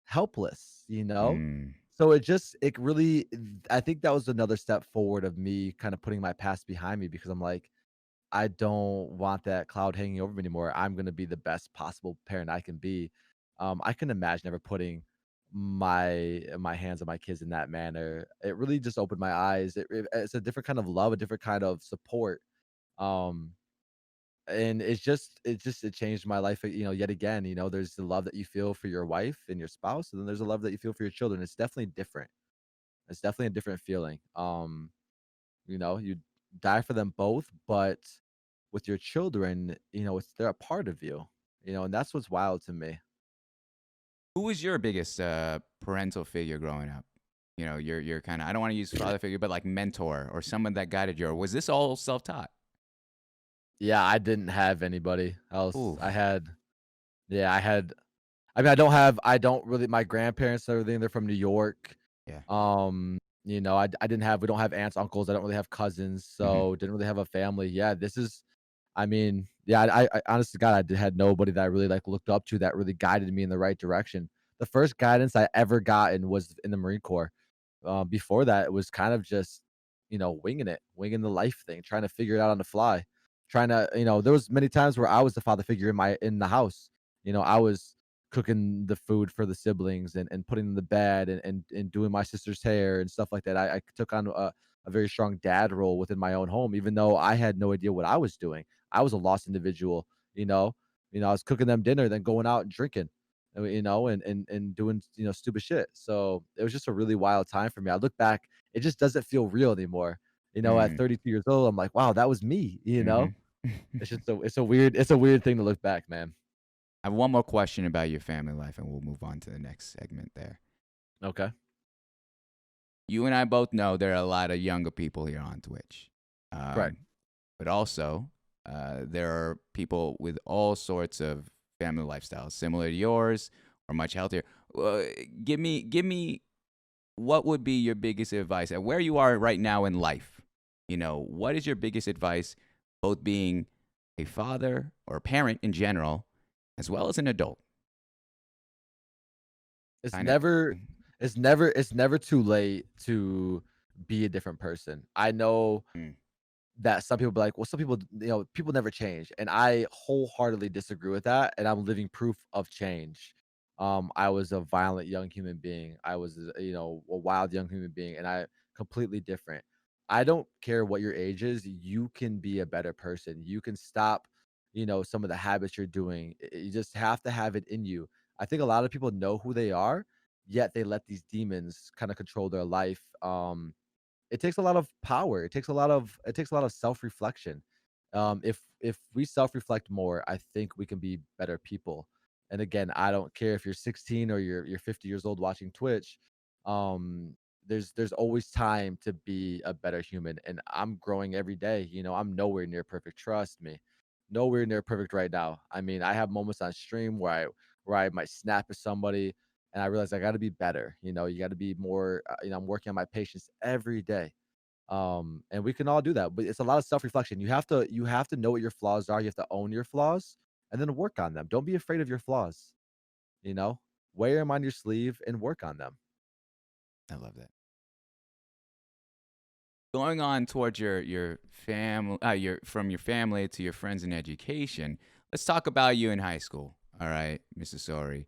helpless, you know? Mm. So it really, I think that was another step forward of me kind of putting my past behind me, because I'm like, I don't want that cloud hanging over me anymore. I'm gonna be the best possible parent I can be. I can imagine never putting my hands on my kids in that manner. It really just opened my eyes. It's a different kind of love, a different kind of support. Um, and it changed my life, yet again. There's the love that you feel for your wife and your spouse, and then there's the love that you feel for your children. It's definitely different. It's definitely a different feeling. You die for them both, but with your children, they're a part of you, and that's what's wild to me. Who was your biggest parental figure growing up? Your kind of, I don't want to use father figure, but like mentor or someone that guided you. Or was this all self taught? Yeah, I didn't have anybody else. I Oof. had, yeah, I mean, I don't really, my grandparents and everything, they're from New York. Yeah. I didn't have, we don't have aunts, uncles. I don't really have cousins, Hmm. so didn't really have a family. Yeah, I mean, yeah, I honest to God, had nobody that I really like looked up to that really guided me in the right direction. The first guidance I ever gotten was in the Marine Corps. Before that, it was kind of just, winging it, winging the life thing, trying to figure it out on the fly. Trying to, there was many times where I was the father figure in the house. I was cooking the food for the siblings, and putting them to bed, and doing my sister's hair and stuff like that. I took on a very strong dad role within my own home, even though I had no idea what I was doing. I was a lost individual, you know. I was cooking them dinner, then going out and drinking, and doing, stupid shit. So it was just a really wild time for me. I look back, it just doesn't feel real anymore. At Mm. 32 years old, I'm like, wow, that was me. Hmm. It's a weird thing to look back, man. I have one more question about your family life, and we'll move on to the next segment there. Okay. You and I both know there are a lot of younger people here on Twitch. Right. Um, but also, there are people with all sorts of family lifestyles similar to yours or much healthier. Uh, give me what would be your biggest advice at where you are right now in life? What is your biggest advice, both being a father or a parent in general, as well as an adult? It's Kind of. never it's never too late to be a different person. I know Mm, that some people be like, well, some people, people never change. And I wholeheartedly disagree with that. And I'm living proof of change. I was a violent young human being. I was, a wild young human being, and I completely different. I don't care what your age is. You can be a better person. You can stop, some of the habits you're doing. You just have to have it in you. I think a lot of people know who they are, yet they let these demons kind of control their life. It takes a lot of power. It takes a lot of self-reflection. If we self-reflect more, I think we can be better people. And again, I don't care if you're 16 or you're 50 years old watching Twitch. There's always time to be a better human, and I'm growing every day. I'm nowhere near perfect. Trust me, nowhere near perfect right now. I mean, I have moments on stream where I might snap at somebody, and I realize I got to be better. You got to be more. I'm working on my patience every day. And we can all do that, but it's a lot of self-reflection. You have to know what your flaws are. You have to own your flaws, and then work on them. Don't be afraid of your flaws. You know, wear them on your sleeve and work on them. I love that. Going on towards your family, from your family to your friends in education. Let's talk about you in high school. All right, Mrs. Sorry.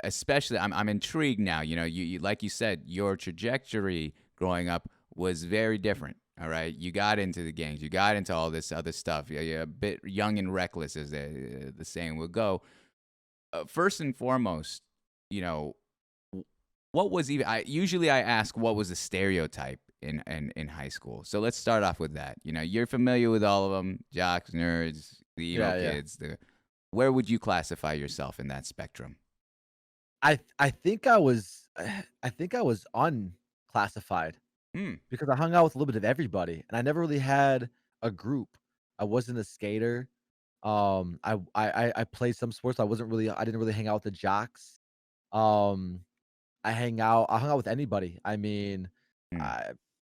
Especially, I'm intrigued now. You like you said, your trajectory growing up was very different. All right, you got into the gangs, you got into all this other stuff. You're a bit young and reckless, as the saying would go. First and foremost, you know, what was even I usually I ask what was the stereotype in high school. So let's start off with that. You're familiar with all of them, jocks, nerds, the emo Yeah, yeah. kids. Where would you classify yourself in that spectrum? I think I was unclassified Hmm. because I hung out with a little bit of everybody, and I never really had a group. I wasn't a skater. I played some sports. I didn't really hang out with the jocks. Um, I hung out with anybody. I mean, Hmm. I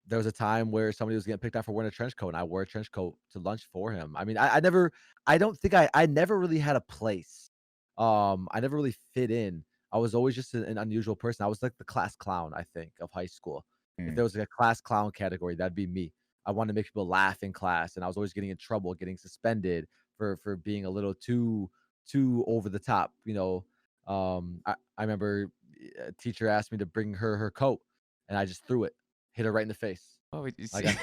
there was a time where somebody was getting picked on for wearing a trench coat, and I wore a trench coat to lunch for him. I mean, I don't think I never really had a place. I never really fit in. I was always just an unusual person. I was like the class clown, I think, of high school. If Hmm. there was like a class clown category, that'd be me. I wanted to make people laugh in class, and I was always getting in trouble, getting suspended for being a little too over the top. I remember a teacher asked me to bring her coat, and I just threw it, hit her right in the face. Oh, you I see. got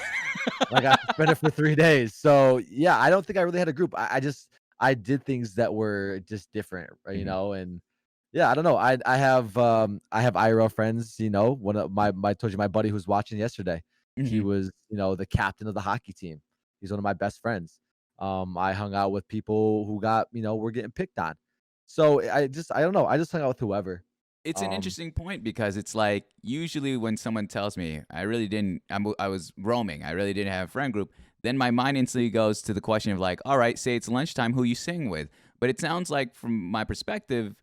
I got suspended for 3 days. So yeah, I don't think I really had a group. I did things that were just different, Mhm. and yeah, I don't know. I have IRL friends. One of my told you my buddy who's watching yesterday. He Mhm. was the captain of the hockey team. He's one of my best friends. I hung out with people who were getting picked on. So I don't know. I just hung out with whoever. It's an Um, interesting point because it's like usually when someone tells me I was roaming, I really didn't have a friend group, then my mind instantly goes to the question of like, all right, say it's lunchtime, who you sing with? But it sounds like from my perspective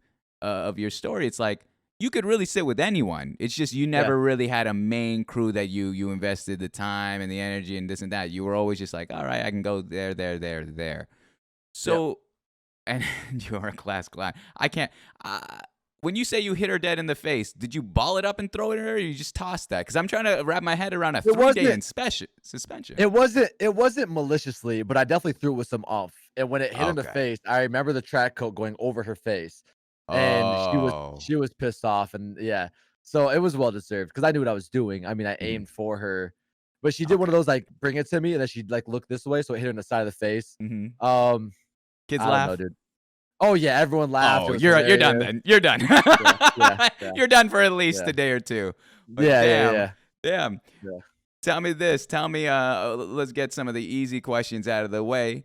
of your story, it's like you could really sit with anyone. It's just you yeah, never really had a main crew that you invested the time and the energy and this and that. You were always just like, all right, I can go there, there, there, there. yeah. So and you're a class clown. I can't. Uh, when you say you hit her dead in the face, did you ball it up and throw it at her, or you just tossed that? Because I'm trying to wrap my head around a It 3 day wasn't suspension. it wasn't maliciously, but I definitely threw it with some umph. And when it hit her in the Okay. face, I remember the track coat going over her face, and she was Oh. she was pissed off, and yeah. So it was well deserved because I knew what I was doing. I mean, I Mhm. aimed for her, but she did one of Okay. those like bring it to me, and then she'd like look this way, so it hit her in the side of the face. Hmm. Um, Kids I don't know, laugh. dude. Oh yeah, everyone laughed. Oh, It was you're done hilarious. then. You're done. Yeah, yeah, yeah, You're done for at least yeah, a day or two. But yeah, yeah, damn, yeah, damn. yeah. Tell me this. Tell me. Let's get some of the easy questions out of the way.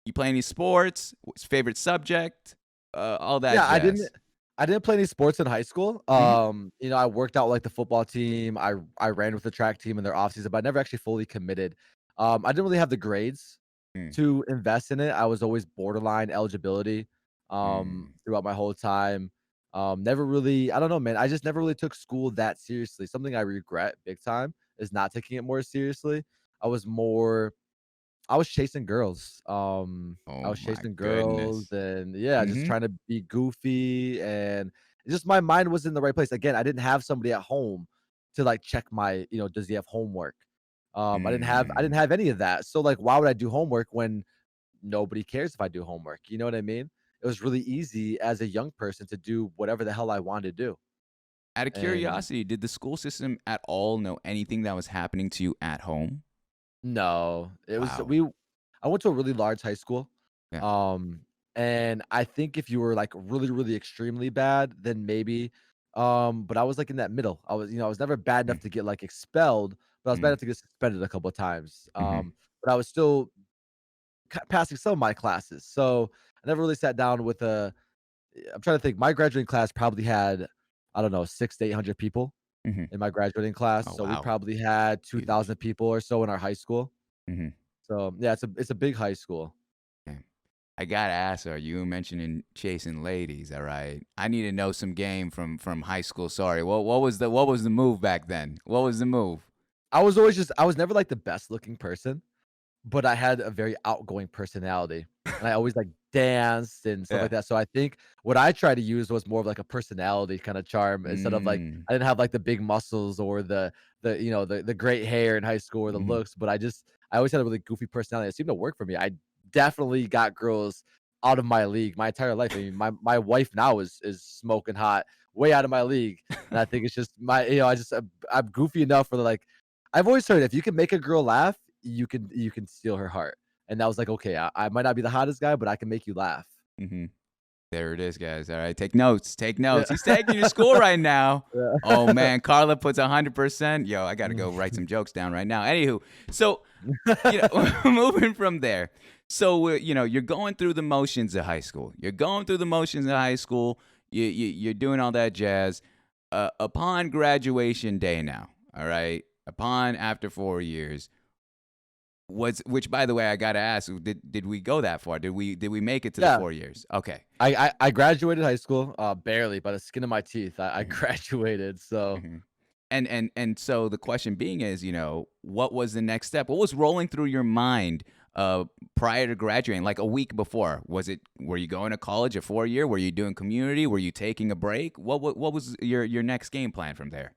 You play any sports? What's favorite subject? All that Yeah, I didn't jazz. I didn't play any sports in high school. Hmm. I worked out with, like the football team. I ran with the track team in their off season, but I never actually fully committed. I didn't really have the grades Mm, to invest in it. I was always borderline eligibility mm. throughout my whole time. Never really, I don't know, man. I just never really took school that seriously. Something I regret big time is not taking it more seriously. I was more I was chasing girls. I Oh was my chasing girls goodness. and yeah, just Hmm. trying to be goofy, and It's just my mind was in the right place. Again, I didn't have somebody at home to like check my, does he have homework? I didn't Mm. have any of that. So like, why would I do homework when nobody cares if I do homework? You know what I mean? It was really easy as a young person to do whatever the hell I wanted to do. Out of And curiosity, did the school system at all know anything that was happening to you at home? no, it was Wow. we I went to a really large high school. Yeah. Um, and I think if you were like really, really extremely bad, then maybe. But I was like in that middle. I was never bad enough Mm. to get like expelled, but I was bad Mm. enough to get suspended a couple of times. Mhm. But I was still passing some of my classes. So I never really sat down with a. I'm trying to think. My graduating class probably had, I don't know, 600 to 800 people Mhm. in my graduating class. Oh, So we wow. probably had Huge. 2,000 people or so in our high school. Mhm. So yeah, it's a big high school. Yeah. I gotta ask her, you were mentioning chasing ladies, all right? I need to know some game from high school. Sorry. What was the move back then? What was the move? I was never like the best looking person, but I had a very outgoing personality, and I always, like, danced and stuff Yeah. like that, so I think what I tried to use was more of, like, a personality kinda charm instead of, like, Mm. I didn't have, like, the big muscles or the great hair in high school or the Mhm. looks, but I always had a really goofy personality. It seemed to work for me. I definitely got girls out of my league my entire life. I mean, my wife now is smoking hot, way out of my league, and I think it's just I'm goofy enough for, like, I've always heard if you can make a girl laugh, you can steal her heart. And I was like, "Okay, I might not be the hottest guy, but I can make you laugh." Mhm. There it is, guys. All right, take notes. Take Yeah. notes. He's taking you to school right now. Oh Yeah. man, Carla puts 100%. Yo, I gotta Mm. go write some jokes down right now. Anywho, so moving from there. So you're going through the motions of high school. You're going through the motions of high school. You're doing all that jazz. Upon graduation day now, all right. Upon after 4 years, which by the way, I gotta ask, did we go that far? Did we make it to the Yeah. 4 years? Okay. I graduated high school, barely by the skin of my teeth. I Mhm. graduated, so Mhm. And so the question being is, what was the next step? What was rolling through your mind prior to graduating, like a week before? Were you going to college a 4 year? Were you doing community? Were you taking a break? What was your next game plan from there?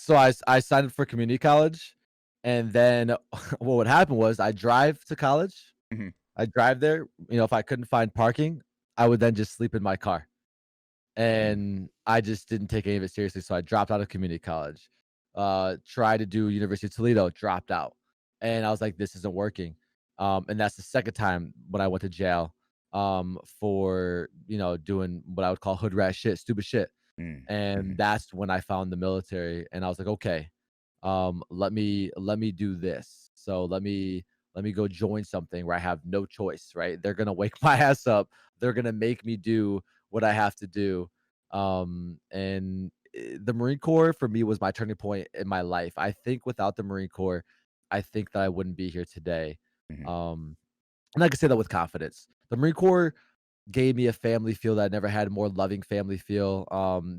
I signed up for community college, and then what would happen was I drive to college. Mhm. I drive there, if I couldn't find parking, I would then just sleep in my car. Mm. And I just didn't take any of it seriously, so I dropped out of community college. Tried to do University of Toledo, dropped out, and I was like, "This isn't working." And that's the second time when I went to jail, for doing what I would call hood rat shit, stupid shit. Mm. And Mhm. that's when I found the military, and I was like, "Okay, let me do this. So let me go join something where I have no choice, right? They're gonna wake my ass up. They're gonna make me do what I have to do." And the Marine Corps for me was my turning point in my life. I think without the Marine Corps, I think that I wouldn't be here today. Mhm. Um, and I can say that with confidence. The Marine Corps gave me a family feel that I never had, a more loving family feel.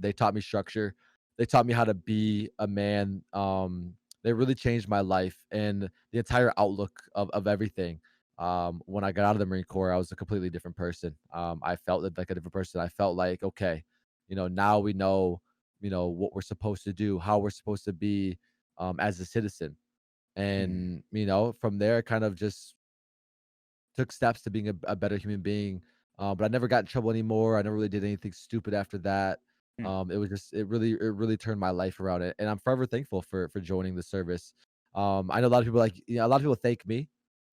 They taught me structure. They taught me how to be a man. They really changed my life and the entire outlook of everything. When I got out of the Marine Corps, I was a completely different person. I felt like a different person. I felt like, okay, now we know, what we're supposed to do, how we're supposed to be, as a citizen. Mm. And, from there, kind of just took steps to being a better human being, but I never got in trouble anymore. I never really did anything stupid after that. Mm. It really turned my life around it, and I'm forever thankful for joining the service. I know a lot of people a lot of people thank me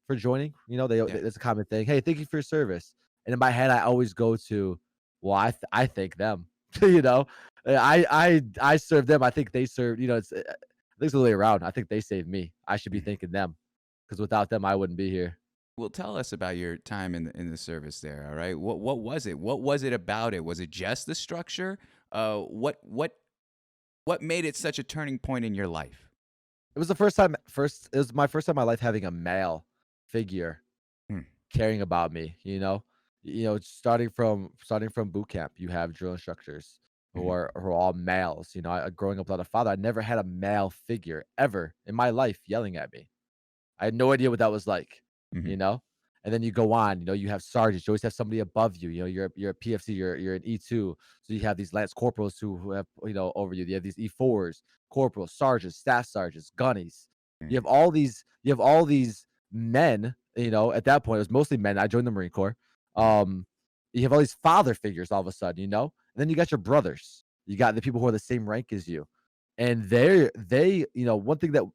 for joining. Yeah. It's a common thing. Hey, thank you for your service. And in my head, I always go to, well, I thank them. you know, I serve them. I think they serve. I think it's the other way around. I think they saved me. I should be Mm. thanking them because without them, I wouldn't be here. Well, tell us about your time in the service there. All right. What was it? What was it about it? Was it just the structure? What made it such a turning point in your life? It was my first time in my life having a male figure Mm. caring about me, you know? Starting from boot camp, you have drill instructors Mhm. who are all males. Growing up without a father, I never had a male figure ever in my life yelling at me. I had no idea what that was like, you Mhm. know? And then you go on, you have sergeants. You always have somebody above you. You're a PFC. You're an E2. So you have these lance corporals who have over you. You have these E4s, corporals, sergeants, staff sergeants, gunnies. You Mm. have all these men. At that point it was mostly men. I joined the Marine Corps. Mm. Um, you have all these father figures all of a sudden. And then you got your brothers. You got the people who are the same rank as you. And one thing that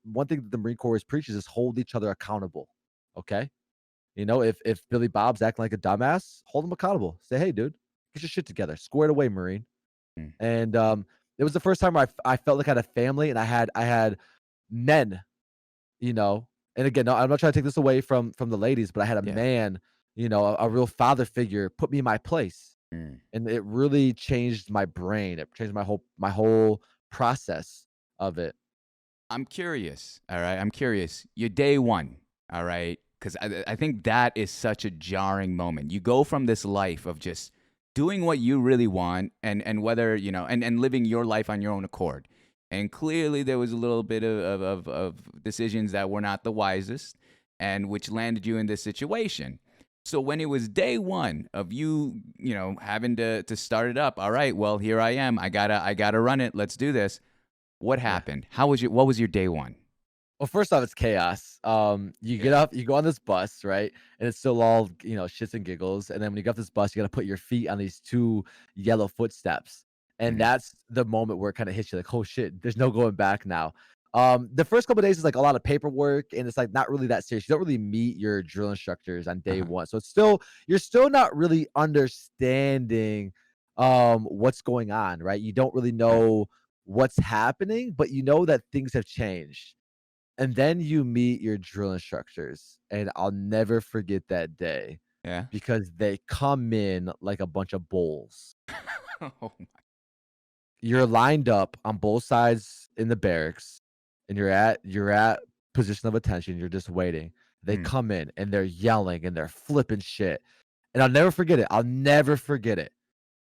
the Marine Corps preaches is hold each other accountable. Okay. If Billy Bob's acting like a dumbass, hold him accountable. Say, hey, dude, get your shit together. Square it away, Marine. Mm. And it was the first time where I felt like I had a family and I had men, you know. And again, no, I'm not trying to take this away from the ladies, but I had a Yeah. man, a real father figure put me in my place. Mm. And it really changed my brain. It changed my whole process of it. I'm curious. All right. I'm curious. Your day one. All right. Because I think that is such a jarring moment. You go from this life of just doing what you really want and whether, and living your life on your own accord. And clearly there was a little bit of decisions that were not the wisest and which landed you in this situation. So when it was day one of you, having to start it up, all right, well, here I am. I gotta run it. Let's do this. What Yeah. happened? What was your day one? Well, first off, it's chaos. You get Yeah. up, you go on this bus, right? And it's still all, shits and giggles. And then when you get off this bus, you got to put your feet on these two yellow footsteps. And Mhm. that's the moment where it kind of hits you like, oh shit, there's no going back now. The first couple of days is like a lot of paperwork and it's like not really that serious. You don't really meet your drill instructors on day Uh-huh. one. So you're still not really understanding what's going on, right? You don't really Right. know what's happening, but you know that things have changed. And then you meet your drill instructors, and I'll never forget that day Yeah. because they come in like a bunch of bulls. Oh, You're lined up on both sides in the barracks, and you're at position of attention. You're just waiting. They mm, come in and they're yelling and they're flipping shit. And I'll never forget it. I'll never forget it.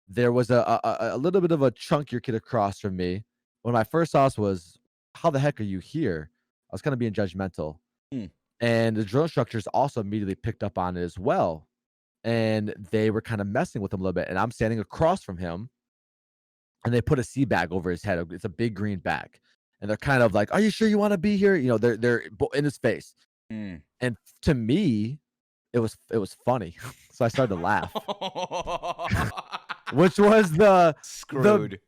There was a little bit of a chunkier kid across from me. One of my first thoughts was, "How the heck are you here?" I was kind of being judgmental. mm. And the drill instructors also immediately picked up on it as well. And they were kind of messing with him a little bit. And I'm standing across from him, and they put a sea bag over his head. It's a big green bag. And they're kind of like, "Are you sure you want to be here?" They're in his face. Mm. And to me, it was funny. So I started to laugh, which was the Screwed.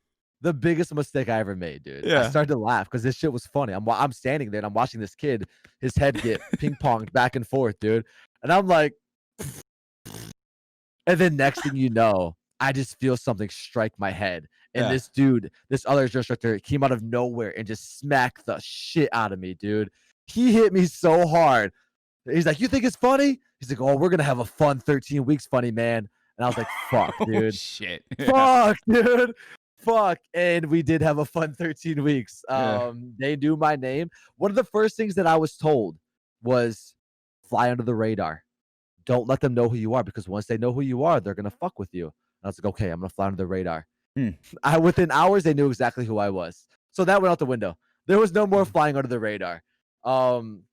the biggest mistake I ever made, dude. I Yeah. started to laugh because this shit was funny. I'm standing there and I'm watching this kid, his head get ping ponged back and forth, dude. And I'm like, and then next thing you know, I just feel something strike my head. And Yeah. this dude, this other instructor came out of nowhere and just smacked the shit out of me, dude. He hit me so hard. He's like, "You think it's funny?" He's like, "Oh, we're gonna have a fun 13 weeks, funny man." And I was like, "Fuck, Oh dude. shit. Yeah. Fuck, dude. Fuck." And we did have a fun 13 weeks. Yeah. They knew my name. One of the first things that I was told was fly under the radar. Don't let them know who you are because once they know who you are, they're gonna fuck with you. And I was like, okay, I'm gonna fly under the radar. Mm. Within hours, they knew exactly who I was. So that went out the window. There was no more Mm. flying under the radar. Um,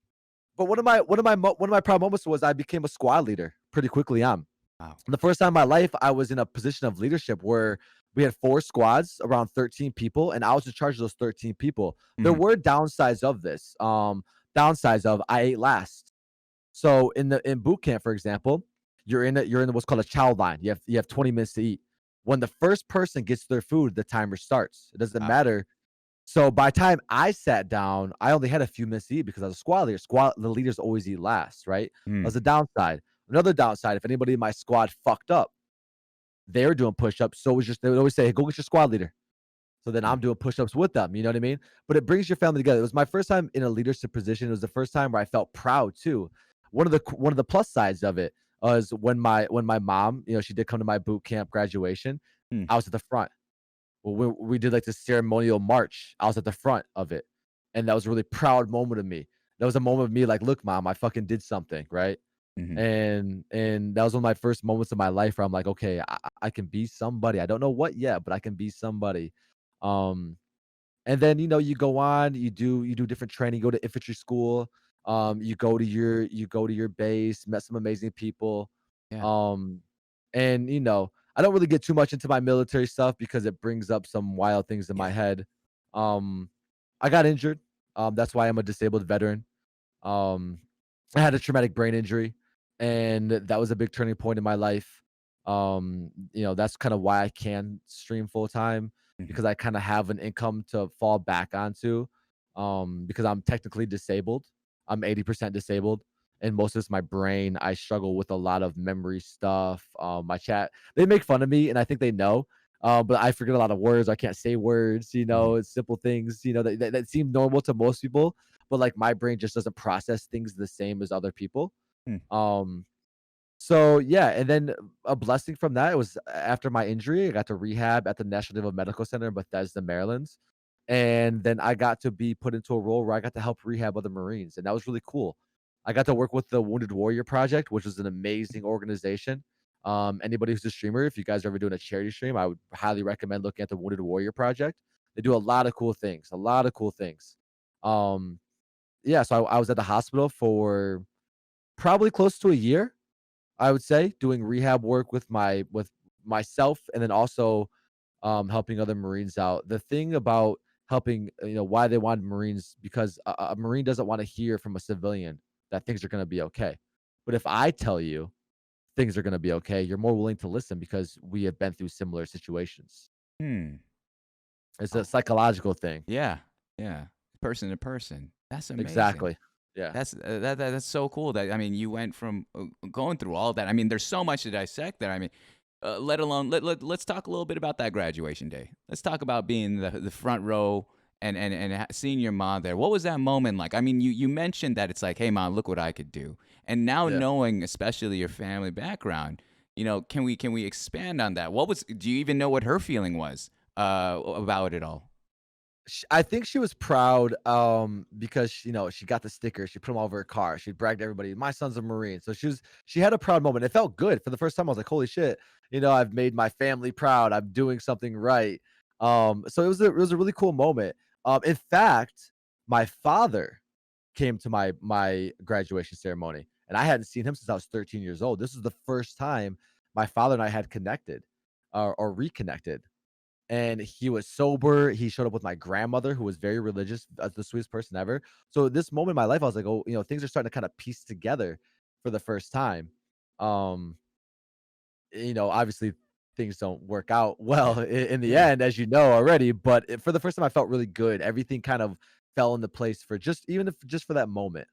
but one of my proud moments was I became a squad leader pretty quickly on. Wow. The first time in my life, I was in a position of leadership where we had 4 squads, around 13 people, and I was in charge of those 13 people. There Mhm. were downsides of this. Downsides of I ate last. So in boot camp, for example, you're in what's called a chow line. You have 20 minutes to eat. When the first person gets their food, the timer starts. It doesn't Wow. matter. So by the time I sat down, I only had a few minutes to eat because I was a squad leader. The leaders always eat last, right? That Mm. was a downside. Another downside, if anybody in my squad fucked up, they were doing push-ups. So it was just they would always say, "Hey, go get your squad leader." So then I'm Mm. doing push-ups with them. You know what I mean? But it brings your family together. It was my first time in a leadership position. It was the first time where I felt proud too. One of the plus sides of it was when my mom, she did come to my boot camp graduation. Mm. I was at the front. Well, we did like this ceremonial march. I was at the front of it, and that was a really proud moment of me. That was a moment of me like, "Look, mom, I fucking did something, right?" Mhm. And that was one of my first moments of my life where I'm like, "Okay, I can be somebody. I don't know what yet, but I can be somebody." Um, and then you go on, you do different training, you go to infantry school. You go to your base, met some amazing people. Yeah. Um, and I don't really get too much into my military stuff because it brings up some wild things in my Yeah. head. Um, I got injured. That's why I'm a disabled veteran. Um, I had a traumatic brain injury, and that was a big turning point in my life. That's kind of why I can stream full time Mhm. because I kind of have an income to fall back onto. Because I'm technically disabled. I'm 80% disabled, and most of it's my brain. I struggle with a lot of memory stuff. My chat, they make fun of me, and I think they know. But I forget a lot of words. I can't say words. Mhm. It's simple things. That seem normal to most people, but like my brain just doesn't process things the same as other people. Hmm. Um, so yeah, and then a blessing from that was after my injury, I got to rehab at the National Naval Medical Center in Bethesda, Maryland. And then I got to be put into a role where I got to help rehab other Marines, and that was really cool. I got to work with the Wounded Warrior Project, which was an amazing organization. Anybody who's a streamer, if you guys are ever doing a charity stream, I would highly recommend looking at the Wounded Warrior Project. They do a lot of cool things, a lot of cool things. Um, yeah, so I was at the hospital for probably close to a year, I would say, doing rehab work with myself, and then also helping other Marines out. The thing about helping, why they wanted Marines, because a Marine doesn't want to hear from a civilian that things are going to be okay. But if I tell you things are going to be okay, you're more willing to listen because we have been through similar situations. Hmm. It's a Oh, psychological thing. yeah. Yeah. Person to person. That's amazing. Exactly. Yeah. That's so cool that I mean you went from going through all that. I mean, there's so much to dissect there. I mean, let alone let's talk a little bit about that graduation day. Let's talk about being the front row and seeing your mom there. What was that moment like? I mean, you mentioned that it's like, hey mom, look what I could do. And now Yeah. knowing, especially your family background, can we expand on that? Do you even know what her feeling was about it all? I think she was proud, because she got the sticker. She put them all over her car. She bragged to everybody, "My son's a Marine." So she had a proud moment. It felt good for the first time. I was like, "Holy shit! I've made my family proud. I'm doing something right." So it was a really cool moment. In fact, my father came to my graduation ceremony, and I hadn't seen him since I was 13 years old. This was the first time my father and I had connected, or reconnected, and he was sober. He showed up with my grandmother, who was very religious, the sweetest person ever. So this moment in my life, I was like, oh, things are starting to kind of piece together for the first time. Um, Obviously things don't work out well in the Yeah. end, as you know already. But for the first time, I felt really good. Everything kind of fell into place for just for that moment.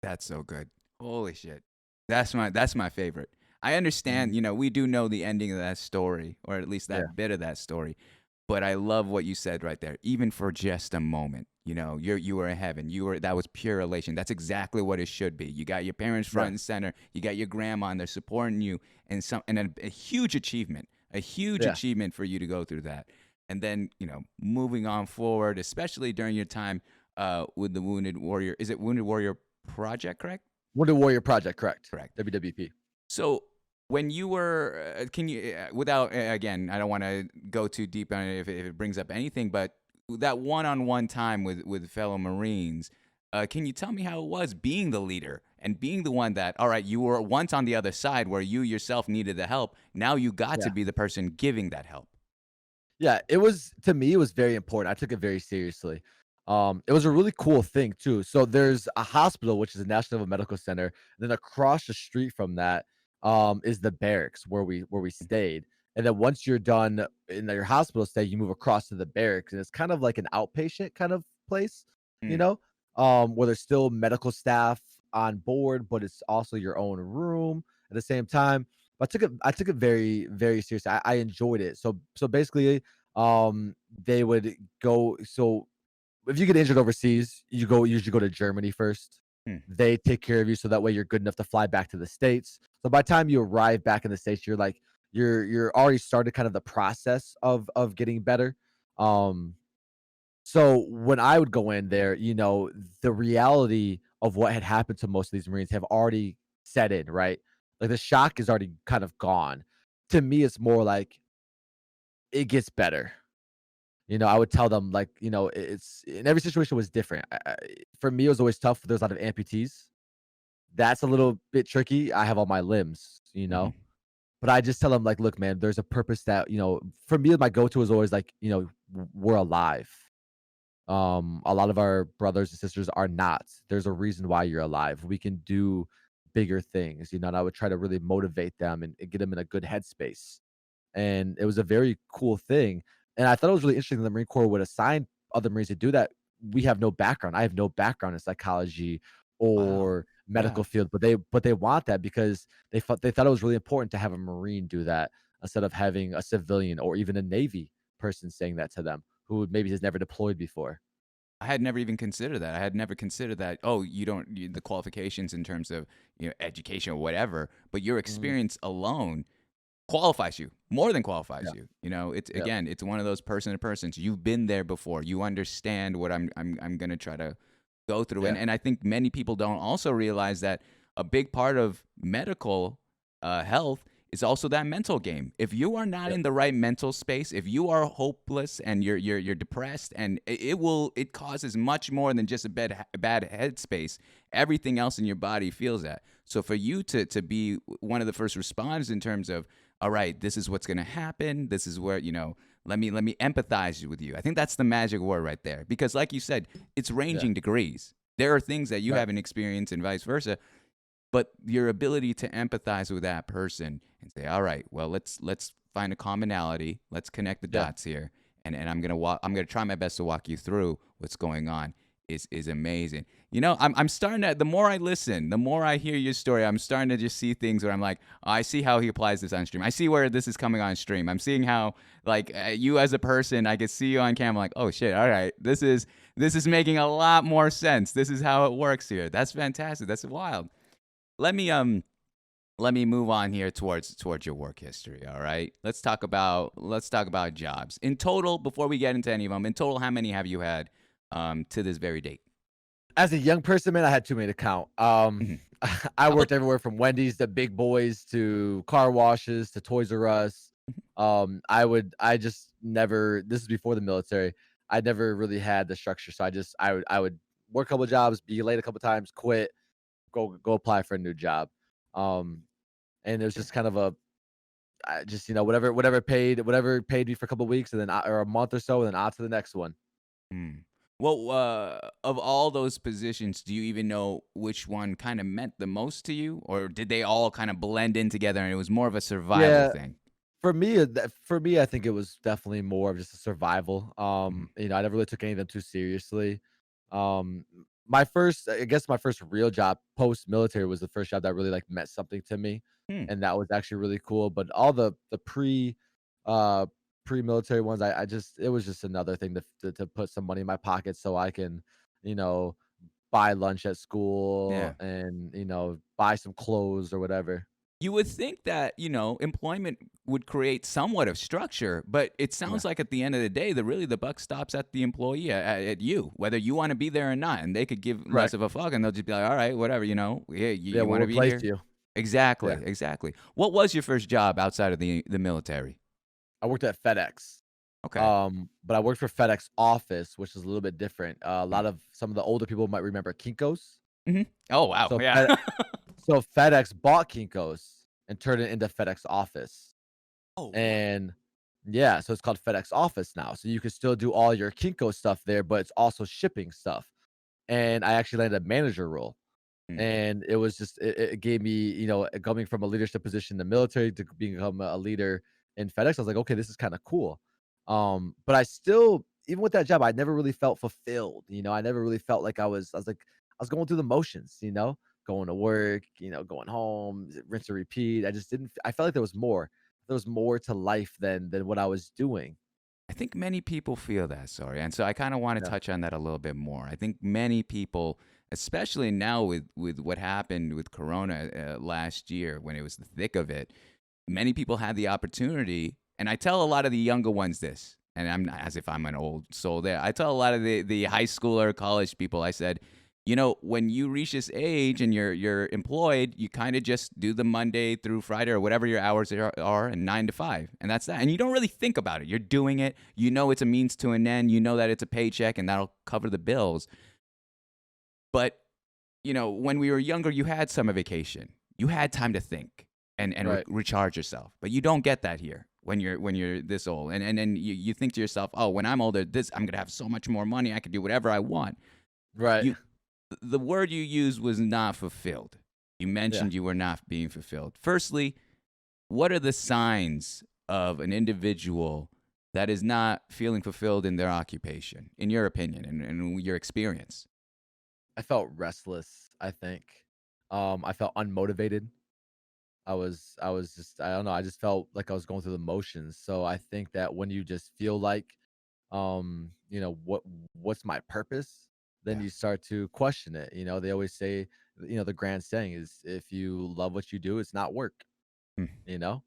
That's so good. Holy shit. That's my favorite. I understand, Mhm. we do know the ending of that story, or at least Yeah, that bit of that story. But I love what you said right there. Even for just a moment, you were in heaven. That was pure elation. That's exactly what it should be. You got your parents front yeah, and center. You got your grandma and they're supporting you, and a huge achievement. A huge yeah. achievement for you to go through that. And then, moving on forward, especially during your time with the Wounded Warrior. Is it Wounded Warrior Project, correct? Wounded Warrior Project, correct? Correct. WWP. So when you were, can you, without, again, I don't want to go too deep on it if it brings up anything, but that one-on-one time with fellow Marines, can you tell me how it was being the leader and being the one that, all right, you were once on the other side where you yourself needed the help. Now you got to Yeah. be the person giving that help. Yeah, it was, to me, it was very important. I took it very seriously. It was a really cool thing too. So there's a hospital, which is a National Medical Center, and then across the street from that, is the barracks where we stayed. And then once you're done in your hospital stay, you move across to the barracks, and it's kind of like an outpatient kind of place, you Mm, know, where there's still medical staff on board, but it's also your own room at the same time. But I took it very, very seriously. I enjoyed it. So basically, they would go. So if you get injured overseas, usually go to Germany first. mm, They take care of you, so that way you're good enough to fly back to the States. So by the time you arrive back in the States, you're already started kind of the process of getting better. Um, so when I would go in there, the reality of what had happened to most of these Marines have already set in, right? Like the shock is already kind of gone. To me, it's more like it gets better. I would tell them like, it's in every situation was different. For me, it was always tough. There's a lot of amputees. That's a little bit tricky. I have all my limbs. Hmm. But I just tell them like, look, man, there's a purpose that, for me, my go-to is always like, we're alive. A lot of our brothers and sisters are not. There's a reason why you're alive. We can do bigger things, and I would try to really motivate them and get them in a good headspace. And it was a very cool thing. And I thought it was really interesting that the Marine Corps would assign other Marines to do that. We have no background. I have no background in psychology Wow. or Yeah. medical field, but they want that because they thought it was really important to have a Marine do that instead of having a civilian or even a Navy person saying that to them who maybe has never deployed before. I had never even considered that. I had never considered that. Oh, the qualifications in terms of education or whatever, but your Mhm. experience alone qualifies you, more than qualifies Yeah, you. It's yeah, again, it's one of those person to persons. You've been there before. You understand what I'm gonna try to go through. And yeah, and I think many people don't also realize that a big part of medical health is also that mental game. If you are not yeah, in the right mental space, if you are hopeless and you're depressed, and it causes much more than just a bad headspace. Everything else in your body feels that. So for you to be one of the first responders in terms of, all right, this is what's going to happen. This is where, let me empathize with you. I think that's the magic word right there. Because like you said, it's yeah, ranging degrees. There are things that you right, haven't experienced and vice versa, but your ability to empathize with that person and say, all right, well, let's find a commonality. Let's connect the yeah. dots here. And I'm gonna try my best to walk you through what's going on is amazing. I'm starting to, the more I listen, the more I hear your story, I'm starting to just see things where I'm like, oh, I see how he applies this on stream. I see where this is coming on stream. I'm seeing how, like, you as a person, I can see you on camera, like, oh shit, all right, this is making a lot more sense. This is how it works here. That's fantastic. That's wild. Let me move on here towards your work history. All right, let's talk about jobs in total. Before we get into any of them, in total, how many have you had to this very date? As a young person, man, I had too many to count. Mhm. I How about worked everywhere from Wendy's to Big Boys to car washes to Toys R Us. I just never. This is before the military. I never really had the structure, so I would work a couple jobs, be late a couple times, quit, go apply for a new job. Um, and it was just kind of I just whatever paid me for a couple weeks, and then or a month or so, and then on to the next one. mm. Well, of all those positions, do you even know which one kind of meant the most to you, or did they all kind of blend in together and it was more of a survival Yeah, thing? for me, I think it was definitely more of just a survival. Mhm. I never really took any of them too seriously. I guess my first real job post military was the first job that really like meant something to me, Hmm. and that was actually really cool. But all the uh pre-military ones, I just it was just another thing to put some money in my pocket so I can, you know, buy lunch at school Yeah. and buy some clothes or whatever. You would think that, employment would create somewhat of structure, but it Yeah, sounds like at the end of the day, the buck stops at the employee, at you, whether you want to be there or not. And they could give right. less of a fuck, and they'll just be like, all right, whatever, yeah, you, Yeah, you want we'll to be replace here? you. Exactly, Yeah. exactly. What was your first job outside of the military? I worked at FedEx. Okay. But I worked for FedEx office, which is a little bit different. A Mm. lot of some of the older people might remember Kinko's. Mhm. Oh, wow. So Yeah. so FedEx bought Kinko's and turned it into FedEx office. Oh, wow. And yeah, so it's called FedEx office now. So you can still do all your Kinko stuff there, but it's also shipping stuff. And I actually landed a manager role. Mm. And it was just it gave me, coming from a leadership position in the military to become a leader in FedEx. I was like, okay, this is kind of cool. But I still, even with that job, I never really felt fulfilled. I never really felt like I was going through the motions, going to work, going home, rinse and repeat. I just didn't. I felt like there was more. There was more to life than what I was doing. I think many people feel that, sorry. And so I kind of want to Yeah. touch on that a little bit more. I think many people, especially now with what happened with Corona last year when it was the thick of it, many people had the opportunity. And I tell a lot of the younger ones this, and I'm not as if I'm an old soul there. I tell a lot of the high schooler, college people, I said, when you reach this age and you're employed, you kind of just do the Monday through Friday or whatever your hours are, and 9 to 5, and that's that. And you don't really think about it. You're doing it. You know it's a means to an end. You know that it's a paycheck and that'll cover the bills. But when we were younger, you had summer vacation. You had time to think and Right. recharge yourself. But you don't get that here when you're this old. And then you think to yourself, oh, when I'm older, I'm gonna have so much more money. I can do whatever I want. Right. You the word you used was not fulfilled. You Yeah. mentioned you were not being fulfilled. Firstly, what are the signs of an individual that is not feeling fulfilled in their occupation, in your opinion and your experience? I felt restless, I think. I felt unmotivated. I was just, I don't know, I just felt like I was going through the motions. So I think that when you just feel like, what's my purpose, then Yeah. you start to question it. They always say, the grand saying is, if you love what you do, it's not work. Mm, you know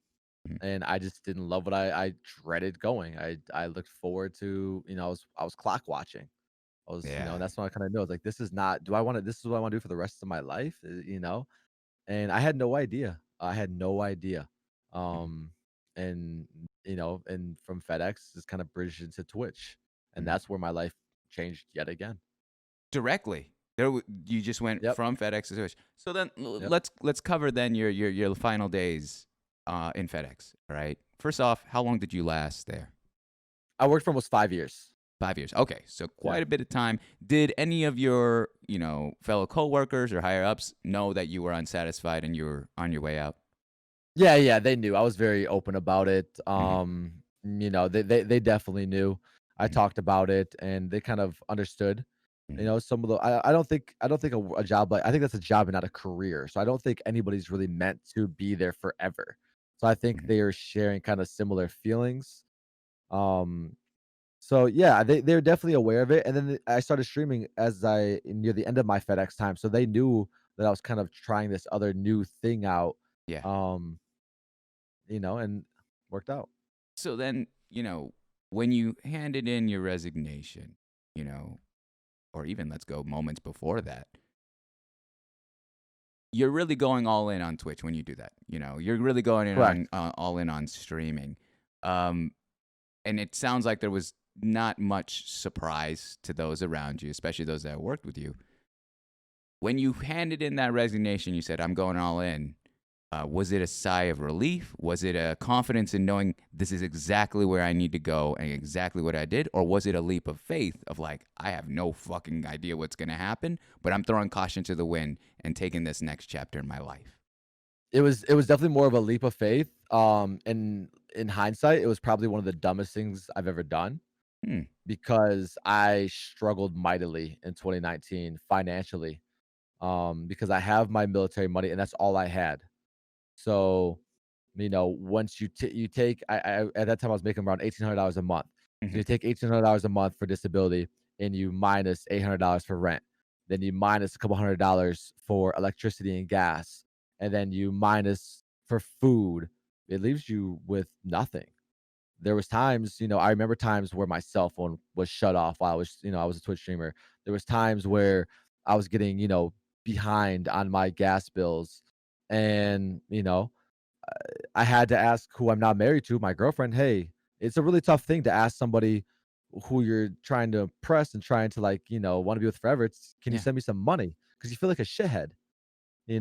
mm. and I just didn't love what I dreaded going. I looked forward to, I was clock watching. I was, Yeah. and that's when I kind of know, it's like, this is not, do I want to, this is what I want to do for the rest of my life, and I had no idea. I had no idea. Mhm, And and from FedEx just kind of bridged into Twitch, and mhm. that's where my life changed yet again. Directly. You just went Yep. from FedEx to Swish. So then Yep. let's cover then your final days in FedEx. All right. First off, how long did you last there? I worked for almost 5 years. 5 years. Okay, so Yeah. quite a bit of time. Did any of your fellow coworkers or higher ups know that you were unsatisfied and you were on your way out? Yeah, yeah, they knew. I was very open about it. Hmm. They definitely knew. I Hmm. talked about it, and they kind of understood. Hmm. Some of the, I don't think a job, like, I think that's a job and not a career. So I don't think anybody's really meant to be there forever. So I think Hmm. they are sharing kind of similar feelings. Um, so yeah, they're definitely aware of it. And then I started streaming as I near the end of my FedEx time, so they knew that I was kind of trying this other new thing out. Yeah. Um, and worked out. So then when you handed in your resignation, you know, or even let's go moments before that, you're really going all in on Twitch when you do that. You're really going in Correct. on all in on streaming, um, and it sounds like there was not much surprise to those around you, especially those that worked with you. When you handed in that resignation, you said, "I'm going all in." Was it a sigh of relief? Was it a confidence in knowing this is exactly where I need to go and exactly what I did? Or was it a leap of faith of like, I have no fucking idea what's going to happen, but I'm throwing caution to the wind and taking this next chapter in my life? It was definitely more of a leap of faith. In hindsight, it was probably one of the dumbest things I've ever done, Hmm. because I struggled mightily in 2019 financially. Because I have my military money, and that's all I had. So, once you take, I at that time I was making around $1,800 a month. So Hmm. you take $1,800 a month for disability, and you minus $800 for rent. Then you minus a couple $100 for electricity and gas, and then you minus for food. It leaves you with nothing. There was times, I remember times where my cell phone was shut off while I was a Twitch streamer. There was times where I was getting, behind on my gas bills, and I had to ask who I'm not married to, my girlfriend, "Hey," it's a really tough thing to ask somebody who you're trying to impress and trying to, like, want to be with forever. It's, "Can you Yeah. send me some money?" Because you feel like a shithead. You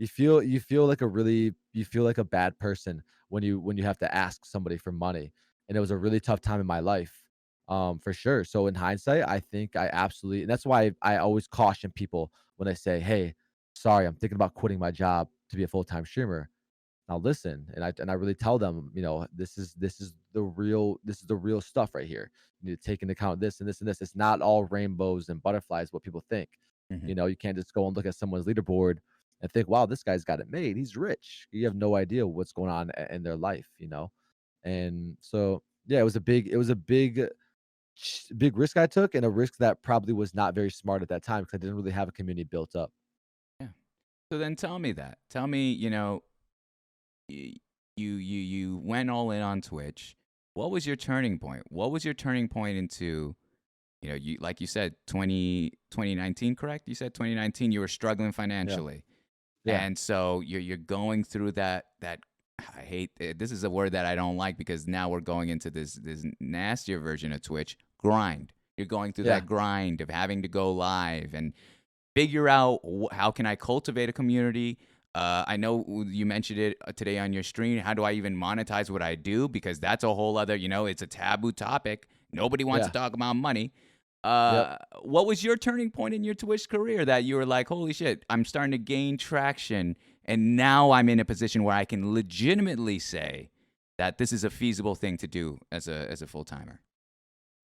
feel like you feel like a bad person when you have to ask somebody for money. And it was a really tough time in my life, for sure. So in hindsight, I think I absolutely, and that's why I always caution people when they say, "Hey, sorry, I'm thinking about quitting my job to be a full-time streamer." Now listen, and I really tell them, this is the real stuff right here. You need to take into account this and this and this. It's not all rainbows and butterflies, what people think. Hmm. You can't just go and look at someone's leaderboard and think, "Wow, this guy's got it made. He's rich." You have no idea what's going on in their life. And so, yeah, it was a big risk I took, and a risk that probably was not very smart at that time, because I didn't really have a community built up. Yeah. So then tell me that. Tell me, y- you went all in on Twitch. What was your turning point? What was your turning point into you like you said 2019, correct? You said 2019 you were struggling Yeah. financially. Yeah. And so you're going through that I hate this is a word that I don't like because now we're going into this nastier version of Twitch grind. You're going through Yeah. that grind of having to go live and figure out how can I cultivate a community. I know you mentioned it today on your stream. How do I even monetize what I do? Because that's a whole other, it's a taboo topic. Nobody wants Yeah. to talk about money. Yep. What was your turning point in your Twitch career that you were like, holy shit, I'm starting to gain traction, and now I'm in a position where I can legitimately say that this is a feasible thing to do as a full timer?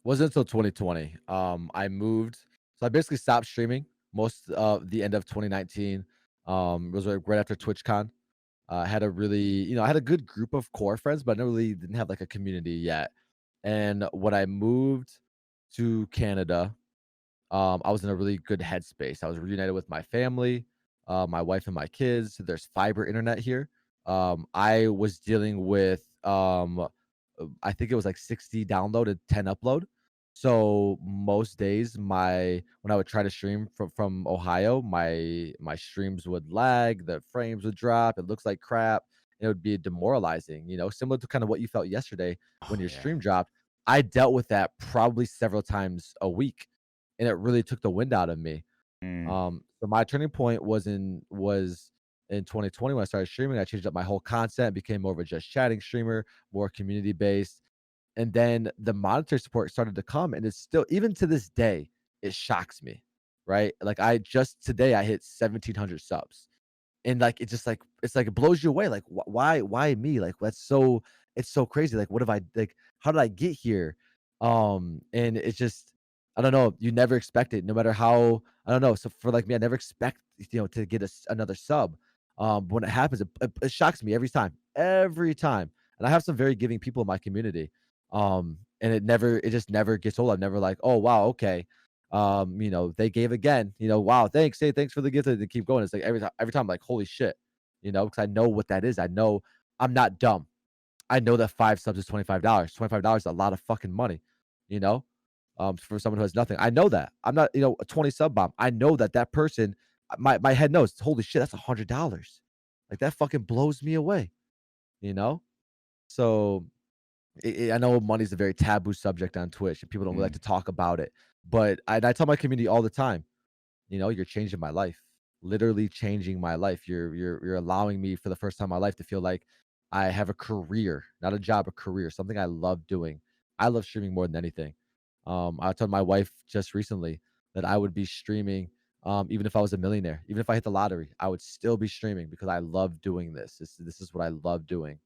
Wasn't until 2020. I moved. So I basically stopped streaming most of the end of 2019. It was right after TwitchCon. I had a really, I had a good group of core friends, but I never really didn't have like a community yet. And when I moved to Canada, I was in a really good headspace. I was reunited with my family, my wife and my kids. There's fiber internet here. I was dealing with, I think it was like 60 download and 10 upload. So most days, when I would try to stream from Ohio, my streams would lag, the frames would drop, it looks like crap. It would be demoralizing, similar to kind of what you felt yesterday when Oh your yeah. stream dropped. I dealt with that probably several times a week, and it really took the wind out of me. Mm. So my turning point was in 2020 when I started streaming. I changed up my whole content, became more of a just chatting streamer, more community based, and then the monetary support started to come, and it's still, even to this day, it shocks me, right? Like I just today I hit 1,700 subs, and like it's like it blows you away. Like why me? Like that's so it's so crazy. Like what have I like? How did I get here? And it's just I don't know. You never expect it, no matter how I don't know. So for like me, I never expect to get another sub. But when it happens, it shocks me every time. And I have some very giving people in my community. And it just never gets old. I'm never like, oh wow, okay. They gave again, wow, thanks. Hey, thanks for the gift. And keep going. It's like every time I'm like, holy shit, because I know what that is. I know I'm not dumb. I know that 5 subs is $25. $25 is a lot of fucking money, you know, for someone who has nothing. I know that. I'm not, a 20 sub bomb. I know that person, my head knows, holy shit, that's $100. Like that fucking blows me away, you know? So I know money's a very taboo subject on Twitch and people don't really like Mm. to talk about it. But I tell my community all the time, you're changing my life, literally changing my life. You're allowing me for the first time in my life to feel like I have a career, not a job, a career, something I love doing. I love streaming more than anything. I told my wife just recently that I would be streaming, even if I was a millionaire, even if I hit the lottery, I would still be streaming because I love doing this. This is what I love doing.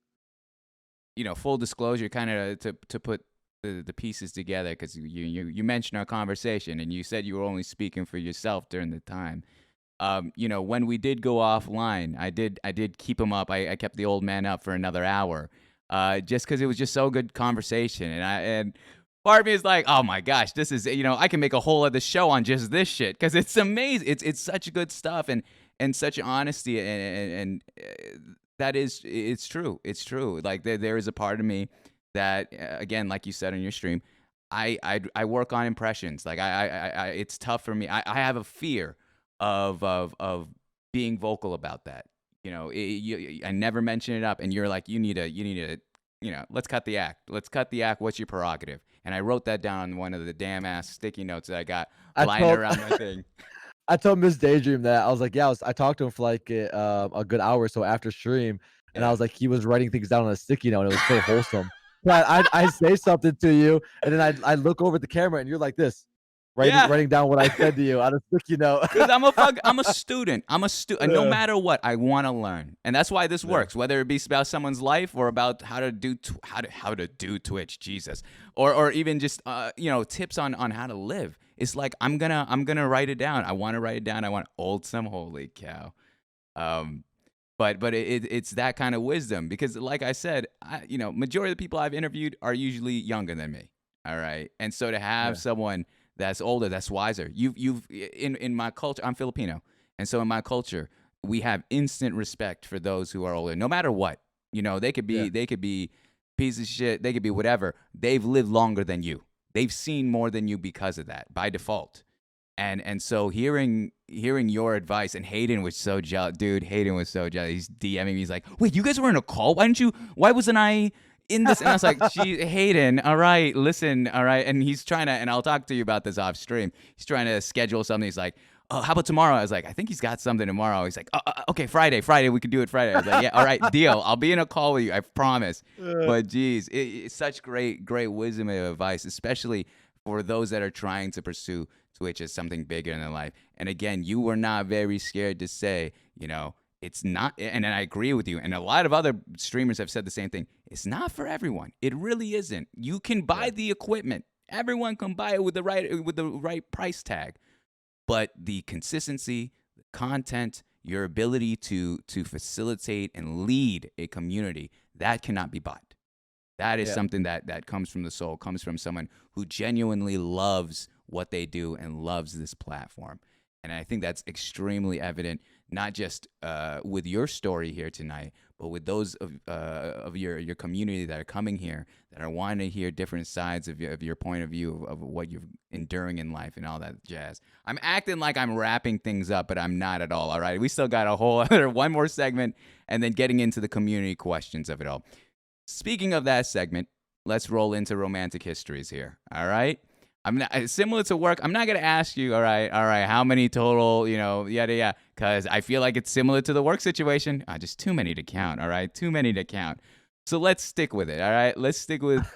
Full disclosure, kind of to put the pieces together, because you mentioned our conversation and you said you were only speaking for yourself during the time. When we did go offline, I did keep him up. I kept the old man up for another hour, just because it was just so good conversation, and part of me is like, oh my gosh, this is I can make a whole other show on just this shit because it's amazing. It's such good stuff and such honesty and that is it's true. It's true. Like there is a part of me that again, like you said on your stream, I work on impressions. Like I it's tough for me. I have a fear of being vocal about that. I never mention it up, and you're like, you need to, let's cut the act. Let's cut the act. What's your prerogative? And I wrote that down on one of the damn ass sticky notes that I got I lying told around my thing. I told Miss Daydream that. I was like, yeah, I talked to him for like a good hour or so after stream, and I Yeah. was like, he was writing things down on a sticky note, and it was so wholesome. But I say something to you, and then I look over at the camera, and you're like this, Yeah. writing down what I said to you on a sticky note. Because I'm a student. And no Yeah. matter what, I want to learn, and that's why this Yeah. works. Whether it be about someone's life or about how to do how to do Twitch, Jesus, or even just tips on how to live. It's like I'm gonna write it down. I want to write it down. I want old some holy cow. Um, but it's that kind of wisdom because, like I said, majority of the people I've interviewed are usually younger than me. All right, and so to have Yeah. someone that's older, that's wiser. You've in my culture, I'm Filipino, and so in my culture, we have instant respect for those who are older, no matter what. They could Yeah. be piece of shit, they could be whatever. They've lived longer than you. they've seen more than you because of that by default. And so hearing your advice, and Hayden was so jealous, dude. Hayden was so jealous. He's DMing me. He's like, "Wait, you guys were in a call? Why wasn't I in this?" And I was like, Hayden, all right, listen, all right." And he's trying to, and I'll talk to you about this off stream. He's trying to schedule something. He's like, "Oh, how about tomorrow?" I was like, "I think he's got something tomorrow." He's like, "Okay, Friday, we can do it Friday." I was like, "Yeah, all right, deal. I'll be in a call with you, I promise." But geez, it's such great wisdom and advice, especially for those that are trying to pursue Twitch as something bigger in their life. And again, you were not very scared to say, it's not, and I agree with you. And a lot of other streamers have said the same thing. It's not for everyone. It really isn't. You can buy the equipment. Everyone can buy it with the right price tag. But the consistency, the content, your ability to facilitate and lead a community, that cannot be bought. That is something that comes from the soul, comes from someone who genuinely loves what they do and loves this platform. And I think that's extremely evident, not just with your story here tonight, but with those of your community that are coming here, that are wanting to hear different sides of your point of view of what you're enduring in life and all that jazz. I'm acting like I'm wrapping things up, but I'm not at all right? We still got a whole other one more segment, and then getting into the community questions of it all. Speaking of that segment, let's roll into romantic histories here. All right. I'm not similar to work. I'm not gonna ask you. All right. How many total? Yada, because I feel like it's similar to the work situation. Just too many to count. All right. Too many to count. So let's stick with it. All right. Let's stick with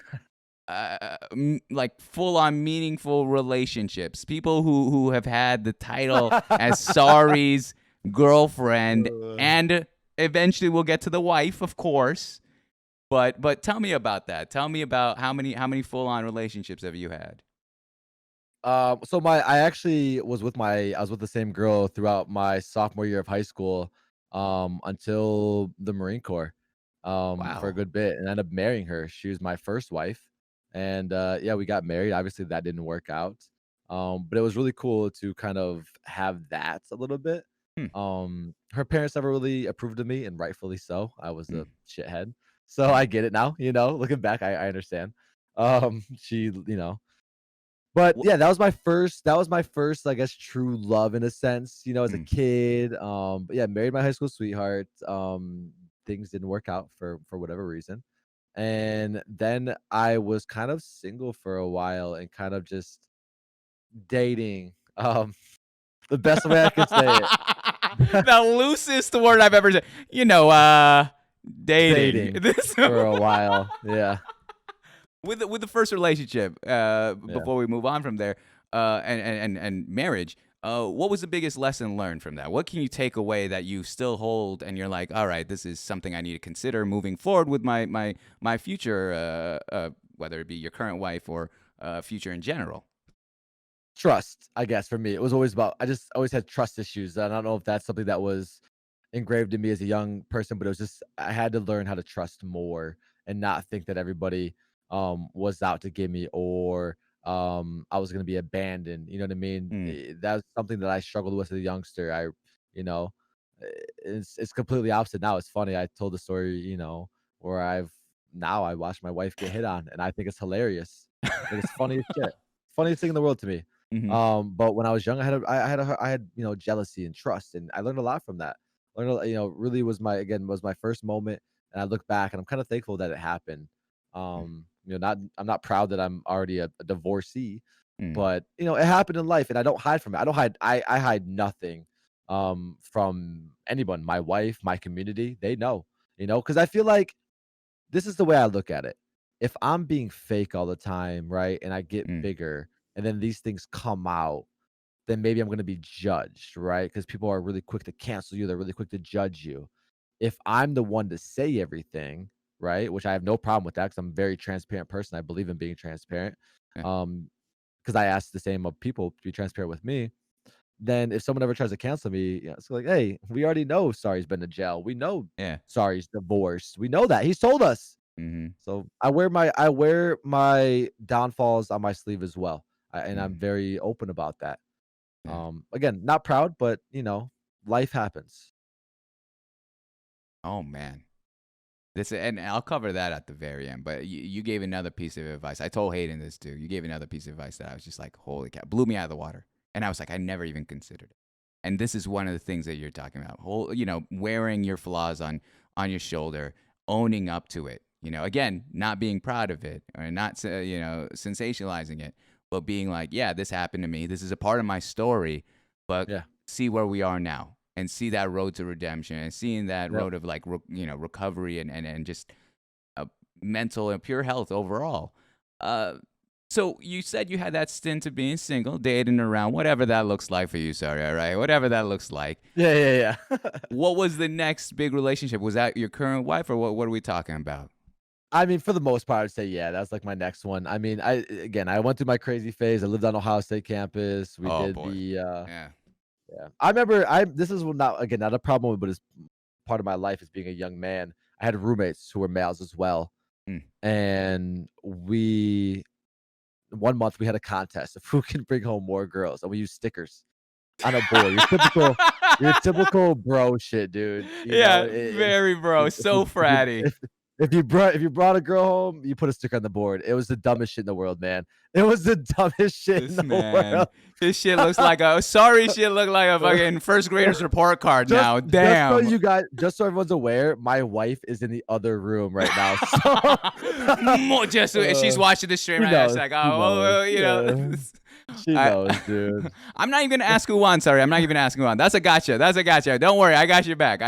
like full on meaningful relationships. People who have had the title as Sorrey's girlfriend, and eventually we'll get to the wife, of course. But tell me about that. Tell me about how many full on relationships have you had? So I actually was with the same girl throughout my sophomore year of high school, until the Marine Corps, for a Wow. good bit, and I ended up marrying her. She was my first wife, and yeah, we got married. Obviously, that didn't work out, but it was really cool to kind of have that a little bit. Hmm. Her parents never really approved of me, and rightfully so. I was Hmm. a shithead, so I get it now. Looking back, I understand. She, but Wh- yeah, that was my first, I guess, true love in a sense, as a hmm. kid. But yeah, married my high school sweetheart. Things didn't work out for whatever reason. And then I was kind of single for a while and kind of just dating. The best way I could say it. The loosest word I've ever said. Dating. Dating for a while. Yeah. With the first relationship, Yeah. before we move on from there, and marriage, what was the biggest lesson learned from that? What can you take away that you still hold, and you're like, all right, this is something I need to consider moving forward with my future, whether it be your current wife or future in general? Trust, I guess, for me. It was always about I just always had trust issues, and I don't know if that's something that was engraved in me as a young person, but it was just I had to learn how to trust more and not think that everybody was out to get me, or I was going to be abandoned. You know what I mean? Mm. That's something that I struggled with as a youngster. You know, it's completely opposite now. It's funny. I told the story, where I watched my wife get hit on, and I think it's hilarious. I think it's funny as shit. Funniest thing in the world to me. Hmm. But when I was young, I had jealousy and trust, and I learned a lot from that. Really was my first moment, and I look back and I'm kind of thankful that it happened. Not I'm not proud that I'm already a divorcee, Mm. but it happened in life, and I don't hide from it. I don't hide. I hide nothing from anyone. My wife, my community, they know. Because I feel like this is the way I look at it. If I'm being fake all the time, right, and I get Mm. bigger, and then these things come out, then maybe I'm gonna be judged, right? Because people are really quick to cancel you, they're really quick to judge you. If I'm the one to say everything, right, which I have no problem with that, because 'cause I'm a very transparent person, I believe in being transparent, Yeah. because I ask the same of people to be transparent with me, then if someone ever tries to cancel me, it's like, "Hey, we already know Sorry's been to jail. We know Yeah. Sorry's divorced. We know that. He's told us." Hmm. So I wear my downfalls on my sleeve as well, and I'm Hmm. very open about that. Yeah. Again, not proud, but life happens. Oh man. This, and I'll cover that at the very end. But you gave another piece of advice. I told Hayden this too. You gave another piece of advice that I was just like, holy cow, blew me out of the water. And I was like, I never even considered it. And this is one of the things that you're talking about. Wearing your flaws on your shoulder, owning up to it. Again, not being proud of it or not, sensationalizing it, but being like, yeah, this happened to me. This is a part of my story, but see where we are now. And see that road to redemption, and seeing that road of like recovery and just mental and pure health overall. So you said you had that stint of being single, dating around, whatever that looks like for you, Sorrey, all right? Whatever that looks like. Yeah. What was the next big relationship? Was that your current wife, or what are we talking about? I mean, for the most part, I'd say that's like my next one. I mean, I went through my crazy phase. I lived on Ohio State campus. We did boy. Yeah. I remember this is not a problem, but it's part of my life as being a young man. I had roommates who were males as well. And one month we had a contest of who can bring home more girls, and we used stickers on a board. Your typical bro shit, dude. Very bro. So fratty. If you brought a girl home, you put a sticker on the board. It was the dumbest shit in the world, man. It was the dumbest shit in the world. This shit looks like a fucking first grader's report card now. Damn. Just so everyone's aware, my wife is in the other room right now. So she's watching the stream right now. She's like, she knows, dude. I'm not even gonna ask who won. Sorry, I'm not even asking who won. That's a gotcha. Don't worry, I got your back.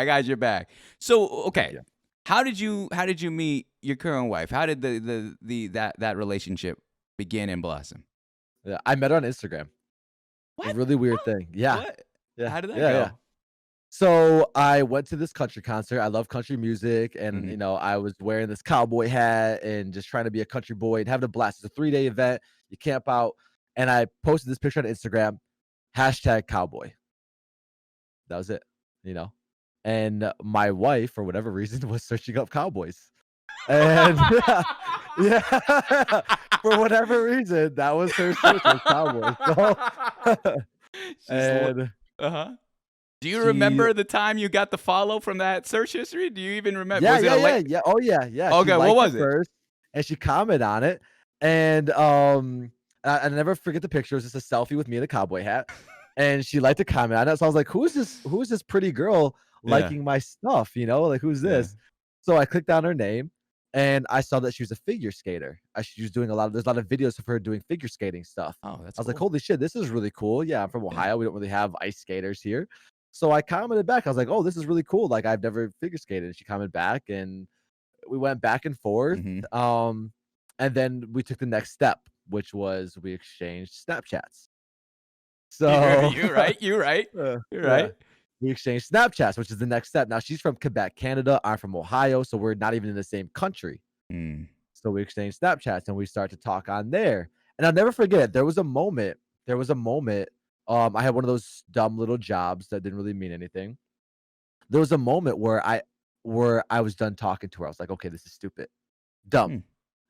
So okay. How did you meet your current wife? How did that relationship begin and blossom? Yeah, I met her on Instagram. What? A really weird thing. Yeah. What? Yeah. How did that go? Yeah. So I went to this country concert. I love country music, and I was wearing this cowboy hat and just trying to be a country boy and having a blast. It's a 3-day event. You camp out, and I posted this picture on Instagram. #cowboy. That was it. And my wife, for whatever reason, was searching up cowboys. And for whatever reason, that was her search was cowboys. So, Do you remember the time you got the follow from that search history? Do you even remember? Yeah. Oh, yeah. Okay, what was it? First, and she commented on it. And I never forget the picture. It was just a selfie with me in a cowboy hat. And she liked to comment on it. So I was like, who is this pretty girl liking my stuff? Like, who's this? So I clicked on her name, and I saw that she was a figure skater. She was doing there's a lot of videos of her doing figure skating stuff. Oh, that's I was cool. like, holy shit, this is really cool. Yeah, I'm from Ohio. We don't really have ice skaters here. So I commented back. I was like, oh, this is really cool. Like, I've never figure skated. And she commented back, and we went back and forth. And then we took the next step, which was we exchanged Snapchats. So you're right. You're right. We exchanged Snapchats, which is the next step. Now she's from Quebec, Canada. I'm from Ohio, so we're not even in the same country. So we exchanged Snapchats, and we started to talk on there. And I'll never forget. There was a moment. I had one of those dumb little jobs that didn't really mean anything. There was a moment where I was done talking to her. I was like, okay, this is stupid, dumb.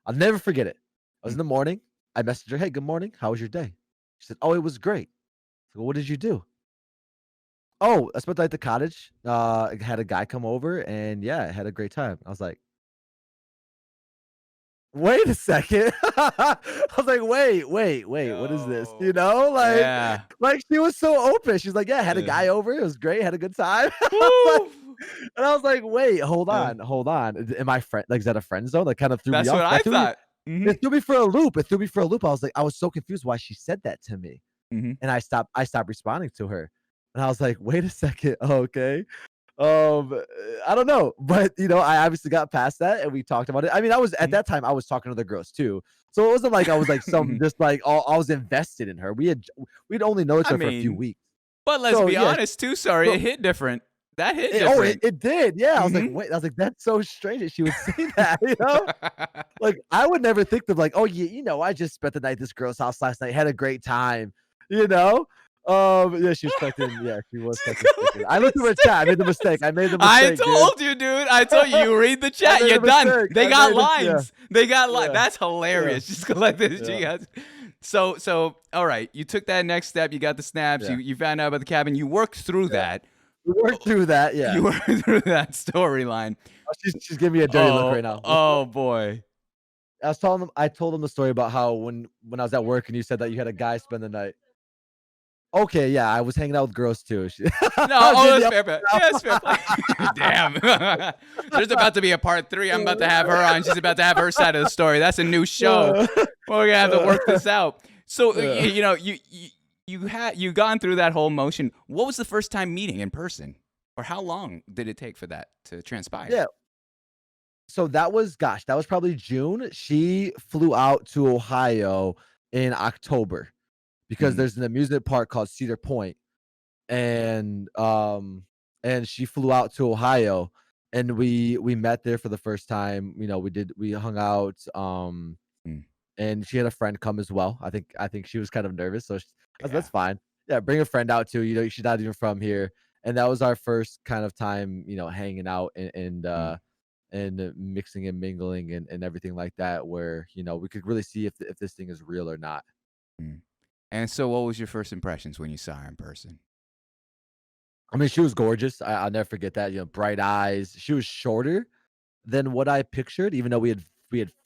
I'll never forget it. I was in the morning. I messaged her, hey, good morning. How was your day? She said, oh, it was great. I said, what did you do? Oh, I spent the night at the cottage. I had a guy come over, and I had a great time. I was like, wait a second. I was like, wait, what is this? Like she was so open. She's like, I had a guy over. It was great. Had a good time. And I was like, wait, hold on. Am I friend? Like, is that a friend zone? That kind of threw me off. That's what I thought. It threw me for a loop. I was so confused why she said that to me. And I stopped responding to her. And I was like, wait a second. Okay. I don't know. But I obviously got past that, and we talked about it. I mean, I was at that time I was talking to the girls too. So it wasn't like I was like just like I was invested in her. We'd only known each other for a few weeks. But let's be honest too, Sorry. It hit different. That hit different. It did. Yeah. I was like, wait. I was like, that's so strange that she would say that. Like, I would never think of like, oh yeah, I just spent the night at this girl's house last night, had a great time. She was texting. Yeah, she was texting. I looked at her chat. I made the mistake. I told you, dude. I told you. You read the chat. You're done. They got lines. They got lines. That's hilarious. Just go like this. So all right. You took that next step. You got the snaps. You found out about the cabin. You worked through that. We worked through that. Yeah. You were through that storyline. Oh, she's giving me a dirty look right now. Oh boy. I told him the story about how when I was at work and you said that you had a guy spend the night. Okay, yeah, I was hanging out with girls too. No, oh, that's fair play. Yeah, that's fair play. Damn. There's about to be a part 3. I'm about to have her on. She's about to have her side of the story. That's a new show. Well, we're gonna have to work this out. So you know, you gone through that whole motion. What was the first time meeting in person? Or how long did it take for that to transpire? Yeah. So that was probably June. She flew out to Ohio in October because Mhm. there's an amusement park called Cedar Point, and she flew out to Ohio, and we met there for the first time. You know, we hung out, Mm. and she had a friend come as well. I think she was kind of nervous, so that's Yeah. fine. Yeah, bring a friend out too. You know, she's not even from here, and that was our first kind of time, you know, hanging out and mixing and mingling and everything like that, where you know we could really see if this thing is real or not. Mm. And so what was your first impressions when you saw her in person? I mean, she was gorgeous. I'll never forget that. You know, bright eyes. She was shorter than what I pictured, even though we had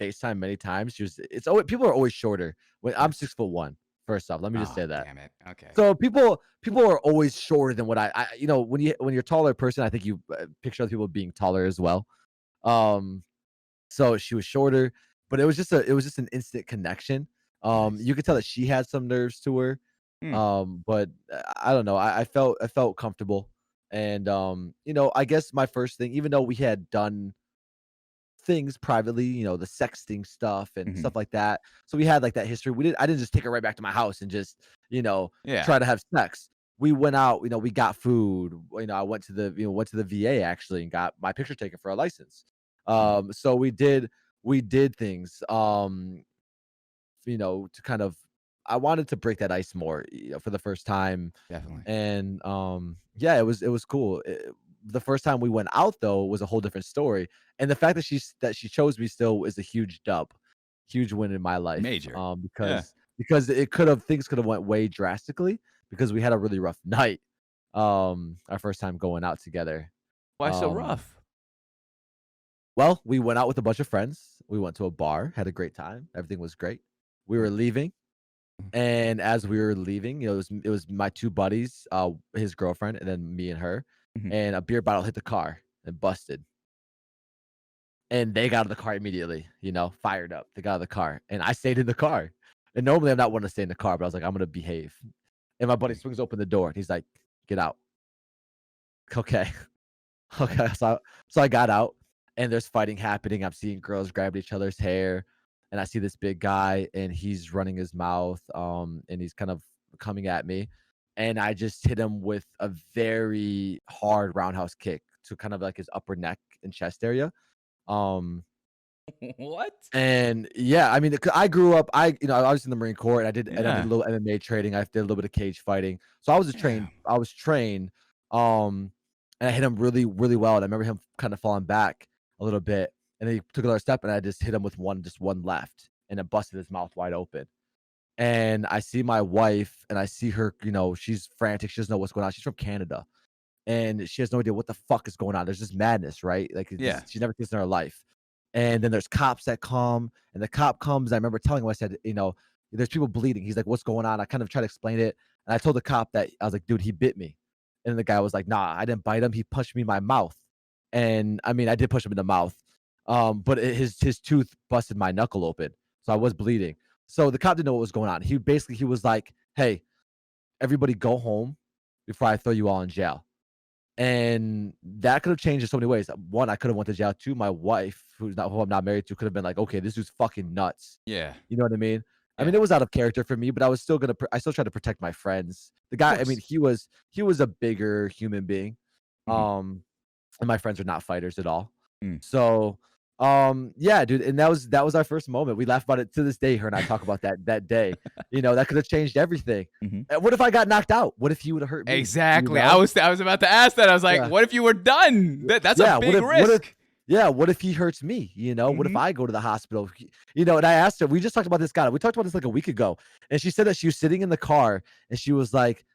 FaceTime many times. It's always people are always shorter. When I'm Yes. 6'1", first off, let me just Oh, say that. damn it. Okay. So people are always shorter than what I you know when you're a taller person, I think you picture other people being taller as well. Um, so she was shorter, but it was just an instant connection. Nice. You could tell that she had some nerves to her. Hmm. But I don't know. I felt comfortable, and you know, I guess my first thing, even though we had done things privately, you know, the sexting stuff and Mhm. stuff like that, so we had like that history. I didn't just take her right back to my house and just you know Yeah. try to have sex. We went out, you know, we got food. You know, I went to the VA actually and got my picture taken for a license. Mm. So we did things. You know, to kind of I wanted to break that ice more, you know, for the first time, Definitely. and, yeah, it was cool. The first time we went out, though, was a whole different story, and the fact that she chose me still is a huge dub, huge win in my life, Major. Yeah. because things could have went way drastically because we had a really rough night, our first time going out together. Why so Um, rough? well, we went out with a bunch of friends. We went to a bar, had a great time. Everything was great. We were leaving. Mm. And as we were leaving, you know, it was my 2 buddies, his girlfriend, and then me and her, Mhm. and a beer bottle hit the car and busted. And they got out of the car immediately, you know, fired up. They got out of the car, and I stayed in the car. And normally I'm not one to stay in the car, but I was like, "I'm gonna behave." And my buddy Mm. swings open the door, and he's like, "Get out." Okay. Okay, so I got out, and there's fighting happening. I'm seeing girls grabbing each other's hair, and I see this big guy, and he's running his mouth, and he's kind of coming at me, and I just hit him with a very hard roundhouse kick to kind of like his upper neck and chest area. Um, What? and yeah, I mean, I grew up, you know, I was in the Marine Corps, and I did a Yeah. little MMA training. I did a little bit of cage fighting, so Yeah. I was trained, um, and I hit him really, really well. And I remember him kind of falling back a little bit, and then he took another step, and I just hit him with one left, and it busted his mouth wide open. And I see my wife, and I see her, you know, she's frantic. She doesn't know what's going on. She's from Canada, and she has no idea what the fuck is going on. There's just madness, right? Like Yeah. she never seen this in her life. And then there's cops that come, and the cop comes. I remember telling him, I said, you know, there's people bleeding. He's like, what's going on? I kind of tried to explain it, and I told the cop that I was like, dude, he bit me. And the guy was like, nah, I didn't bite him. He punched me in my mouth. And I mean, I did push him in the mouth, but his tooth busted my knuckle open, so I was bleeding. So the cop didn't know what was going on. He was like, hey, everybody go home before I throw you all in jail. And that could have changed in so many ways. One, I could have went to jail. Two, my wife, who I'm not married to, could have been like, okay, this dude's fucking nuts. Yeah. You know what I mean? I mean, Yeah. it was out of character for me, but I was still I still tried to protect my friends. The Of guy, I mean, course. he was a bigger human being. Mhm. Um, and my friends are not fighters at all. Mm. So, yeah, dude, and that was our first moment. We laugh about it to this day. Her and I talk about that day. You know, that could have changed everything. Mhm. And what if I got knocked out? What if he would have hurt me? You Exactly. know? I was about to ask that. I was like, Yeah. what if you were done? That's a Yeah, big risk. what if he hurts me? You know, what if Mhm. I go to the hospital? You know, and I asked her, we just talked about this guy. We talked about this like a week ago. And she said that she was sitting in the car and she was like,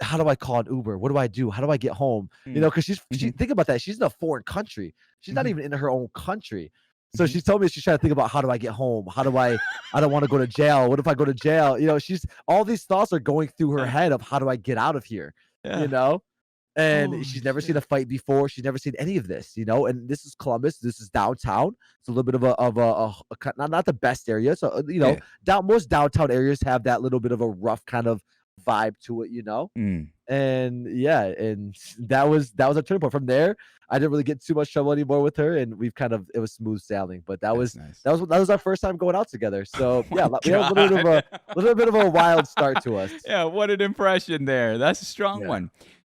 how do I call an Uber? What do I do? How do I get home? You Mm. know, because she Mhm. think about that. She's in a foreign country. She's not Mhm. even in her own country. So Mhm. she told me she's trying to think about how do I get home? How do I don't want to go to jail. What if I go to jail? You know, she's all these thoughts are going through her Uh, head of how do I get out of here? You yeah. know? And Holy she's never seen a shit. fight before. She's never seen any of this, you know. And this is Columbus. This is downtown. It's a little bit of not the best area. So Yeah. most downtown areas have that little bit of a rough kind of vibe to it, you know. Mm. And yeah, and that was a turning point. From there, I didn't really get too much trouble anymore with her, and we've kind of it was smooth sailing. But that That's was nice. that was our first time going out together. Oh So yeah, my we had god. a little bit of a wild start to us. Yeah, what an impression there. That's a strong Yeah, one.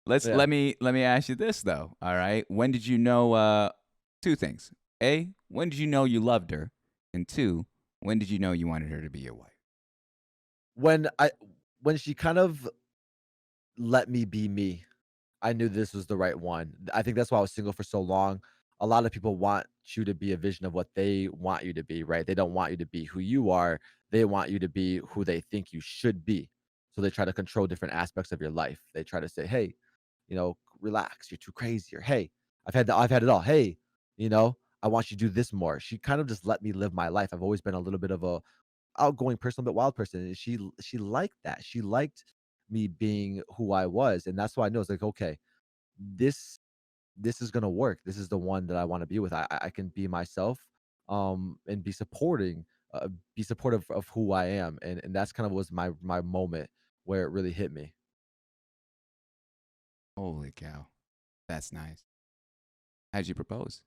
Let's yeah. let me ask you this though. All right. When did you know two things? A, when did you know you loved her? And two, when did you know you wanted her to be your wife? When I when she kind of let me be me, I knew this was the right one. I think that's why I was single for so long. A lot of people want you to be a vision of what they want you to be, right? They don't want you to be who you are. They want you to be who they think you should be. So they try to control different aspects of your life. They try to say, "Hey, relax. You're too crazy." Or, "Hey, I've had it all. Hey, I want you to do this more." She kind of just let me live my life. I've always been a little bit of a outgoing person, but wild person. And she liked that. She liked me being who I was. And that's why I know it's like, okay, this this is gonna work. This is the one that I want to be with. I can be myself, and be supportive of who I am, and that's kind of was my moment where it really hit me. Holy cow. That's nice. How'd you propose?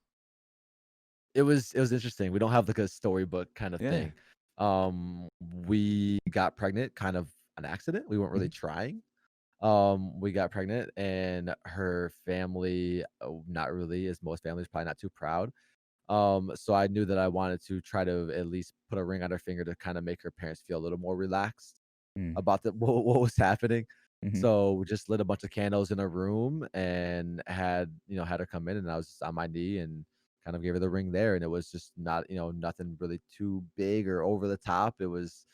It was interesting. We don't have like a storybook kind of Yeah. thing. We got pregnant kind of an accident. We weren't really Mhm. trying. We got pregnant, and her family, not really, as most families, probably not too proud. So I knew that I wanted to try to at least put a ring on her finger to kind of make her parents feel a little more relaxed Mm. about what was happening. Mhm. So we just lit a bunch of candles in a room and had her come in, and I was just on my knee and kind of gave her the ring there. And it was just not, nothing really too big or over the top. It was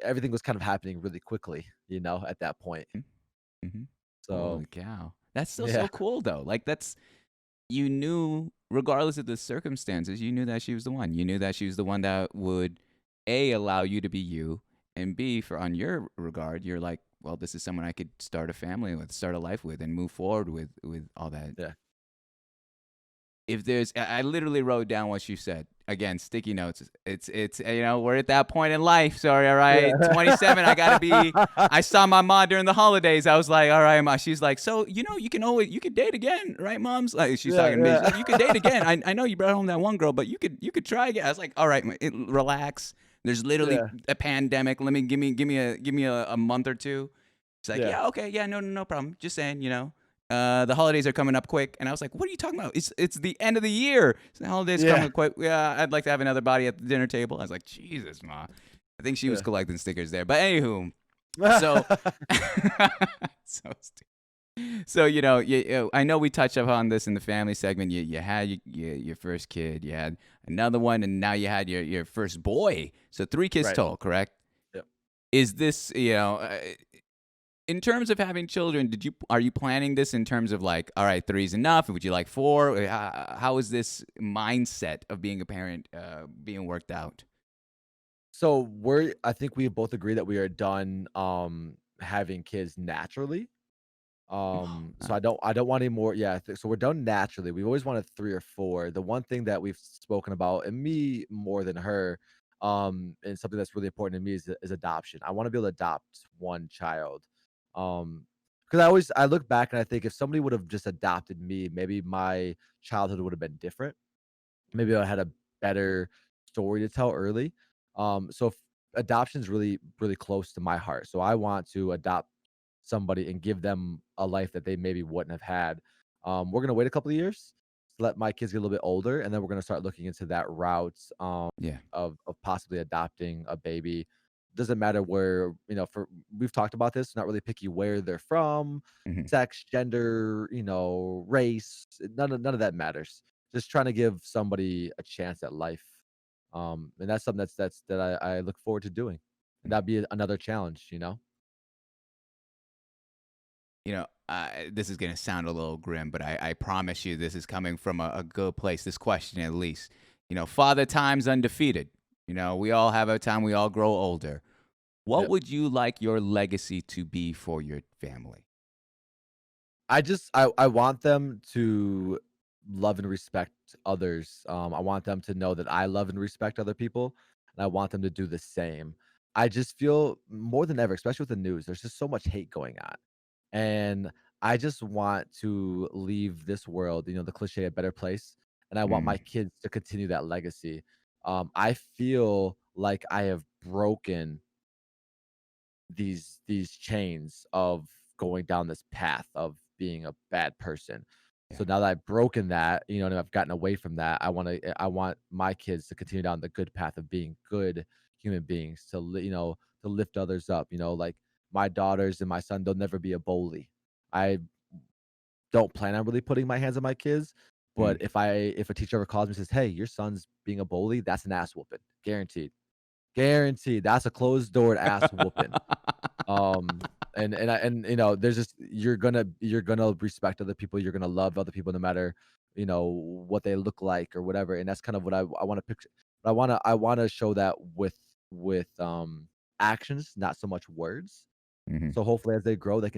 everything was kind of happening really quickly, at that point. Mhm. Mhm. So Holy cow. That's still yeah. so cool though. Like that's you knew regardless of the circumstances, you knew that she was the one. You knew that she was the one that would A allow you to be you and B for on your regard, you're like, well, this is someone I could start a family with, start a life with and move forward with all that. Yeah. If there's I literally wrote down what you said. Again, sticky notes. It's we're at that point in life. Sorry, all right. Yeah. 27, I got to be I saw my mom during the holidays. I was like, "All right, ma." She's like, "So, you could date again, right, moms?" Like she's Yeah, talking to me. She's yeah. like, "You could date again. I know you brought home that one girl, but you could try again." I was like, "All right, relax. There's literally Yeah, a pandemic. Let me give me a month or two." She's like, yeah, "Yeah, okay. Yeah, no problem. Just saying. The holidays are coming up quick." And I was like, what are you talking about? It's the end of the year. So the holidays yeah, coming quick. Yeah, I'd like to have another body at the dinner table. I was like, Jesus, ma. I think she was yeah. collecting stickers there. But anywho, so so so I know we touched upon this in the family segment. You had your first kid, you had another one, and now you had your first boy. So three kids Right. total, correct? Yep. Is this in terms of having children, are you planning this in terms of like, all right, three's enough? Would you like four? How is this mindset of being a parent being worked out? So I think we both agree that we are done having kids naturally. So I don't want any more. Yeah, so we're done naturally. We've always wanted three or four. The one thing that we've spoken about, and me more than her, and something that's really important to me is adoption. I want to be able to adopt one child. Um, because I look back and I think if somebody would have just adopted me, maybe my childhood would have been different. Maybe I had a better story to tell early. Adoption is really, really close to my heart. So I want to adopt somebody and give them a life that they maybe wouldn't have had. We're gonna wait a couple of years to let my kids get a little bit older, and then we're gonna start looking into that route Yeah. of possibly adopting a baby. Doesn't matter where, for we've talked about this, not really picky where they're from, Hmm. sex, gender, race. None of that matters. Just trying to give somebody a chance at life. And that's something that I look forward to doing. And that'd be another challenge. This is going to sound a little grim, but I promise you this is coming from a good place. This question, at least. Father Time's undefeated. We all have our time. We all grow older. What Yep. would you like your legacy to be for your family? I want them to love and respect others. I want them to know that I love and respect other people, and I want them to do the same. I just feel more than ever, especially with the news, there's just so much hate going on. And I just want to leave this world, the cliche, a better place. And I want my Mm, kids to continue that legacy. I feel like I have broken these chains of going down this path of being a bad person. yeah. So now that I've broken that, and I've gotten away from that, I want my kids to continue down the good path of being good human beings to lift others up. Like my daughters and my son, they'll never be a bully. I don't plan on really putting my hands on my kids, but Mm. if a teacher ever calls me and says, "Hey, your son's being a bully," that's an ass whooping, guaranteed, guaranteed. That's a closed door ass whooping. And there's just you're gonna respect other people, you're gonna love other people no matter, what they look like or whatever, and that's kind of what I wanna picture. But I wanna show that with actions, not so much words. Mhm. So hopefully as they grow, they'll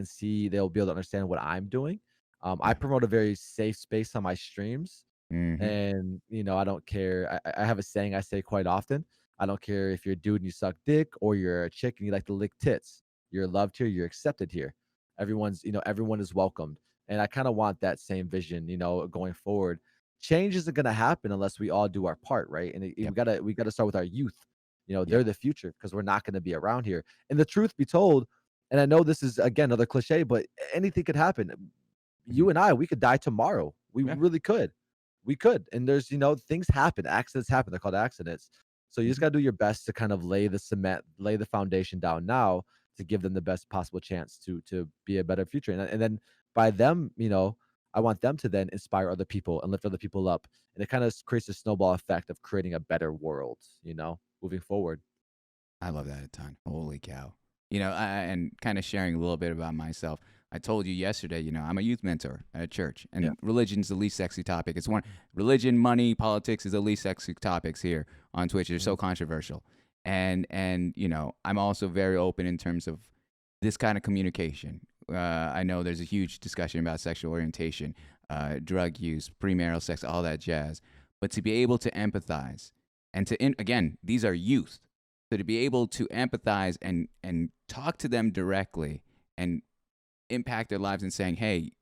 be able to understand what I'm doing. I Yeah. promote a very safe space on my streams. Mhm. And, I don't care. I have a saying I say quite often. I don't care if you're a dude and you suck dick or you're a chick and you like to lick tits. You're loved here, you're accepted here. Everyone is welcomed. And I kind of want that same vision, going forward. Change isn't gonna happen unless we all do our part, right? And Yep. we gotta start with our youth. Yep. They're the future because we're not gonna be around here. And the truth be told, and I know this is again another cliche, but anything could happen. Mhm. You and I, we could die tomorrow. We Yeah. really could. We could. And there's, things happen, accidents happen. They're called accidents. So you just Mhm. got to do your best to kind of lay the foundation down now to give them the best possible chance to be a better future. And then by them, I want them to then inspire other people and lift other people up. And it kind of creates a snowball effect of creating a better world, moving forward. I love that a ton. Holy cow. And kind of sharing a little bit about myself. I told you yesterday, I'm a youth mentor at a church, Yeah. and religion's the least sexy topic. It's one religion, money, politics is the least sexy topics here on Twitch. They're so Mhm. controversial. And I'm also very open in terms of this kind of communication. I know there's a huge discussion about sexual orientation, drug use, premarital sex, all that jazz. But to be able to empathize and again, these are youth. So to be able to empathize and talk to them directly and impact their lives and saying, hey,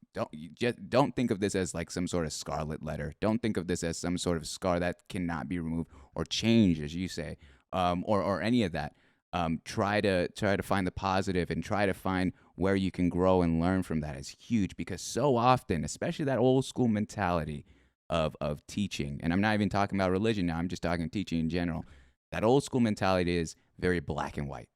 don't think of this as like some sort of scarlet letter. Don't think of this as some sort of scar that cannot be removed or changed, as you say, or any of that. Try to find the positive and try to find where you can grow and learn from that is huge because so often, especially that old school mentality of teaching, and I'm not even talking about religion now. I'm just talking teaching in general. That old school mentality is very black and white.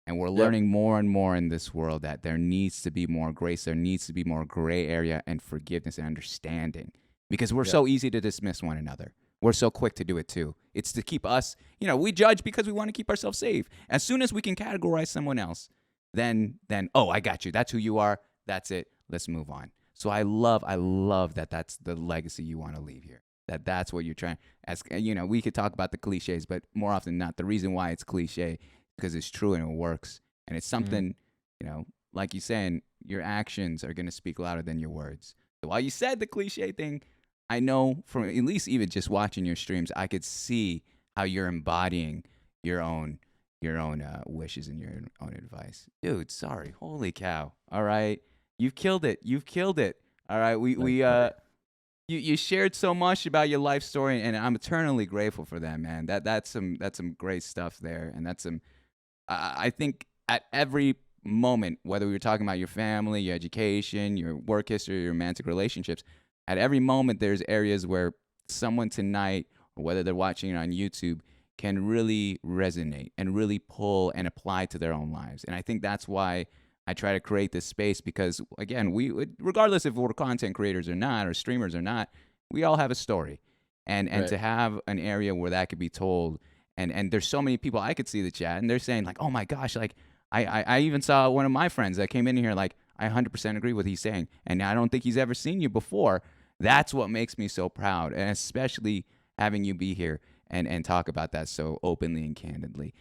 And we're Yep. learning more and more in this world that there needs to be more grace, there needs to be more gray area and forgiveness and understanding because we're Yep. so easy to dismiss one another. We're so quick to do it too. It's to keep us, we judge because we want to keep ourselves safe. As soon as we can categorize someone else, then oh, I got you. That's who you are. That's it. Let's move on. So I love that that's the legacy you want to leave here. That's what you're trying as we could talk about the cliches, but more often than not, the reason why it's cliche because it's true and it works. And it's Mhm. something, like you saying, your actions are going to speak louder than your words. So while you said the cliche thing, I know from at least even just watching your streams, I could see how you're embodying your own wishes and your own advice. Dude, sorry. Holy cow. All right. You've killed it. You've killed it. All right. Thanks, buddy. You shared so much about your life story and I'm eternally grateful for that, man. That's some great stuff there. And that's some I think at every moment, whether we were talking about your family, your education, your work history, your romantic relationships, at every moment there's areas where someone tonight, or whether they're watching it on YouTube, can really resonate and really pull and apply to their own lives. And I think that's why I try to create this space because, again, regardless if we're content creators or not, or streamers or not, we all have a story. And Right. to have an area where that could be told and there's so many people I could see the chat and they're saying like, oh my gosh, like I even saw one of my friends that came in here like I 100% agree with what he's saying. And I don't think he's ever seen you before. That's what makes me so proud, and especially having you be here and talk about that so openly and candidly.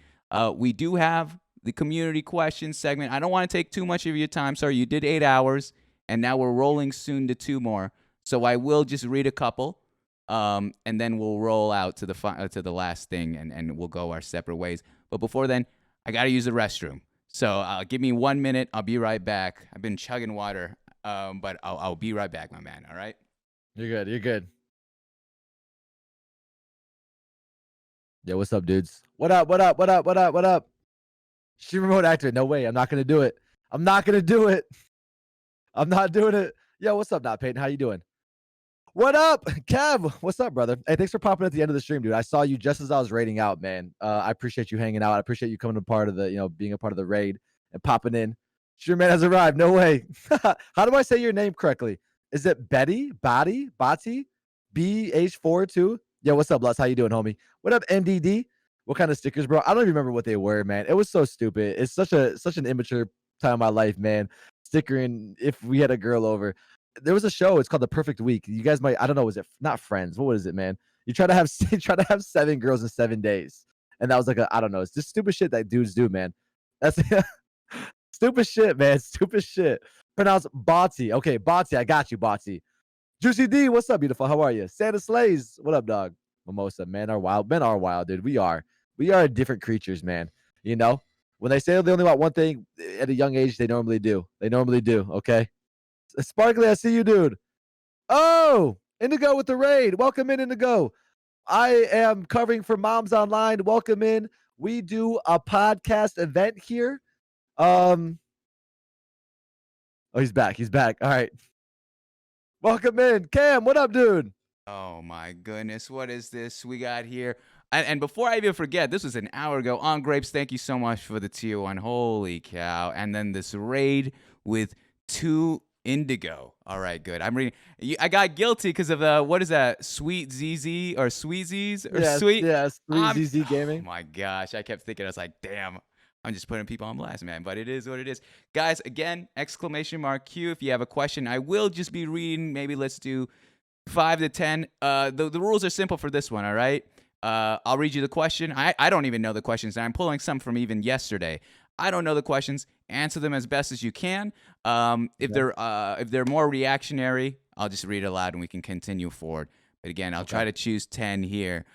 We do have the community questions segment. I don't want to take too much of your time. Sorry, you did 8 hours, and now we're rolling soon to 2 more. So I will just read a couple, and then we'll roll out to the last thing, and we'll go our separate ways. But before then, I got to use the restroom. So give me 1 minute. I'll be right back. I've been chugging water, but I'll be right back, my man. All right? You're good. You're good. Yeah, what's up, dudes? What up? What up? What up? What up? What up? Stream remote activate. No way. I'm not gonna do it. I'm not gonna do it. I'm not doing it. Yo, what's up, Not Peyton? How you doing? What up, Kev? What's up, brother? Hey, thanks for popping at the end of the stream, dude. I saw you just as I was raiding out, man. I appreciate you hanging out. I appreciate you coming a part of the, being a part of the raid and popping in. Stream man has arrived. No way. How do I say your name correctly? Is it Betty? Bati? BH4 too? Yo, what's up, Lutz? How you doing, homie? What up, NDD? What kind of stickers, bro? I don't even remember what they were, man. It was so stupid. It's such an immature time of my life, man. Stickering if we had a girl over. There was a show. It's called The Perfect Week. You guys might. I don't know. Was it not Friends? What is it, man? You try to have 7 girls in 7 days, and that was like I don't know. It's just stupid shit that dudes do, man. That's stupid shit, man. Stupid shit. Pronounced Botsy. Okay, Botsy. I got you, Botsy. Juicy D, what's up, beautiful? How are you? Santa Slays, what up, dog? Mimosa, men are wild. Men are wild, dude. We are different creatures, man. You know, when they say they only want one thing at a young age, they normally do. They normally do. Okay. Sparkly, I see you, dude. Oh, Indigo with the raid. Welcome in, Indigo. I am covering for Moms Online. Welcome in. We do a podcast event here. Oh, he's back. He's back. All right. Welcome in. Cam, what up, dude? Oh my goodness, what is this we got here? And before I even forget, this was an hour ago. On Grapes, thank you so much for the tier 1. Holy cow. And then this raid with 2 Indigo. All right, good. I'm reading. I got guilty because of what is that? Sweet ZZ or Sweet Z's or Yes, Sweet? yes, I'm- Sweet ZZ Gaming. Oh my gosh, I kept thinking, I was like, damn, I'm just putting people on blast, man. But it is what it is. Guys, again, exclamation mark Q if you have a question. I will just be reading. Maybe let's do 5 to 10. The rules are simple for this one, all right? I'll read you the question. I don't even know the questions, and I'm pulling some from even yesterday. I don't know the questions. Answer them as best as you can. If they're more reactionary, I'll just read it aloud and we can continue forward. But again, I'll try to choose 10 here,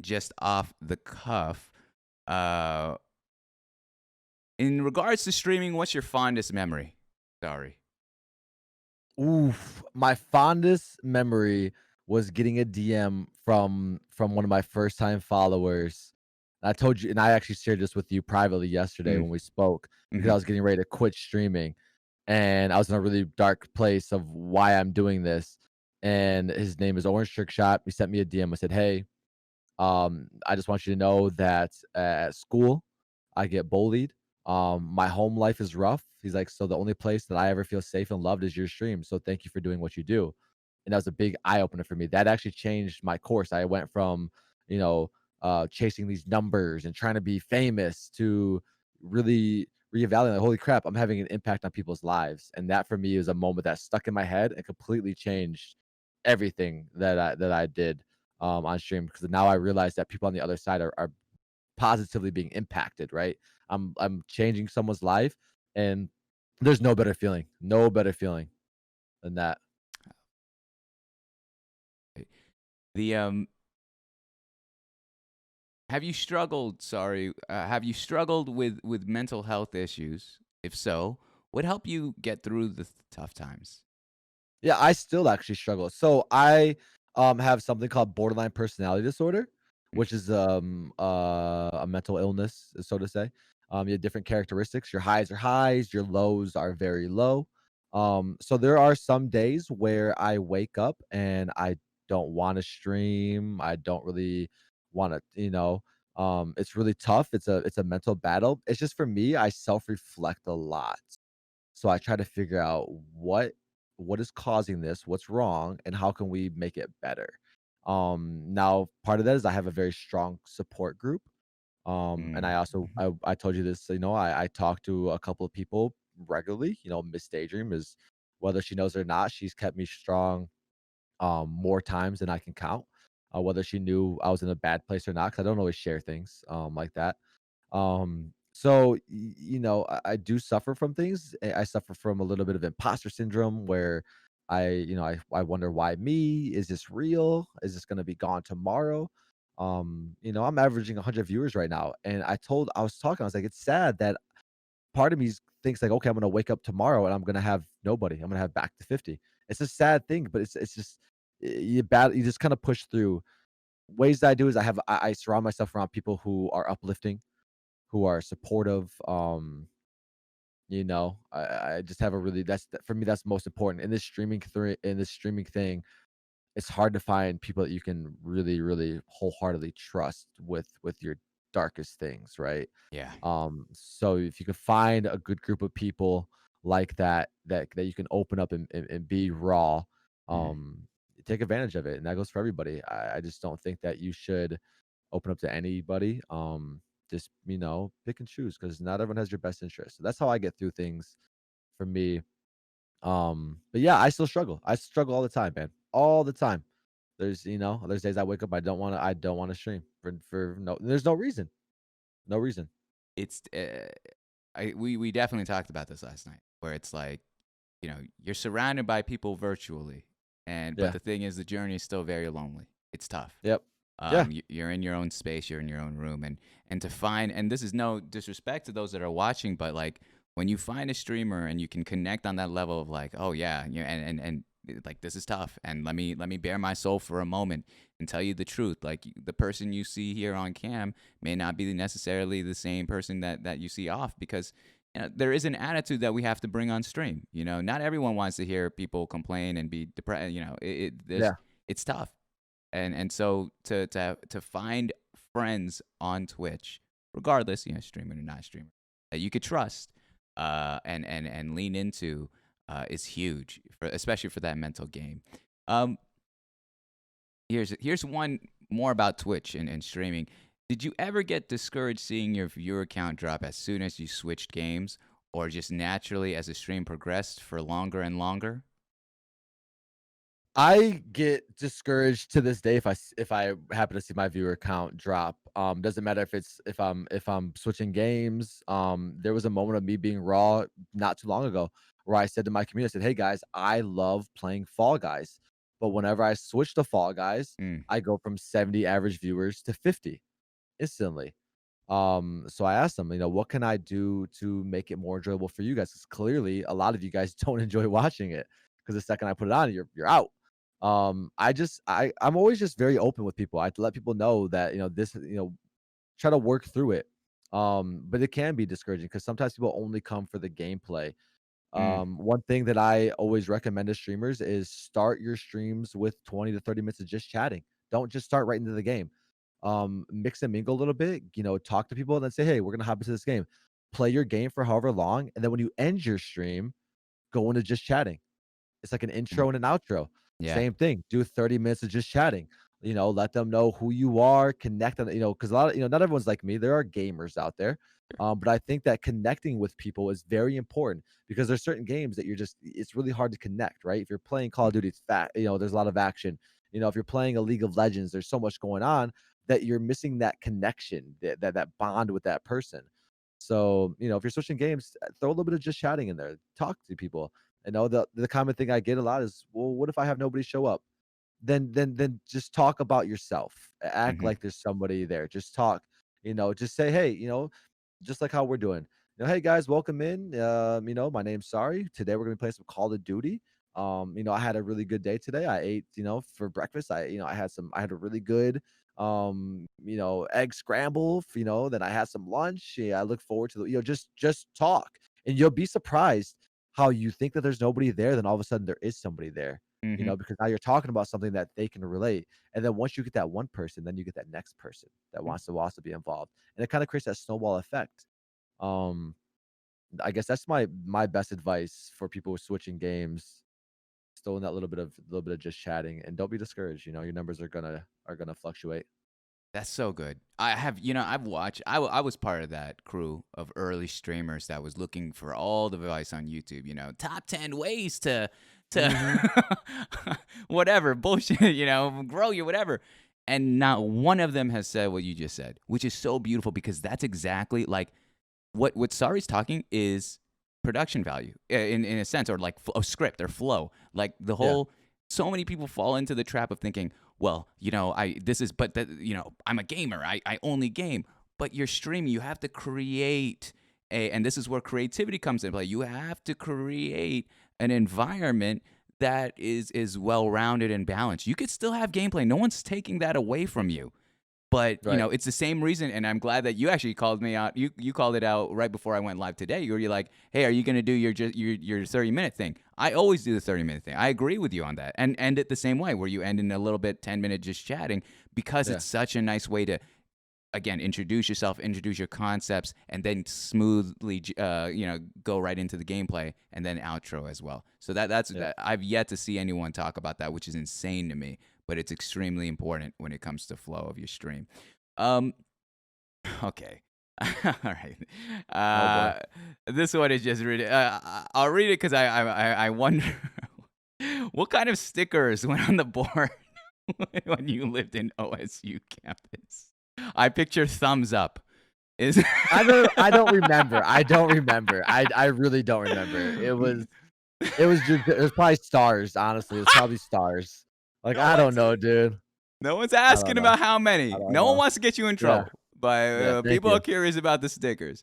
just off the cuff. In regards to streaming, what's your fondest memory? Sorry. Oof, my fondest memory was getting a DM from one of my first time followers. I told you, and I actually shared this with you privately yesterday when we spoke because I was getting ready to quit streaming, and I was in a really dark place of why I'm doing this. And his name is Orange Trick Shot. He sent me a DM. I said, "Hey, I just want you to know that at school, I get bullied. My home life is rough." He's like, "So the only place that I ever feel safe and loved is your stream. So thank you for doing what you do." And that was a big eye opener for me. That actually changed my course. I went from, chasing these numbers and trying to be famous to really reevaluating, like, holy crap, I'm having an impact on people's lives. And that for me is a moment that stuck in my head and completely changed everything that I did on stream, because now I realize that people on the other side are positively being impacted, right? I'm changing someone's life, and there's no better feeling than that. The have you struggled? Sorry, have you struggled with mental health issues? If so, what helped you get through the tough times? Yeah, I still actually struggle. So I have something called borderline personality disorder, which is a mental illness, so to say. You have different characteristics. Your highs are highs, your lows are very low. So there are some days where I wake up and I don't want to stream. I don't really want to, it's really tough. It's a mental battle. It's just for me, I self-reflect a lot. So I try to figure out what is causing this, what's wrong, and how can we make it better. Now part of that is I have a very strong support group. And I also Mhm. I told you this, I talked to a couple of people regularly. Miss Daydream is, whether she knows it or not, she's kept me strong more times than I can count. Whether she knew I was in a bad place or not, because I don't always share things like that. So I do suffer from things. I suffer from a little bit of imposter syndrome where I wonder, why me? Is this real? Is this gonna be gone tomorrow? I'm averaging 100 viewers right now, and I was talking, I was like, it's sad that part of me thinks like, okay, I'm gonna wake up tomorrow and I'm gonna have nobody. I'm gonna have back to 50. It's a sad thing, but it's just you just kind of push through. Ways that I do is I surround myself around people who are uplifting, who are supportive. I just have a really, for me, that's most important in this streaming thing. It's hard to find people that you can really, really wholeheartedly trust with your darkest things, right? Yeah. So if you can find a good group of people like that you can open up and be raw, Mhm. um, take advantage of it, and that goes for everybody. I just don't think that you should open up to anybody. Just pick and choose, because not everyone has your best interest. So that's how I get through things for me. But yeah, I still struggle. I struggle all the time, man. All the time. There's days I wake up, I don't want to stream for no, there's no reason. No reason. It's we definitely talked about this last night, where it's like, you're surrounded by people virtually, but Yeah. the thing is, the journey is still very lonely. It's tough. Yep. Yeah. You're in your own space, you're in your own room, and to find, and this is no disrespect to those that are watching, but like, when you find a streamer and you can connect on that level of like, oh yeah, and like, this is tough, and let me bare my soul for a moment and tell you the truth. Like, the person you see here on cam may not be necessarily the same person that you see off, because there is an attitude that we have to bring on stream. Not everyone wants to hear people complain and be depressed. Yeah. It's tough, and so to find friends on Twitch, regardless, streaming or not streaming, that you could trust, and lean into, is huge, especially for that mental game. Um, here's one more about Twitch and streaming. Did you ever get discouraged seeing your viewer count drop as soon as you switched games, or just naturally as the stream progressed for longer and longer? I get discouraged to this day if I happen to see my viewer count drop. Doesn't matter if I'm switching games. There was a moment of me being raw not too long ago where I said to my community, I said, "Hey guys, I love playing Fall Guys, but whenever I switch to Fall Guys, Mm, I go from 70 average viewers to 50 instantly." So I asked them, what can I do to make it more enjoyable for you guys? Because clearly a lot of you guys don't enjoy watching it. Because the second I put it on, you're out. I'm always just very open with people. I let people know that this, try to work through it. But it can be discouraging because sometimes people only come for the gameplay. mm, One thing that I always recommend to streamers is start your streams with 20 to 30 minutes of just chatting. Don't just start right into the game. Mix and mingle a little bit, talk to people and then say, "Hey, we're gonna hop into this game." Play your game for however long, and then when you end your stream, go into just chatting. It's like an mm. intro and an outro. Yeah. Same thing. Do 30 minutes of just chatting. Let them know who you are, connect on, because a lot of, not everyone's like me. There are gamers out there. But I think that connecting with people is very important because there's certain games that it's really hard to connect, right? If you're playing Call of Duty, it's fat, there's a lot of action. If you're playing a League of Legends, there's so much going on that you're missing that connection, that bond with that person. So, if you're switching games, throw a little bit of just chatting in there, talk to people. The common thing I get a lot is, well, what if I have nobody show up? Then just talk about yourself. Act Hmm. like there's somebody there. Just talk, just say, hey, just like how we're doing. Hey guys, welcome in. My name's Sorry. Today we're gonna be playing some Call of Duty. I had a really good day today. I ate, for breakfast. I had a really good egg scramble, then I had some lunch. Yeah, I look forward to just talk. And you'll be surprised how you think that there's nobody there, then all of a sudden there is somebody there. Hmm. Because now you're talking about something that they can relate. And then once you get that one person, then you get that next person that wants to also be involved. And it kind of creates that snowball effect. Um, I guess that's my best advice for people switching games. Still in that little bit of just chatting, and don't be discouraged. Your numbers are gonna fluctuate. That's so good. I've watched. I was part of that crew of early streamers that was looking for all the advice on YouTube. Top 10 ways Hmm. to whatever bullshit. Grow your whatever. And not one of them has said what you just said, which is so beautiful because that's exactly like what Sari's talking is production value in a sense, or like a script or flow. Like the Yeah, whole, so many people fall into the trap of thinking, well, but that, I'm a gamer. I only game. But you're streaming. You have to create and this is where creativity comes into play. You have to create an environment that is well rounded and balanced. You could still have gameplay. No one's taking that away from you. But right. it's the same reason, and I'm glad that you actually called me out. You called it out right before I went live today. You're like, "Hey, are you going to do your 30-minute thing?" I always do the 30-minute thing. I agree with you on that, and end it the same way, where you end in a little bit 10-minute just chatting, because Yeah, it's such a nice way to, again, introduce yourself, introduce your concepts, and then smoothly go right into the gameplay, and then outro as well. So that's yeah. that. I've yet to see anyone talk about that, which is insane to me, but it's extremely important when it comes to flow of your stream. um okay. All right. Oh boy. This one is just really, I'll read it because I wonder what kind of stickers went on the board when you lived in OSU campus. I picture thumbs up. Is I don't remember. I don't remember. I really don't remember. It was probably stars, honestly. It was probably stars. Like, no I don't one's know, dude. no one's I don't asking know. about how I many. don't No one know. wants to get you in Yeah, trouble, but yeah. Thank people are you. curious about the stickers.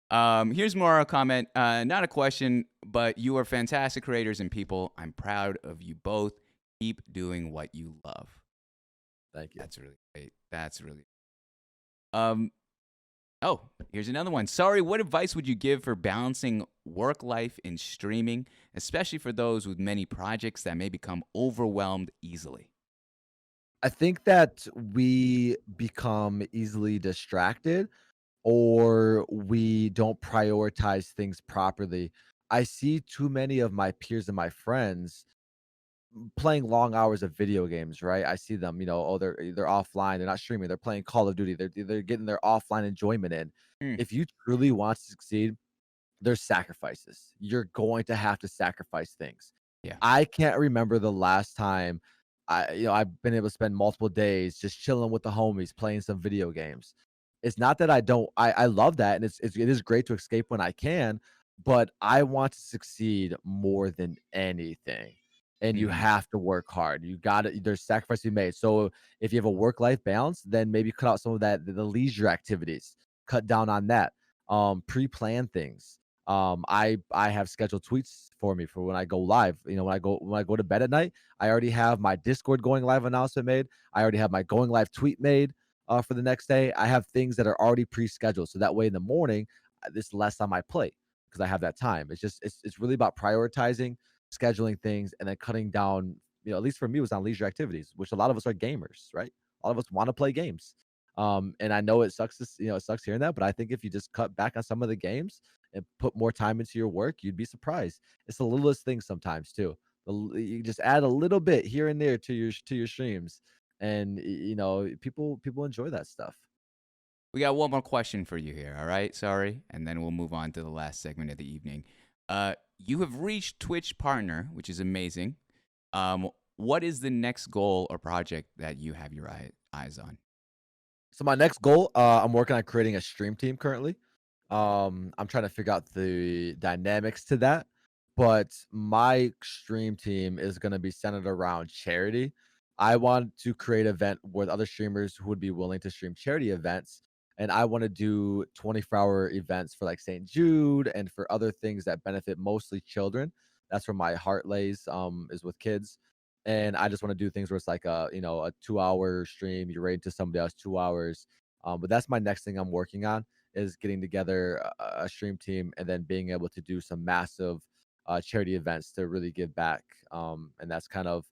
Here's more a comment, not a question, but you are fantastic creators and people. I'm proud of you both. Keep doing what you love. Thank you. That's really great. That's really. Um. Oh, here's another one. Sorry, what advice would you give for balancing work life and streaming, especially for those with many projects that may become overwhelmed easily? I think that we become easily distracted or we don't prioritize things properly. I see too many of my peers and my friends playing long hours of video games, right? I see them, oh, they're offline, they're not streaming, they're playing Call of Duty, they're getting their offline enjoyment in. Hmm. If you truly want to succeed, there's sacrifices. You're going to have to sacrifice things. Yeah. I can't remember the last time I've been able to spend multiple days just chilling with the homies, playing some video games. It's not that I don't I love that and it is great to escape when I can, but I want to succeed more than anything. And you Hmm. have to work hard. You got to There's sacrifice to be made. So if you have a work-life balance, then maybe cut out some of that the leisure activities. Cut down on that. Pre-plan things. I have scheduled tweets for me for when I go live. When I go to bed at night, I already have my Discord going live announcement made. I already have my going live tweet made for the next day. I have things that are already pre-scheduled, so that way in the morning, it's less on my plate because I have that time. It's really about prioritizing, scheduling things, and then cutting down. At least for me, it was on leisure activities, which a lot of us are gamers, right? A lot of us want to play games. And I know it sucks. It sucks hearing that, but I think if you just cut back on some of the games and put more time into your work, you'd be surprised. It's the littlest things sometimes too. You just add a little bit here and there to your streams, and people enjoy that stuff. We got one more question for you here, all right? Sorry. And then we'll move on to the last segment of the evening. You have reached Twitch partner, which is amazing. What is the next goal or project that you have your eyes on? So my next goal, I'm working on creating a stream team currently. I'm trying to figure out the dynamics to that, but my stream team is going to be centered around charity. I want to create an event with other streamers who would be willing to stream charity events, and I want to do 24-hour events for like St. Jude and for other things that benefit mostly children. That's where my heart lays, is with kids. And I just want to do things where it's like a 2-hour stream. You rate to somebody else 2 hours. But that's my next thing I'm working on is getting together a stream team and then being able to do some massive charity events to really give back. And that's kind of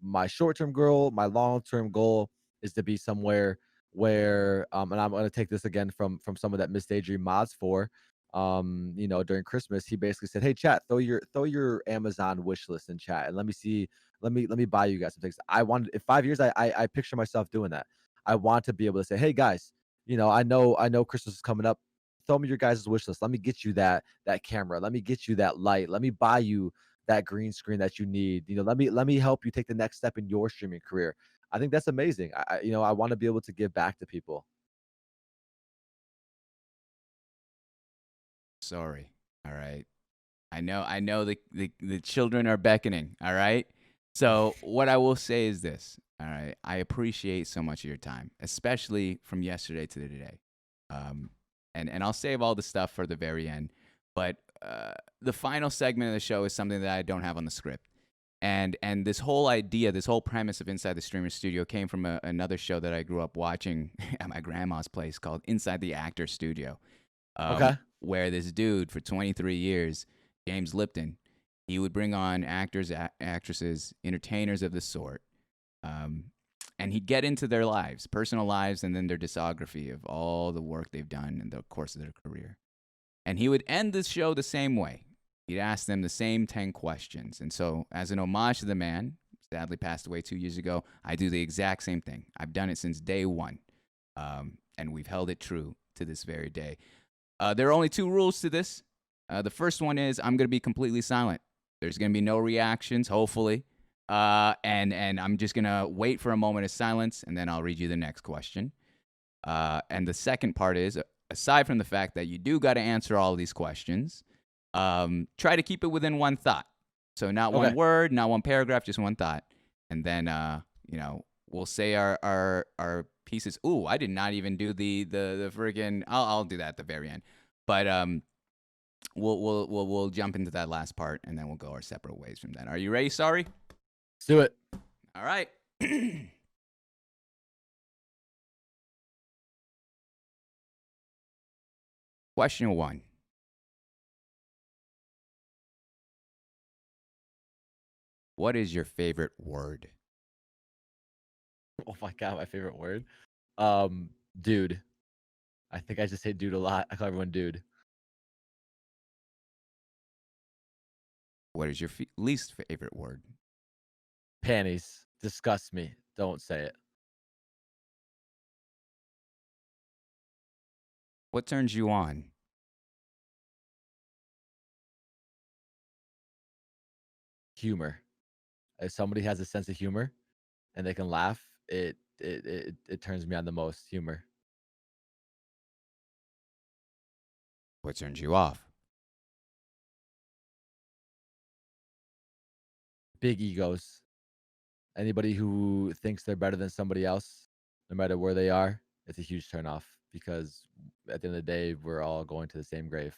my short-term goal. My long-term goal is to be somewhere where, and I'm going to take this again from someone that Miss Daydream mods for. During Christmas, he basically said, "Hey, chat, throw your Amazon wish list in chat, and let me see, let me buy you guys some things." I wanted in 5 years, I picture myself doing that. I want to be able to say, "Hey guys, I know Christmas is coming up. Throw me your guys' wish list. Let me get you that camera. Let me get you that light. Let me buy you that green screen that you need. Let me help you take the next step in your streaming career." I think that's amazing. I want to be able to give back to people. Sorry. All right. I know the children are beckoning, all right? So what I will say is this, all right? I appreciate so much of your time, especially from yesterday to today. Um, and I'll save all the stuff for the very end. But the final segment of the show is something that I don't have on the script. And this whole idea, this whole premise of Inside the Streamer Studio came from another show that I grew up watching at my grandma's place called Inside the Actor Studio, Okay. where this dude for 23 years, James Lipton, he would bring on actors, actresses, entertainers of the sort, um, and he'd get into their lives, personal lives, and then their discography of all the work they've done in the course of their career. And he would end the show the same way. He'd ask them the same 10 questions. And so, as an homage to the man, sadly passed away 2 years ago, I do the exact same thing. I've done it since day one, and we've held it true to this very day. There are only two rules to this. The first one is I'm going to be completely silent. There's going to be no reactions, hopefully. And I'm just going to wait for a moment of silence, and then I'll read you the next question. And the second part is, aside from the fact that you do got to answer all of these questions, try to keep it within one thought. So not one Okay. word, not one paragraph, just one thought. And then, we'll say our pieces. Ooh, I did not even do the friggin'. I'll do that at the very end. But we'll jump into that last part, and then we'll go our separate ways from that. Are you ready? Sorry. Let's do it. All right. Question one. What is your favorite word? Oh my god, my favorite word. Dude. I think I just say dude a lot. I call everyone dude. What is your least favorite word? Panties disgust me. Don't say it. What turns you on? Humor. If somebody has a sense of humor and they can laugh, it turns me on the most. Humor. What turns you off? Big egos. Anybody who thinks they're better than somebody else, no matter where they are, it's a huge turnoff because at the end of the day, we're all going to the same grave.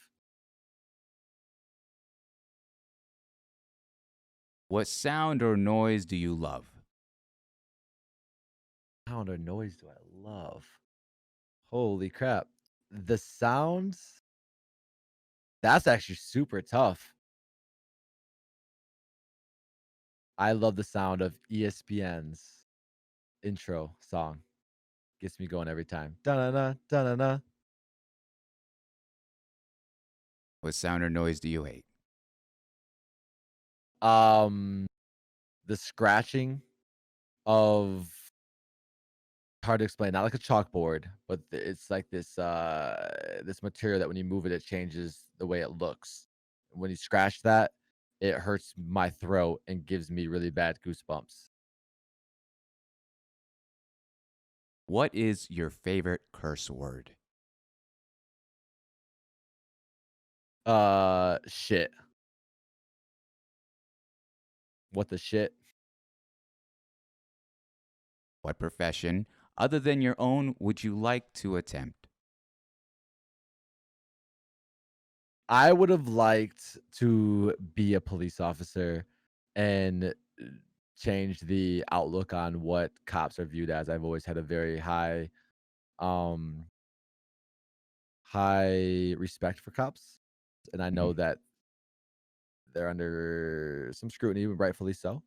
What sound or noise do you love? Sound or noise do I love? Holy crap. The sounds, that's actually super tough. I love the sound of ESPN's intro song. Gets me going every time. Da-na-na, da-na-na. What sound or noise do you hate? Um, the scratching of hard to explain, not like a chalkboard, but it's like this material that when you move it, it changes the way it looks. When you scratch that, it hurts my throat and gives me really bad goosebumps. What is your favorite curse word? Shit. What the shit? What profession, other than your own, would you like to attempt? I would have liked to be a police officer and change the outlook on what cops are viewed as. I've always had a very um, high respect for cops, and I know Mhm. that they're under some scrutiny, rightfully so.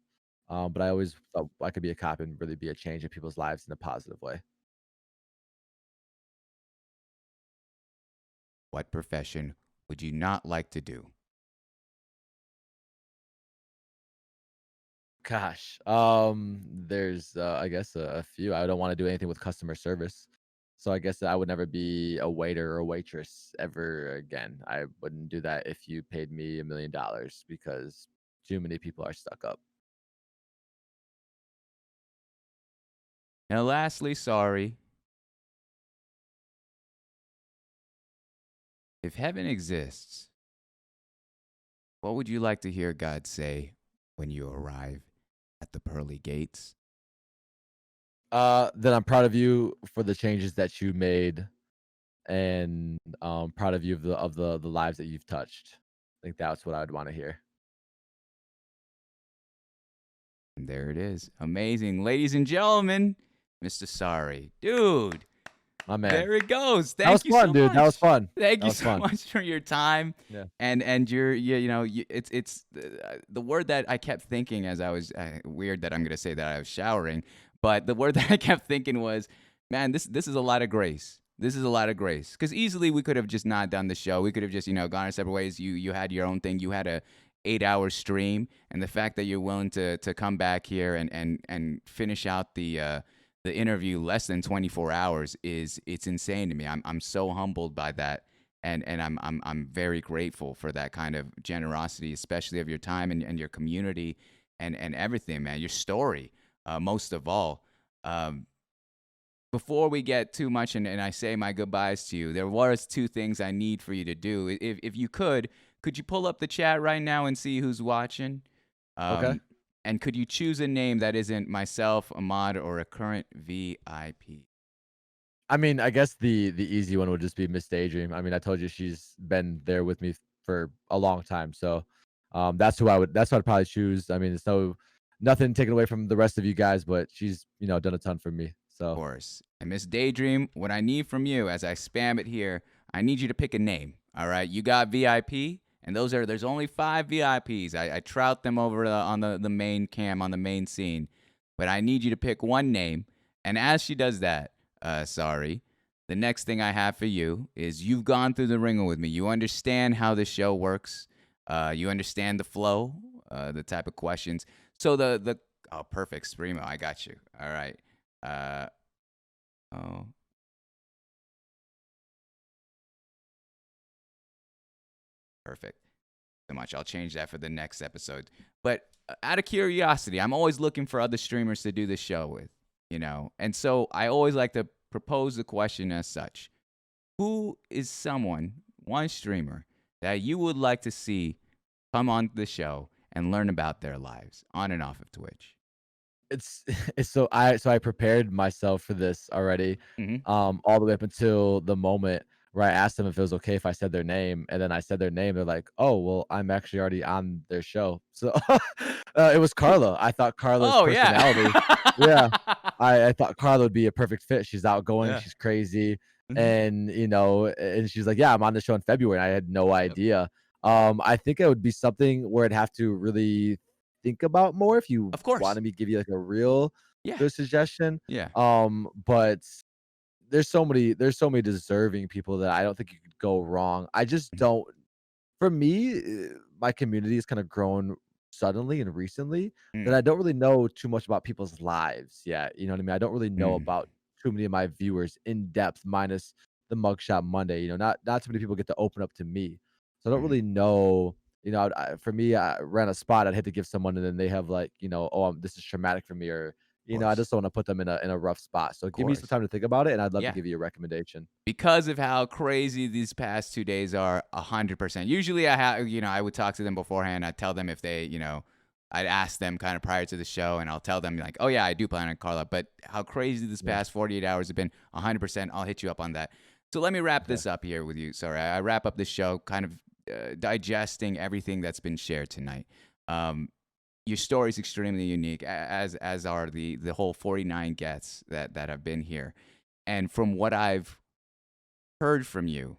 But I always thought I could be a cop and really be a change in people's lives in a positive way. What profession would you not like to do? Gosh, there's I guess a few. I don't want to do anything with customer service, so I guess I would never be a waiter or a waitress ever again. I wouldn't do that if you paid me $1 million because too many people are stuck up. Now, lastly, sorry. If heaven exists, what would you like to hear God say when you arrive at the pearly gates? Then I'm proud of you for the changes that you made, and proud of you of the lives that you've touched. I think that's what I would want to hear. And there it is. Amazing. Ladies and gentlemen, Mr. Sorry. Dude, My man, there it goes. that was Thank you fun, so dude. That was much. fun. Thank That you was so fun. much for your time. Yeah. And it's the word that I kept thinking as I was weird that I'm going to say that I was showering, but the word that I kept thinking was, man, this is a lot of grace. This is a lot of grace, because easily we could have just not done the show. We could have just gone our separate ways. You had your own thing. You had a 8-hour stream, and the fact that you're willing to come back here and finish out the interview less than 24 hours it's insane to me. I'm so humbled by that, and I'm very grateful for that kind of generosity, especially of your time and your community and everything, man. Your story, most of all. Before we get too much and I say my goodbyes to you, there was two things I need for you to do. If you could you pull up the chat right now and see who's watching? Okay. And could you choose a name that isn't myself, Ahmad, or a current VIP? I mean, I guess the easy one would just be Miss Daydream. I mean, I told you she's been there with me for a long time, so that's who I would. That's what I'd probably choose. I mean, it's nothing taken away from the rest of you guys, but she's done a ton for me. So Course. And Miss Daydream, what I need from you as I spam it here, I need you to pick a name. All right. You got VIP, and there's only 5 VIPs. I trout them over on the main cam, on the main scene. But I need you to pick one name. And as she does that, sorry, the next thing I have for you is you've gone through the ringer with me. You understand how the show works. You understand the flow, the type of questions. So the oh, perfect, Spremo, I got you. All right. Oh, perfect. So much. I'll change that for the next episode. But out of curiosity, I'm always looking for other streamers to do the show with. And so I always like to propose the question as such: who is one streamer that you would like to see come on the show and learn about their lives on and off of Twitch? it's it's so I prepared myself for this already, Mm-hmm. all the way up until the moment where I asked them if it was okay if I said their name, and then I said their name. They're like, "Oh, well, I'm actually already on their show." So it was Carla. I thought Carla's Oh yeah. personality, yeah, I thought Carla would be a perfect fit. She's outgoing, Yeah. she's crazy, Mm-hmm. and she's like, "Yeah, I'm on the show in February." And I had no Yep. idea. I think it would be something where I'd have to really think about more if you Of course. wanted me to give you like a real Yeah. good suggestion. Yeah. But there's so many deserving people that I don't think you could go wrong. I just Mhm. don't. For me, my community has kind of grown suddenly and recently that Mm. I don't really know too much about people's lives yet. You know what I mean? I don't really know Mm. about too many of my viewers in depth, minus the Mugshot Monday. Not too many people get to open up to me, so I don't Mhm. really know. For me, I ran a spot. I'd hate to give someone, and then they have like, oh, this is traumatic for me, or I Course. just don't want to put them in a rough spot. So give me some Course. time to think about it, and I'd love to Yeah. give you a recommendation. Because of how crazy these past 2 days are, 100%. Usually I would talk to them beforehand. I'd tell them if I'd ask them kind of prior to the show, and I'll tell them like, oh yeah, I do plan on Carla. But how crazy this Yeah. past 48 hours have been, 100%. I'll hit you up on that. So let me wrap Okay. this up here with you. Sorry, I wrap up this show kind of digesting everything that's been shared tonight. Your story is extremely unique, as are the whole 49 guests that have been here. And from what I've heard from you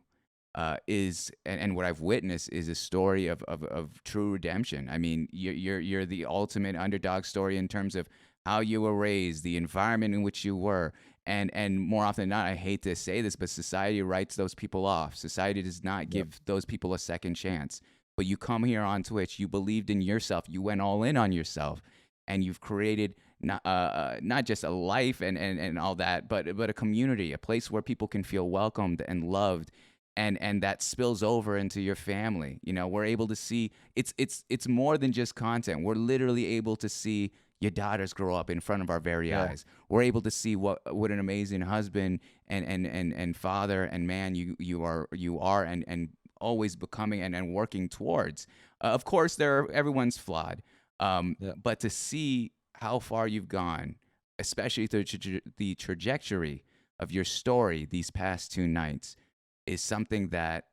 and what I've witnessed is a story of true redemption. I mean, you're the ultimate underdog story in terms of how you were raised, the environment in which you were, and more often than not, I hate to say this, but society writes those people off. Society does not Yep. give those people a second chance. But you come here on Twitch, you believed in yourself, you went all in on yourself, and you've created not just a life and all that, but a community, a place where people can feel welcomed and loved, and that spills over into your family. You know, we're able to see it's more than just content. We're literally able to see your daughters grow up in front of our very Yeah. eyes. We're able to see what an amazing husband and father and man you are and always becoming and working towards. Of course, everyone's flawed, Yeah. but to see how far you've gone, especially the trajectory of your story these past 2 nights, is something that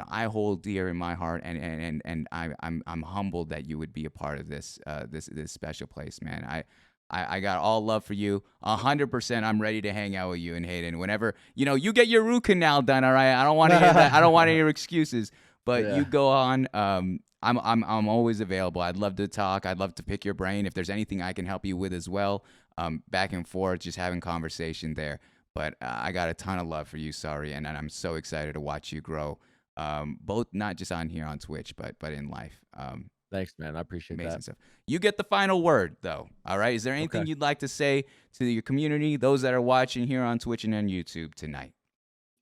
I hold dear in my heart, and I'm humbled that you would be a part of this special place, man. I got all love for you. 100%. I'm ready to hang out with you and Hayden whenever you get your root canal done. All right. I don't want to hear that. I don't want to hear excuses. But Yeah. you go on. I'm always available. I'd love to talk. I'd love to pick your brain if there's anything I can help you with as well. Back and forth, just having conversation there. But I got a ton of love for you, Sorry, and I'm so excited to watch you grow. Both not just on here on Twitch, but in life. Thanks, man. I appreciate Amazing that. stuff. You get the final word, though. All right. Is there anything Okay. you'd like to say to your community, those that are watching here on Twitch and on YouTube tonight?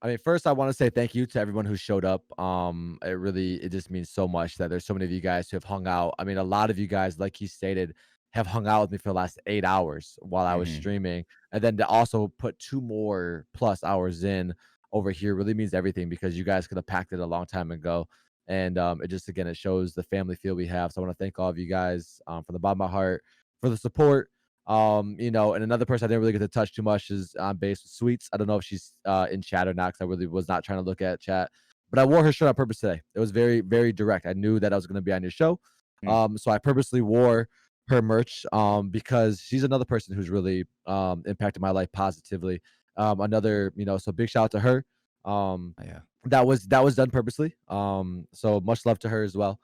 I mean, first I want to say thank you to everyone who showed up. It just means so much that there's so many of you guys who have hung out. I mean, a lot of you guys, like he stated, have hung out with me for the last 8 hours while I was Mm-hmm. streaming, and then to also put 2 more plus hours in over here really means everything because you guys could have packed it a long time ago, and it just again it shows the family feel we have. So I want to thank all of you guys from the bottom of my heart for the support. And another person I didn't really get to touch too much is on base with Sweets. I don't know if she's in chat or not because I really was not trying to look at chat. But I wore her shirt on purpose today. It was very, very direct. I knew that I was going to be on your show. So I purposely wore her merch because she's another person who's really impacted my life positively. So big shout out to her. Yeah. That was done purposely. So much love to her as well.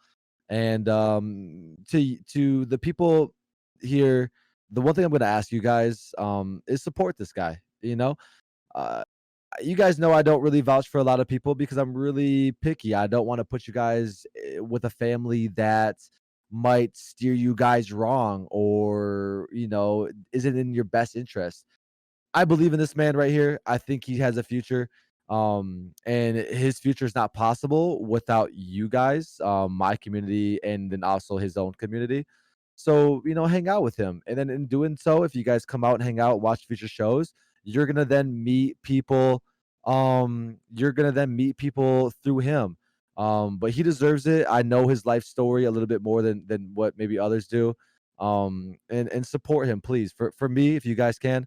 And to the people here, the one thing I'm going to ask you guys is support this guy. Uh, you guys know I don't really vouch for a lot of people because I'm really picky. I don't want to put you guys with a family that might steer you guys wrong or isn't in your best interest. I believe in this man right here. I think he has a future. And his future is not possible without you guys, my community, and then also his own community. So, hang out with him. And then in doing so, if you guys come out and hang out, watch future shows, you're gonna then meet people. You're gonna then meet people through him. But he deserves it. I know his life story a little bit more than what maybe others do. And support him, please. For me, if you guys can,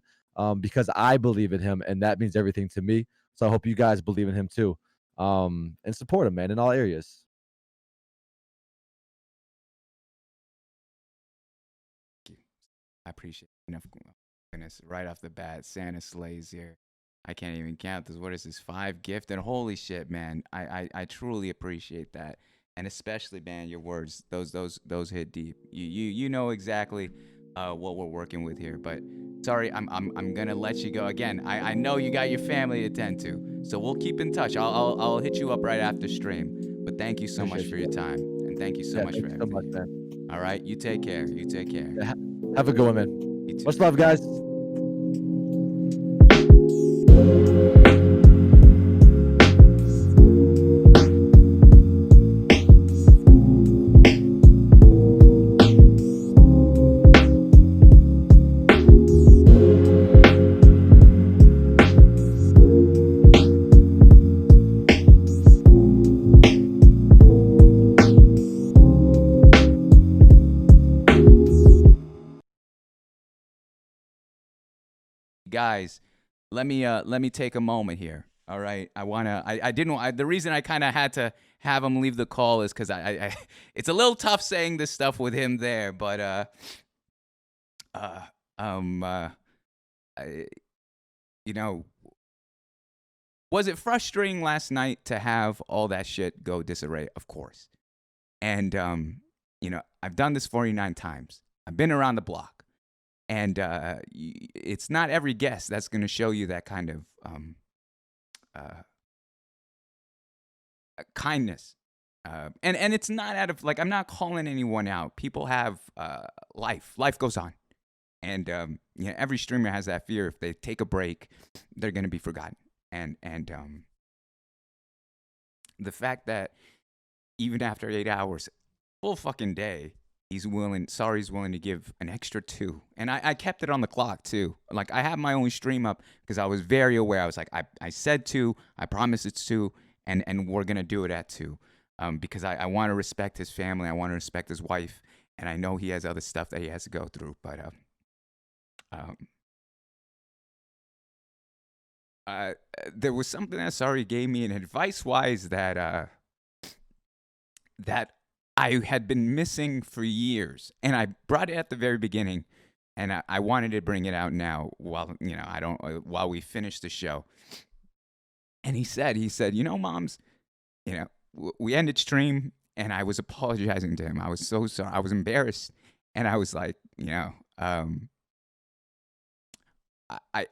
because I believe in him, and that means everything to me. So I hope you guys believe in him too, and support him, man, in all areas. Thank you. I appreciate it. Goodness, right off the bat, Santa sleighs here. I can't even count this. What is this? 5 gifted? Holy shit, man! I truly appreciate that, and especially, man, your words. Those hit deep. You know exactly what we're working with here. But sorry, I'm gonna let you go again. I know you got your family to attend to, so we'll keep in touch. I'll hit you up right after stream. But thank you so much Appreciate for you, your guys. time, and thank you so Yeah, much thank for you so much, everything. man. All right, you take care. You take care. Yeah, have a good one, man. You too. Much love, guys. Guys, let me take a moment here. All right, I didn't. The reason I kind of had to have him leave the call is because I it's a little tough saying this stuff with him there, but uh, um, I, you know, was it frustrating last night to have all that shit go disarray? Of course, and I've done this 49 times. I've been around the block, and it's not every guest that's going to show you that kind of uh, kindness And it's not out of like I'm not calling anyone out. People have life. Life goes on, and every streamer has that fear. If they take a break, they're gonna be forgotten. And the fact that even after 8 hours, full fucking day, Sorry's willing to give an extra 2. And I kept it on the clock too. Like I have my own stream up because I was very aware. I was like, I said 2, I promise it's 2, and we're gonna do it at 2. Because I want to respect his family, I want to respect his wife, and I know he has other stuff that he has to go through. But there was something that Sorry gave me, and advice-wise that that I had been missing for years, and I brought it at the very beginning, and I wanted to bring it out now while while we finish the show. And he said, moms, we ended stream, and I was apologizing to him. I was so sorry. I was embarrassed, and I was like, I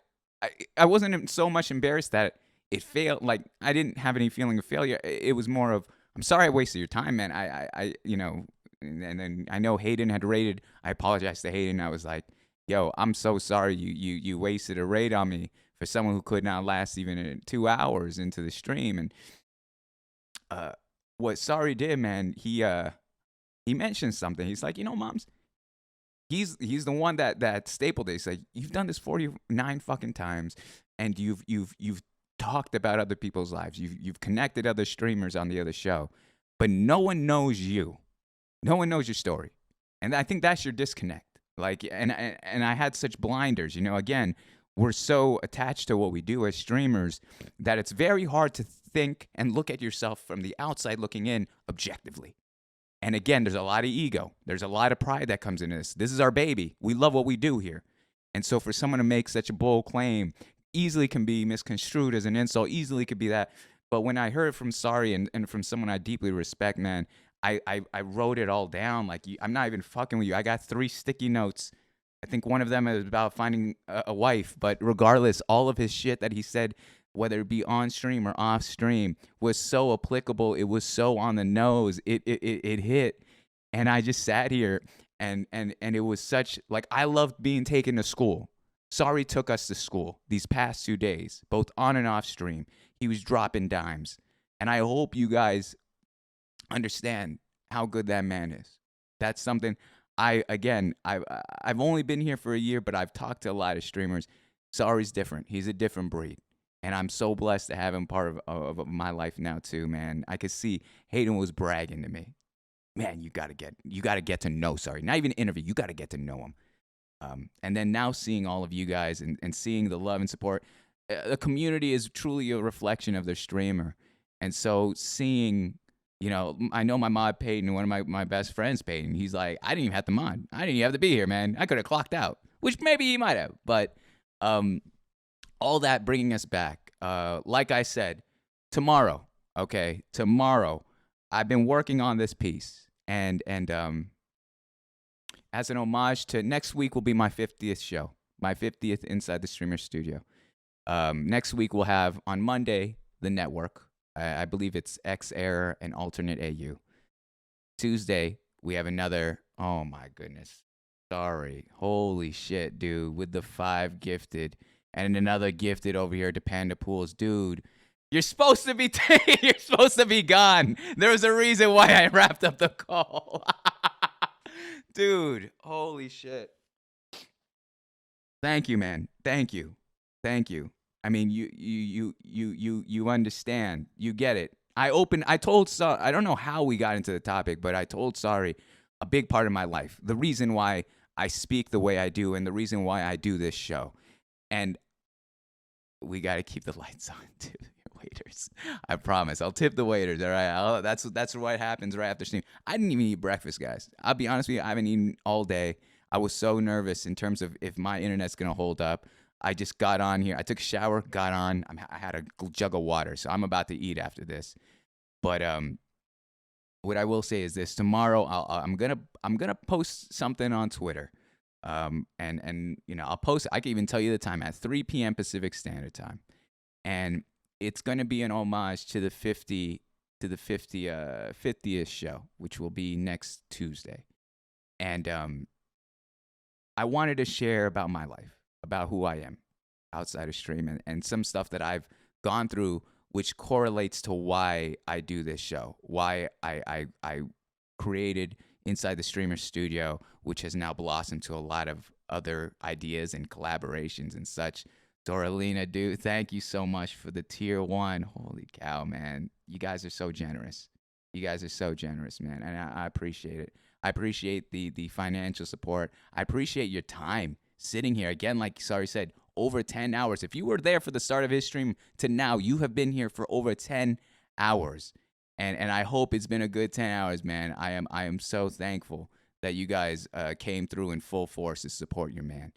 I wasn't so much embarrassed that it failed. Like I didn't have any feeling of failure. It was more of I'm sorry I wasted your time, man. And then I know Hayden had raided. I apologized to Hayden. I was like, yo, I'm so sorry you wasted a raid on me for someone who could not last even 2 hours into the stream. And what Sorry did, man, he mentioned something. He's like, moms, he's the one that stapled it. He's like, you've done this 49 fucking times, and you've talked about other people's lives. You've connected other streamers on the other show, but no one knows you. No one knows your story, and I think that's your disconnect. Like, and I had such blinders. Again, we're so attached to what we do as streamers that it's very hard to think and look at yourself from the outside looking in objectively. And again, there's a lot of ego. There's a lot of pride that comes into this. This is our baby. We love what we do here. And so for someone to make such a bold claim easily can be misconstrued as an insult, easily could be that. But when I heard from Sorry and from someone I deeply respect, man, I wrote it all down. Like, I'm not even fucking with you. I got 3 sticky notes. I think one of them is about finding a wife. But regardless, all of his shit that he said, whether it be on stream or off stream, was so applicable. It was so on the nose. It hit. And I just sat here and it was such, like, I loved being taken to school. Sorry took us to school these past 2 days, both on and off stream. He was dropping dimes. And I hope you guys understand how good that man is. That's something I've only been here for a year, but I've talked to a lot of streamers. Sorry's different. He's a different breed. And I'm so blessed to have him part of my life now too, man. I could see Hayden was bragging to me. Man, you gotta get to know Sorry. Not even interview, you gotta get to know him. And then now seeing all of you guys and seeing the love and support, the community is truly a reflection of the streamer. And so seeing, I know my mod Peyton, one of my best friends, Peyton, he's like, I didn't even have to mod. I didn't even have to be here, man. I could have clocked out, which maybe he might have. But all that bringing us back. Like I said, tomorrow, I've been working on this piece. And as an homage to next week will be my 50th show, my 50th Inside the Streamer Studio. Next week we'll have on Monday the network. I believe it's X-Air and Alternate AU. Tuesday we have another. Oh my goodness, Sorry, holy shit, dude, with the 5 gifted and another gifted over here to Panda Pools, dude. You're supposed to be you're supposed to be gone. There was a reason why I wrapped up the call. Dude, holy shit. Thank you, man. Thank you. I mean, you understand. You get it. I told Sorry, I don't know how we got into the topic, but I told Sorry a big part of my life. The reason why I speak the way I do and the reason why I do this show. And we got to keep the lights on, too. Waiters. I promise. I'll tip the waiters. All right. That's what happens right after stream. I didn't even eat breakfast, guys. I'll be honest with you. I haven't eaten all day. I was so nervous in terms of if my internet's gonna hold up. I just got on here. I took a shower, got on. I had a jug of water, so I'm about to eat after this. But what I will say is this: tomorrow, I'm gonna post something on Twitter. And I'll post. I can even tell you the time at 3 p.m. Pacific Standard Time, and it's going to be an homage to the to the 50th show, which will be next Tuesday. And I wanted to share about my life, about who I am outside of stream, and some stuff that I've gone through, which correlates to why I do this show, why I created Inside the Streamer Studio, which has now blossomed to a lot of other ideas and collaborations and such. Doralina, dude, thank you so much for the tier 1. Holy cow, man. You guys are so generous. You guys are so generous, man, and I appreciate it. I appreciate the financial support. I appreciate your time sitting here. Again, like Sorry said, over 10 hours. If you were there for the start of his stream to now, you have been here for over 10 hours. And I hope it's been a good 10 hours, man. I am so thankful that you guys came through in full force to support your man.